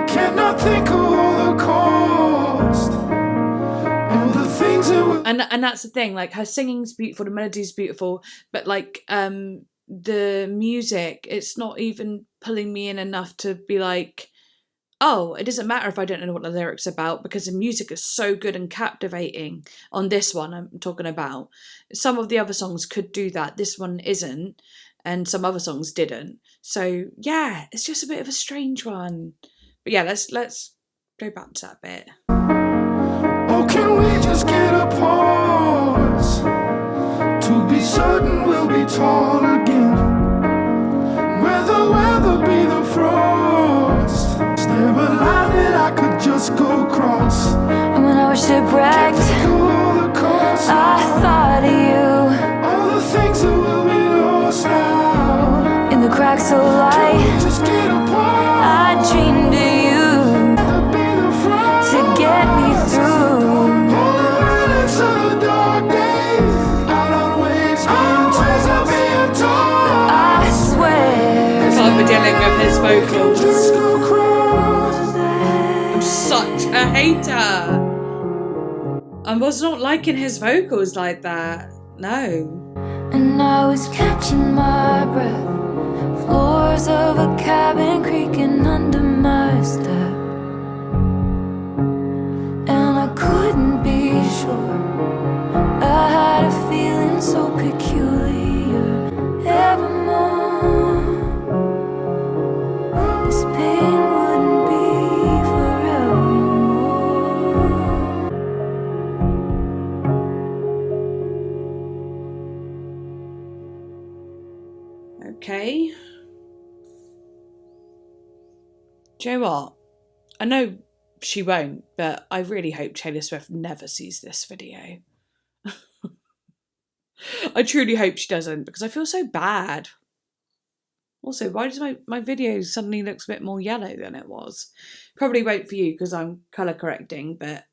Cannot think of all the cost, all the things that were. And that's the thing, like her singing's beautiful, the melody's beautiful, but like the music, it's not even pulling me in enough to be like, oh, it doesn't matter if I don't know what the lyrics are about, because the music is so good and captivating on this one I'm talking about. Some of the other songs could do that, this one isn't, and some other songs didn't. So yeah, it's just a bit of a strange one. But yeah, let's go back to that bit. Oh, can we just get a pause to be certain we'll be tall again? Where the weather be the frost. just go across. And when I was shipwrecked, I thought of you. All the things that will be lost now. In the cracks of light, Just get apart. I dreamed of you to get me through. All the relics of the dark days. Out on waves, I'll be torn. I swear. Can't be dealing with his vocals. Just go across. I'm such a hater. I was not liking his vocals like that. No. And I was catching my breath. Floors of a cabin creaking under my step. And I couldn't be sure. I had a feeling so peculiar. Evermore, this pain wouldn't be forevermore. Okay. Do you know what? I know she won't, but I really hope Taylor Swift never sees this video. I truly hope she doesn't, because I feel so bad. Also, why does my video suddenly looks a bit more yellow than it was? Probably won't for you because I'm colour correcting, but...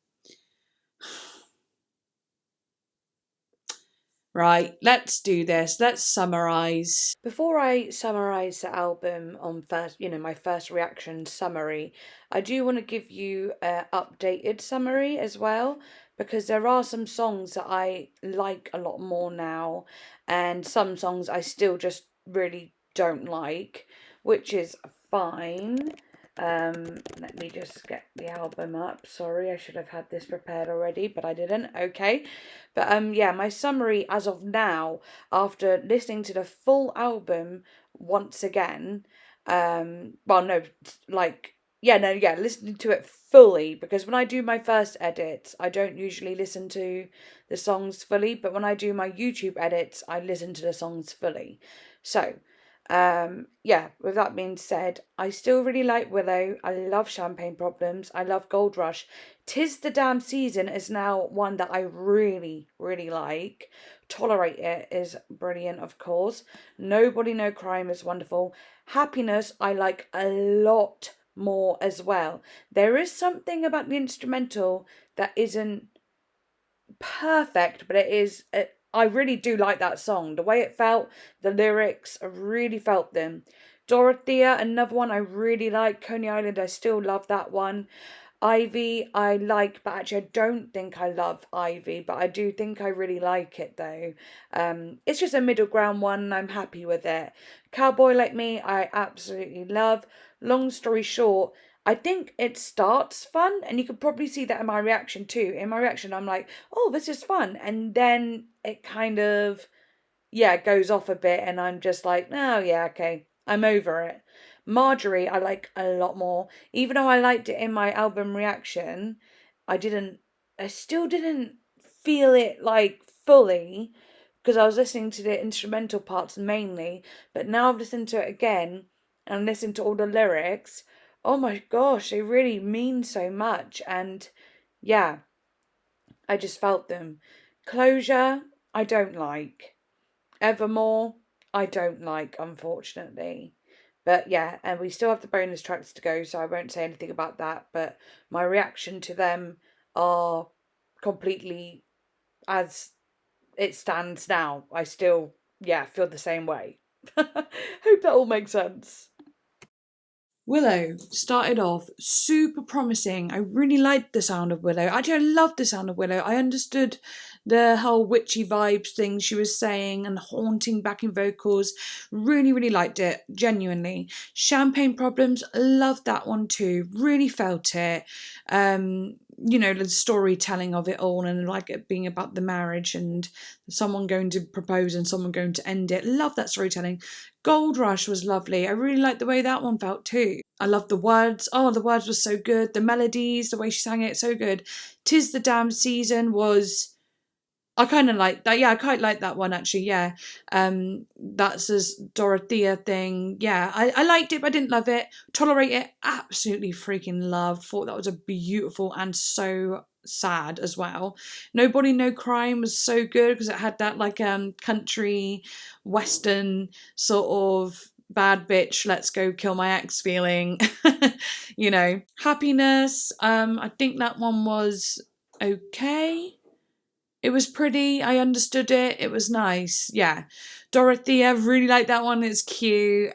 Right, let's do this. Let's summarise. Before I summarise the album on my first reaction summary, I do want to give you an updated summary as well, because there are some songs that I like a lot more now, and some songs I still just really don't like, which is fine. Let me just get the album up. Sorry, I should have had this prepared already, but I didn't. Okay. But yeah, my summary as of now, after listening to the full album once again, listening to it fully, because when I do my first edits, I don't usually listen to the songs fully, but when I do my YouTube edits, I listen to the songs fully. So, with that being said, I still really like Willow. I love Champagne Problems. I love Gold Rush. 'Tis the Damn Season is now one that I really, really like. Tolerate It is brilliant, of course. Nobody No Crime is wonderful. Happiness I like a lot more as well. There is something about the instrumental that isn't perfect, but it is... I really do like that song. The way it felt, the lyrics, I really felt them. Dorothea, another one I really like. Coney Island, I still love that one. Ivy, I like, but actually I don't think I love Ivy, but I do think I really like it though. It's just a middle ground one and I'm happy with it. Cowboy Like Me, I absolutely love. Long story short, I think it starts fun, and you could probably see that in my reaction too. In my reaction, I'm like, oh, this is fun. And then it kind of, goes off a bit, and I'm just like, oh, yeah, okay, I'm over it. Marjorie, I like a lot more. Even though I liked it in my album reaction, I still didn't feel it, like, fully, because I was listening to the instrumental parts mainly. But now I've listened to it again, and listened to all the lyrics. Oh my gosh, they really mean so much. And yeah, I just felt them. Closure, I don't like. Evermore, I don't like, unfortunately. But yeah, and we still have the bonus tracks to go, so I won't say anything about that. But my reaction to them are completely as it stands now. I still, feel the same way. Hope that all makes sense. Willow started off super promising. I really liked the sound of Willow. Actually, I loved the sound of Willow. I understood the whole witchy vibes thing she was saying and haunting backing vocals. Really, really liked it, genuinely. Champagne Problems, loved that one too. Really felt it. The storytelling of it all, and like it being about the marriage and someone going to propose and someone going to end it. Love that storytelling. Gold Rush was lovely. I really liked the way that one felt too. I loved the words. Oh, the words were so good. The melodies, the way she sang it, so good. 'Tis the Damn Season was I kind of like that. Yeah, I quite like that one actually. Yeah, that's this Dorothea thing. Yeah, I liked it, but I didn't love it. Tolerate It, absolutely freaking loved. Thought that was a beautiful and so sad as well. Nobody No Crime was so good because it had that like country western sort of bad bitch, let's go kill my ex feeling. You know, Happiness. I think that one was okay. It was pretty. I understood it. It was nice. Yeah. Dorothea, really like that one. It's cute.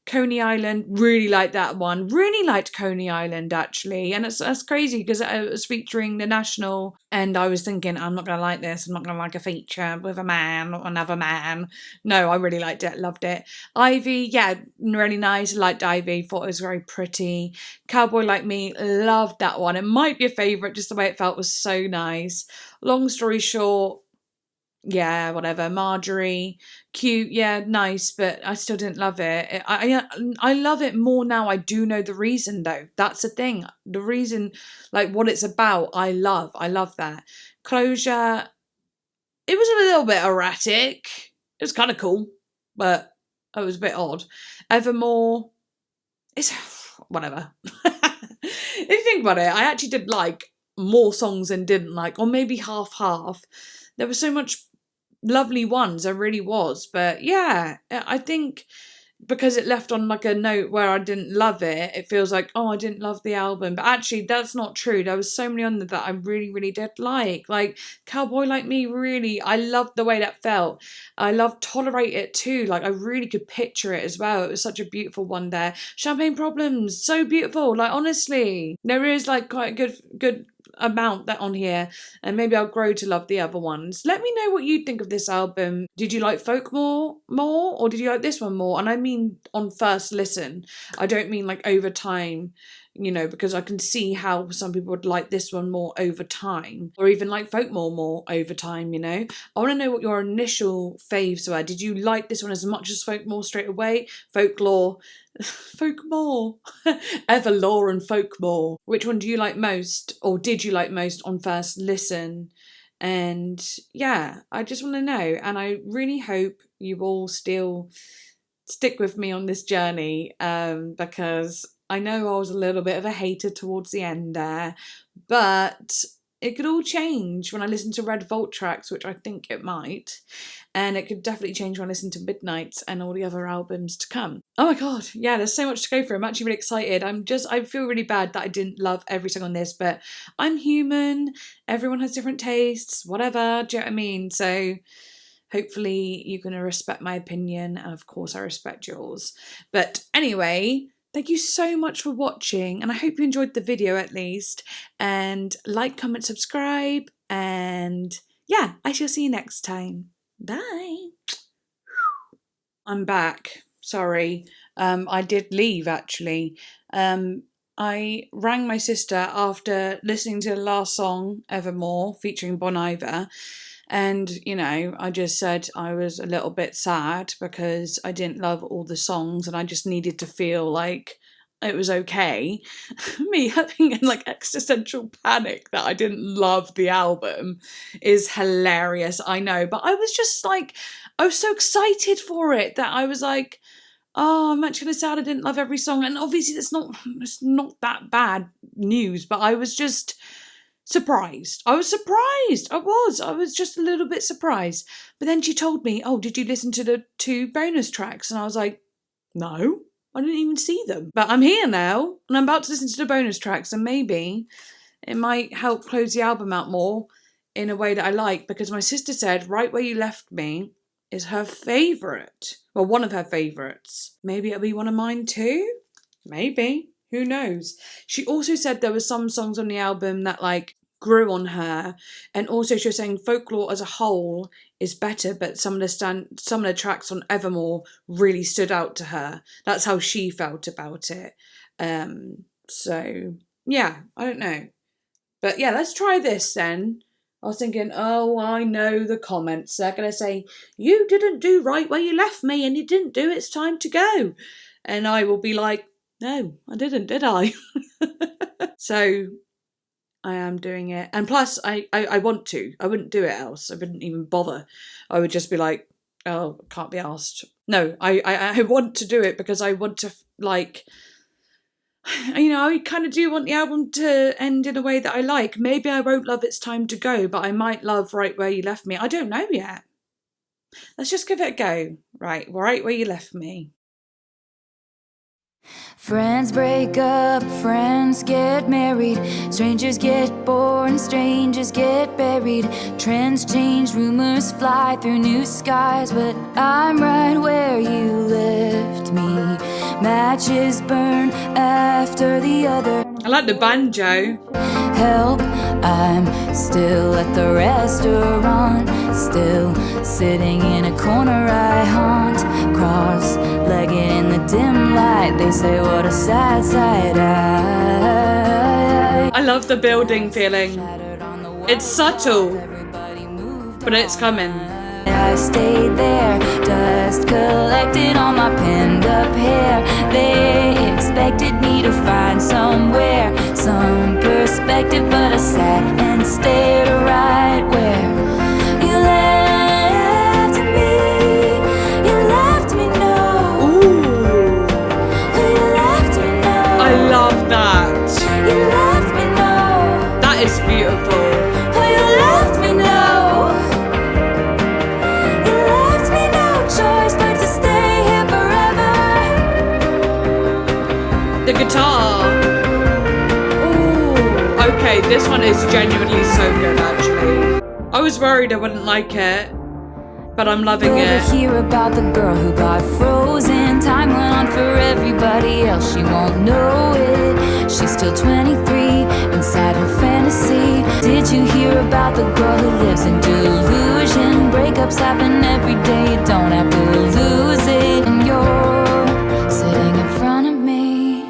Coney Island, really like that one. Really liked Coney Island actually, and that's crazy because it was featuring the National, and I was thinking I'm not gonna like this. I'm not gonna like a feature with a man or another man. No, I really liked it. Loved it. Ivy, yeah, really nice. Liked Ivy. Thought it was very pretty. Cowboy Like Me, loved that one. It might be a favourite. Just the way it felt was so nice. Long story short, yeah, whatever. Marjorie, cute, yeah, nice, but I still didn't love it. I love it more now. I do know the reason though. That's the thing. The reason, like what it's about, I love that. Closure, it was a little bit erratic. It was kind of cool, but it was a bit odd. Evermore, it's whatever. If you think about it, I actually did like more songs than didn't like, or maybe half. There was so much lovely ones, there really was. But yeah, I think because it left on like a note where I didn't love it, it feels like, oh, I didn't love the album. But actually, that's not true. There was so many on there that I really did like. Like Cowboy Like Me, really, I loved the way that felt. I loved Tolerate It too. Like I really could picture it as well. It was such a beautiful one there. Champagne Problems, so beautiful. Like honestly, there is like quite a good amount that on here, and maybe I'll grow to love the other ones. Let me know what you think of this album. Did you like Folk more or did you like this one more? And I mean on first listen. I don't mean like over time, you know, because I can see how some people would like this one more over time, or even like Folkmore more over time, you know. I want to know what your initial faves were. Did you like this one as much as Folkmore straight away? Folklore, Folkmore, Everlore and Folkmore. Which one do you like most, or did you like most on first listen? And yeah, I just want to know, and I really hope you all still stick with me on this journey, because I know I was a little bit of a hater towards the end there, but it could all change when I listen to Red Vault tracks, which I think it might. And it could definitely change when I listen to Midnight and all the other albums to come. Oh my god, yeah, there's so much to go through. I'm actually really excited. I feel really bad that I didn't love every song on this, but I'm human. Everyone has different tastes, whatever. Do you know what I mean? So hopefully you're going to respect my opinion, and of course I respect yours. But anyway, thank you so much for watching, and I hope you enjoyed the video at least. And like, comment, subscribe, and yeah, I shall see you next time. Bye. I'm back. Sorry. I did leave actually. I rang my sister after listening to the last song, Evermore, featuring Bon Iver. And, you know, I just said I was a little bit sad because I didn't love all the songs and I just needed to feel like it was okay. Me having like existential panic that I didn't love the album is hilarious, I know. But I was just like, I was so excited for it that I was like, oh, I'm actually sad I didn't love every song. And obviously it's not that bad news, but I was just surprised. I was surprised. I was just a little bit surprised. But then she told me, oh, did you listen to the 2 bonus tracks? And I was like, no, I didn't even see them. But I'm here now, and I'm about to listen to the bonus tracks, and maybe it might help close the album out more in a way that I like, because my sister said Right Where You Left Me is her favourite. Well, one of her favourites. Maybe it'll be one of mine too? Maybe. Who knows? She also said there were some songs on the album that like grew on her, and also she was saying Folklore as a whole is better, but some of the tracks on Evermore really stood out to her. That's how she felt about it. So yeah, I don't know, but yeah, let's try this then. I was thinking, oh, I know the comments. They're going to say, you didn't do Right Where You Left Me, and you didn't do It's Time to Go. And I will be like, no, I didn't, did I? So I am doing it. And plus, I want to. I wouldn't do it else. I wouldn't even bother. I would just be like, oh, can't be asked. No, I want to do it because I want to, like, you know, I kind of do want the album to end in a way that I like. Maybe I won't love It's Time to Go, but I might love Right Where You Left Me. I don't know yet. Let's just give it a go. Right Where You Left Me. Friends break up, friends get married, strangers get born, strangers get buried, trends change, rumors fly through new skies, but I'm right where you left me. Matches burn after the other. I like the banjo. Help, I'm still at the restaurant, still sitting in a corner I haunt, cross-legged in the dim light. They say what a sad sight. I love the building feeling. It's subtle, but it's coming. I stayed there, dust collected on my pinned up hair. They expected me to find somewhere, some perspective, but I sat and stared right where you left me. You left me, no. Ooh, You left me, no. I love that. You left me, no. That is beautiful. You left me, no. You left me no choice but to stay here forever. The guitar. Ooh, okay, this one is genuinely so good, actually. I was worried I wouldn't like it, but I'm loving Ever it. hear about the girl who got frozen? Time went on for everybody else, she won't know it. She's still 23, inside her fantasy. Did you hear about the girl who lives in delusion? Breakups happen every day, you don't have to lose it. And you're sitting in front of me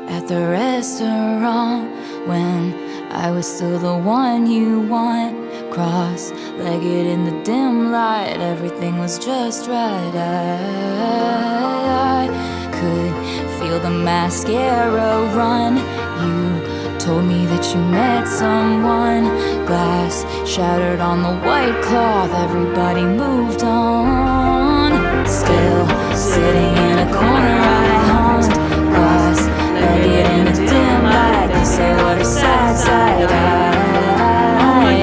at the restaurant when I was still the one you want. Cross-legged in the dim light, everything was just right. I could feel the mascara run. You told me that you met someone. Glass shattered on the white cloth, everybody moved on. Still sitting in a corner I haunt, cross-legged in a dim light. They say what a sad sight.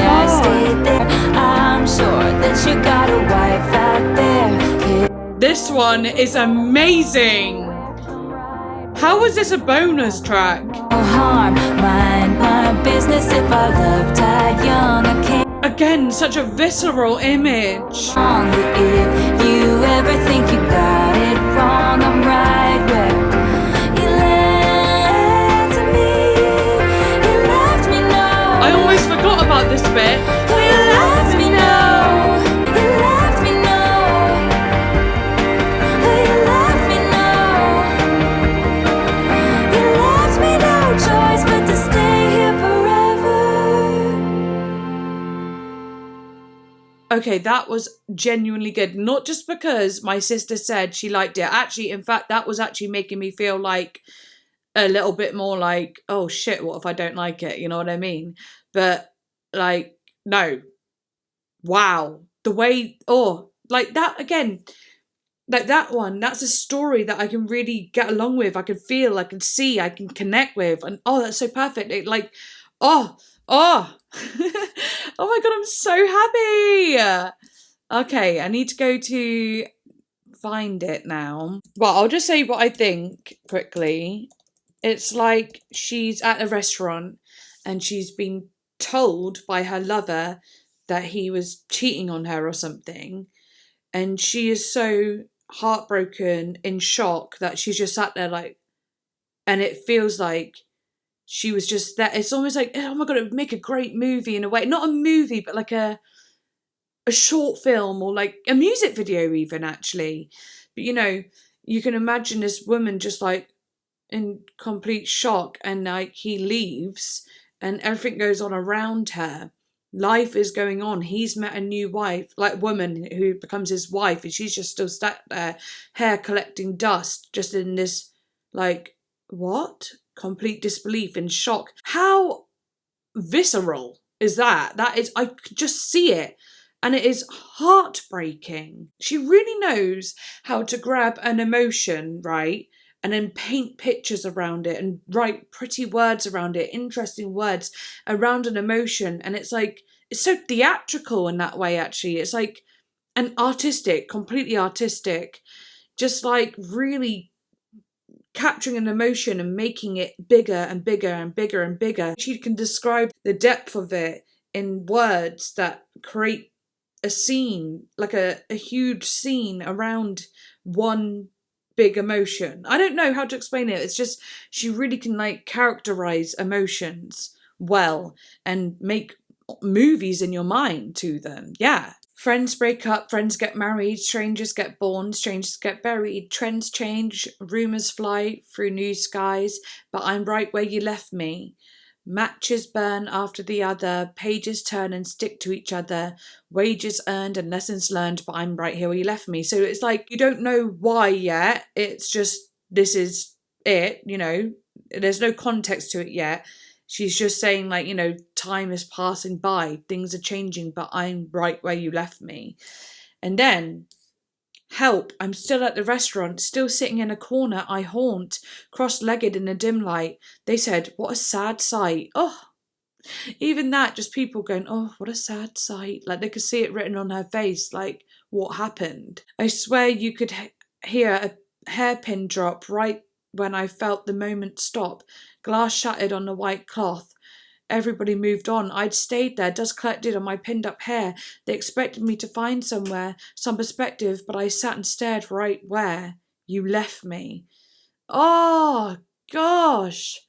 I stayed there. I'm sure that you got a wife out there. This one is amazing. How was this a bonus track? No harm, mind my business if I love died young. I can't Again, such a visceral image. wrong. If you ever think you got it wrong, I'm right where you left me. You left me, no. I almost forgot about this bit. You left me, no. You left me, no. You left me, no. You left me no choice but to stay here forever. Okay, that was genuinely good. Not just because my sister said she liked it. Actually, in fact, that was actually making me feel like a little bit more like, oh shit, what if I don't like it? You know what I mean? But like, no. Wow. The way, oh, like that again, like that one, that's a story that I can really get along with. I can feel, I can see, I can connect with. And oh, that's so perfect. It, like, oh. Oh my god, I'm so happy. Okay, I need to go to find it now. Well, I'll just say what I think quickly. It's like she's at a restaurant and she's been told by her lover that he was cheating on her or something, and she is so heartbroken, in shock, that she's just sat there like, and it feels like she was just there. It's almost like, oh my god, it would make a great movie in a way. Not a movie, but like a short film or like a music video even, actually. But you know, you can imagine this woman just like in complete shock, and like he leaves and everything goes on around her. Life is going on. He's met a new wife, like woman who becomes his wife, and she's just still sat there, hair collecting dust, just in this like, what? Complete disbelief and shock. How visceral is that. That is, I could just see it. And it is heartbreaking. She really knows how to grab an emotion, right? And then paint pictures around it and write pretty words around it, interesting words around an emotion. And it's like, it's so theatrical in that way, actually. It's like an artistic, completely artistic, just like really capturing an emotion and making it bigger and bigger and bigger and bigger. She can describe the depth of it in words that create a scene, like a huge scene around one big emotion. I don't know how to explain it. It's just, she really can like characterize emotions well and make movies in your mind to them. Yeah. Friends break up, friends get married, strangers get born, strangers get buried, trends change, rumours fly through new skies, but I'm right where you left me. Matches burn after the other, pages turn and stick to each other, wages earned and lessons learned, but I'm right here where you left me. So it's like, you don't know why yet, it's just, this is it, you know, there's no context to it yet. She's just saying, like, you know, time is passing by, things are changing, but I'm right where you left me. And then, help, I'm still at the restaurant, still sitting in a corner I haunt, cross-legged in the dim light. They said, what a sad sight. Oh, even that, just people going, oh, what a sad sight. Like, they could see it written on her face, like, what happened? I swear you could hear a hairpin drop right when I felt the moment stop. Glass shattered on the white cloth. Everybody moved on. I'd stayed there, dust collected on my pinned up hair. They expected me to find somewhere, some perspective, but I sat and stared right where you left me. Oh, gosh.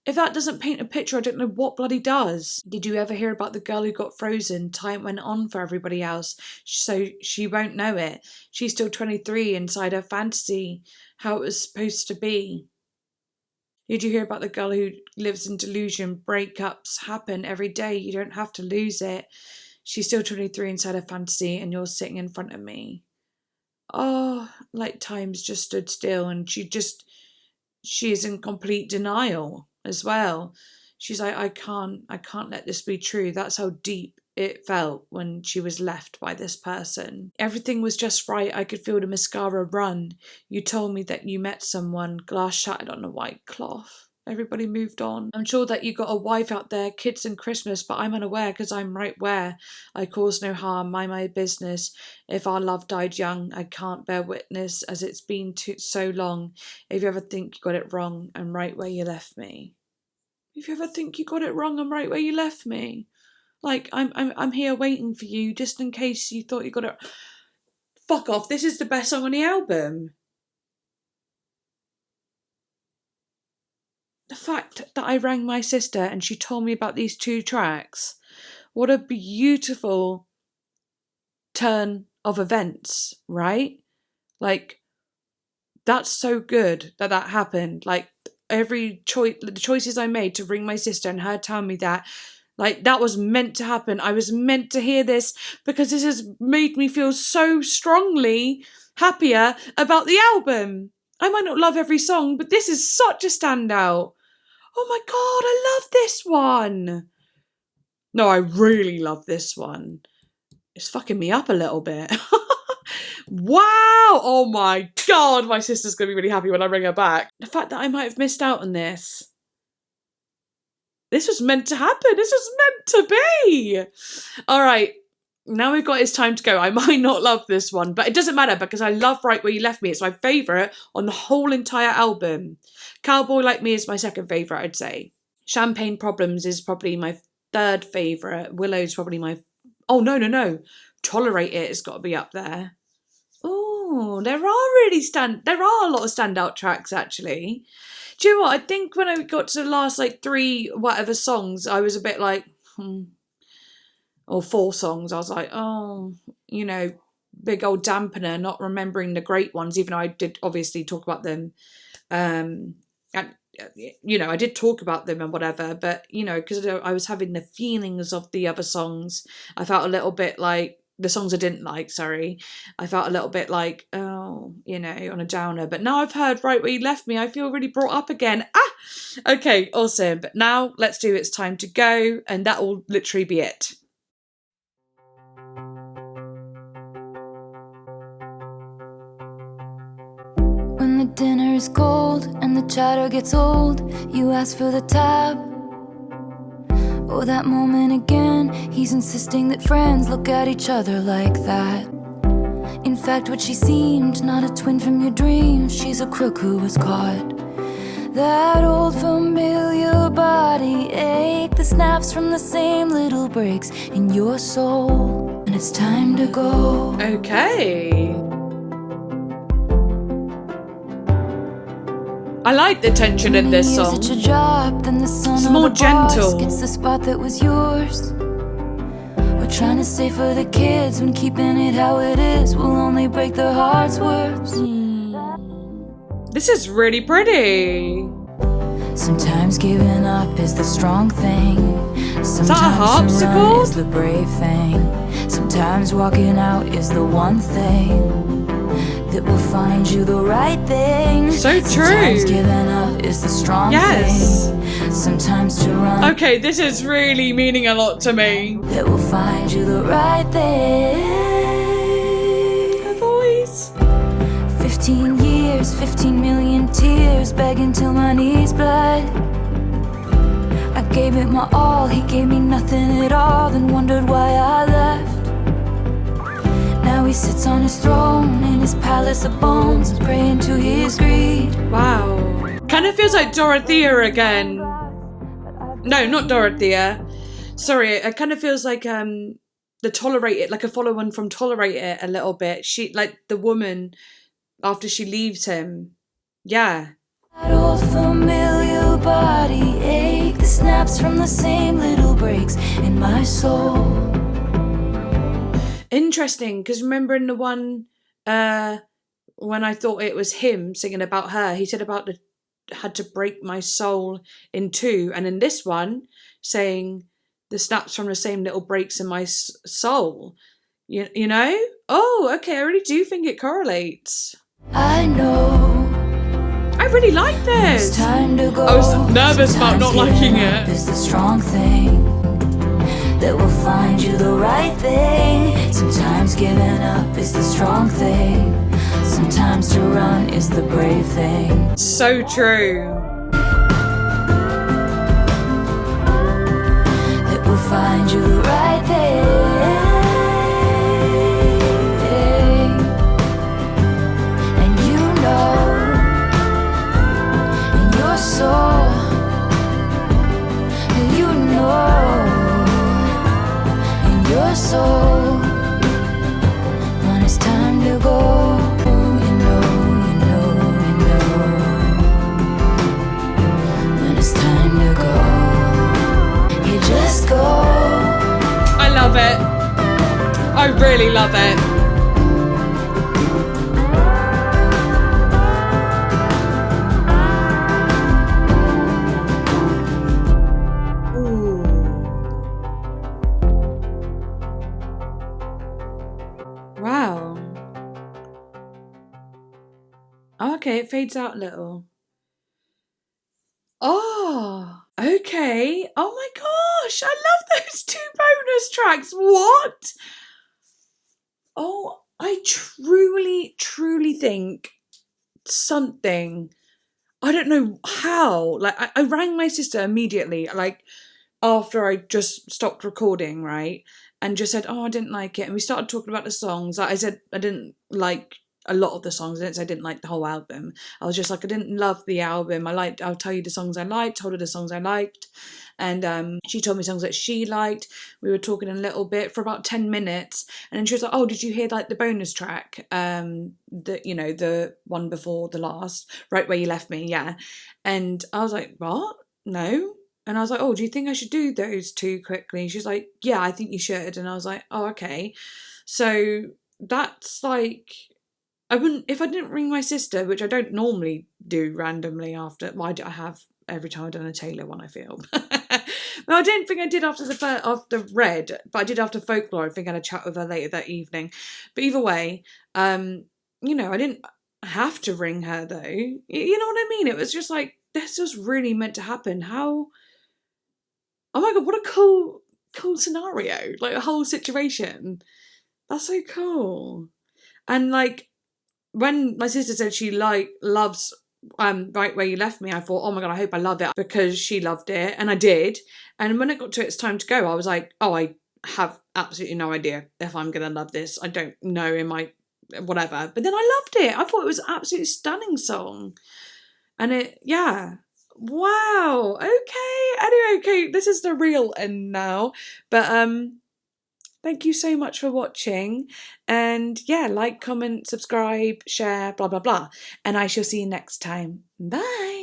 If that doesn't paint a picture, I don't know what bloody does. Did you ever hear about the girl who got frozen? Time went on for everybody else, so she won't know it. She's still 23 inside her fantasy, how it was supposed to be. Did you hear about the girl who lives in delusion? Breakups happen every day. You don't have to lose it. She's still 23 inside her fantasy and you're sitting in front of me. Oh, like time's just stood still and she is in complete denial as well. She's like, I can't let this be true. That's how deep it felt when she was left by this person. Everything was just right. I could feel the mascara run. You told me that you met someone. Glass shattered on a white cloth. Everybody moved on. I'm sure that you got a wife out there, kids and Christmas, but I'm unaware because I'm right where I caused no harm, mind my business. If our love died young, I can't bear witness as it's been so long. If you ever think you got it wrong, I'm right where you left me. If you ever think you got it wrong, I'm right where you left me. Like, I'm here waiting for you just in case you thought you got it. Fuck off, this is the best song on the album. The fact that I rang my sister and she told me about these 2 tracks. What a beautiful turn of events, right? Like, that's so good that happened. Like, the choices I made to ring my sister and her tell me that, like, that was meant to happen. I was meant to hear this because this has made me feel so strongly happier about the album. I might not love every song, but this is such a standout. Oh my God, I love this one. No, I really love this one. It's fucking me up a little bit. Wow! Oh my God, my sister's going to be really happy when I ring her back. The fact that I might have missed out on this. This was meant to happen. This was meant to be. All right. Now we've got It's Time to Go. I might not love this one, but it doesn't matter because I love Right Where You Left Me. It's my favourite on the whole entire album. Cowboy Like Me is my second favourite, I'd say. Champagne Problems is probably my third favourite. Willow's probably my... Oh, no. Tolerate It has got to be up there. Oh, there are a lot of standout tracks, actually. Do you know what? I think when I got to the last, like, 3 whatever songs, I was a bit like, or 4 songs, I was like, oh, you know, big old dampener, not remembering the great ones, even though I did obviously talk about them. And, you know, I did talk about them and whatever, but, you know, because I was having the feelings of the other songs, I felt a little bit like the songs I didn't like, sorry, I felt a little bit like, oh, you know, on a downer. But now I've heard Right Where You Left Me, I feel really brought up again. Okay, awesome. But now let's do It's Time to Go, and that will literally be it. When the dinner is cold and the chatter gets old, you ask for the tab. Oh, that moment again, he's insisting that friends look at each other like that. In fact, what she seemed, not a twin from your dreams, she's a crook who was caught. That old familiar body ache, the snaps from the same little breaks in your soul, and it's time to go. Okay. I like the tension in this song. It's more gentle. Gets the spot that was yours. We're trying to stay for the kids when keeping it how it is will only break their hearts worse. This is really pretty. Sometimes giving up is the strong thing. Is that a harpsichord? Is the brave thing. Sometimes walking out is the one thing that will find you the right thing. So true. Sometimes giving up is the strong thing. Sometimes to run. Okay, this is really meaning a lot to me. That will find you the right thing. Her voice. 15 years, 15 million tears, begging till my knees bled. I gave it my all, he gave me nothing at all, then wondered why I left. Now he sits on his throne in his palace of bones, praying to his greed. Wow. Kind of feels like Dorothea again. No, not Dorothea. Sorry, it kind of feels like the Tolerate It, like a follow-on from Tolerate It a little bit. She, like the woman after she leaves him. Yeah. That old familiar body ache, the snaps from the same little breaks in my soul. Interesting, because remember in the one when I thought it was him singing about her, he said about had to break my soul in two, and in this one saying the snaps from the same little breaks in my soul. You know? Oh, okay, I really do think it correlates. I know. I really like this. It's time to go. I was nervous about not liking it. Is the strong thing that will find you the right thing. Sometimes giving up is the strong thing. Sometimes to run is the brave thing. So true. That will find you the right thing. And you know, in your soul, you know. Your soul, when it's time to go, you know, when it's time to go, you just go. I love it. I really love it. Wow. Okay, it fades out a little. Oh, okay. Oh my gosh, I love those 2 bonus tracks. What? Oh, I truly think something. I don't know how. Like, I rang my sister immediately, like, after I just stopped recording, right? And just said, oh, I didn't like it. And we started talking about the songs. I said I didn't like a lot of the songs. I didn't say I didn't like the whole album. I was just like, I didn't love the album. I'll tell you the songs I liked, told her the songs I liked. And she told me songs that she liked. We were talking a little bit for about 10 minutes. And then she was like, oh, did you hear like the bonus track? The one before the last, Right Where You Left Me, yeah. And I was like, what? No. And I was like, oh, do you think I should do those 2 quickly? She's like, yeah, I think you should. And I was like, oh, okay. So that's like, if I didn't ring my sister, which I don't normally do randomly after, why do I have every time I've done a Taylor one, I feel. Well, I don't think I did after Red, but I did after Folklore. I think I had a chat with her later that evening. But either way, you know, I didn't have to ring her though. You know what I mean? It was just like, this was really meant to happen. How? Oh my god, what a cool scenario! Like a whole situation. That's so cool. And like when my sister said she loves Right Where You Left Me, I thought, oh my god, I hope I love it, because she loved it, and I did. And when it got to It's Time to Go, I was like, oh, I have absolutely no idea if I'm gonna love this. I don't know in my whatever. But then I loved it. I thought it was an absolutely stunning song. And wow, okay. Anyway, okay, this is the real end now. But thank you so much for watching. And yeah, like, comment, subscribe, share, blah, blah, blah. And I shall see you next time. Bye.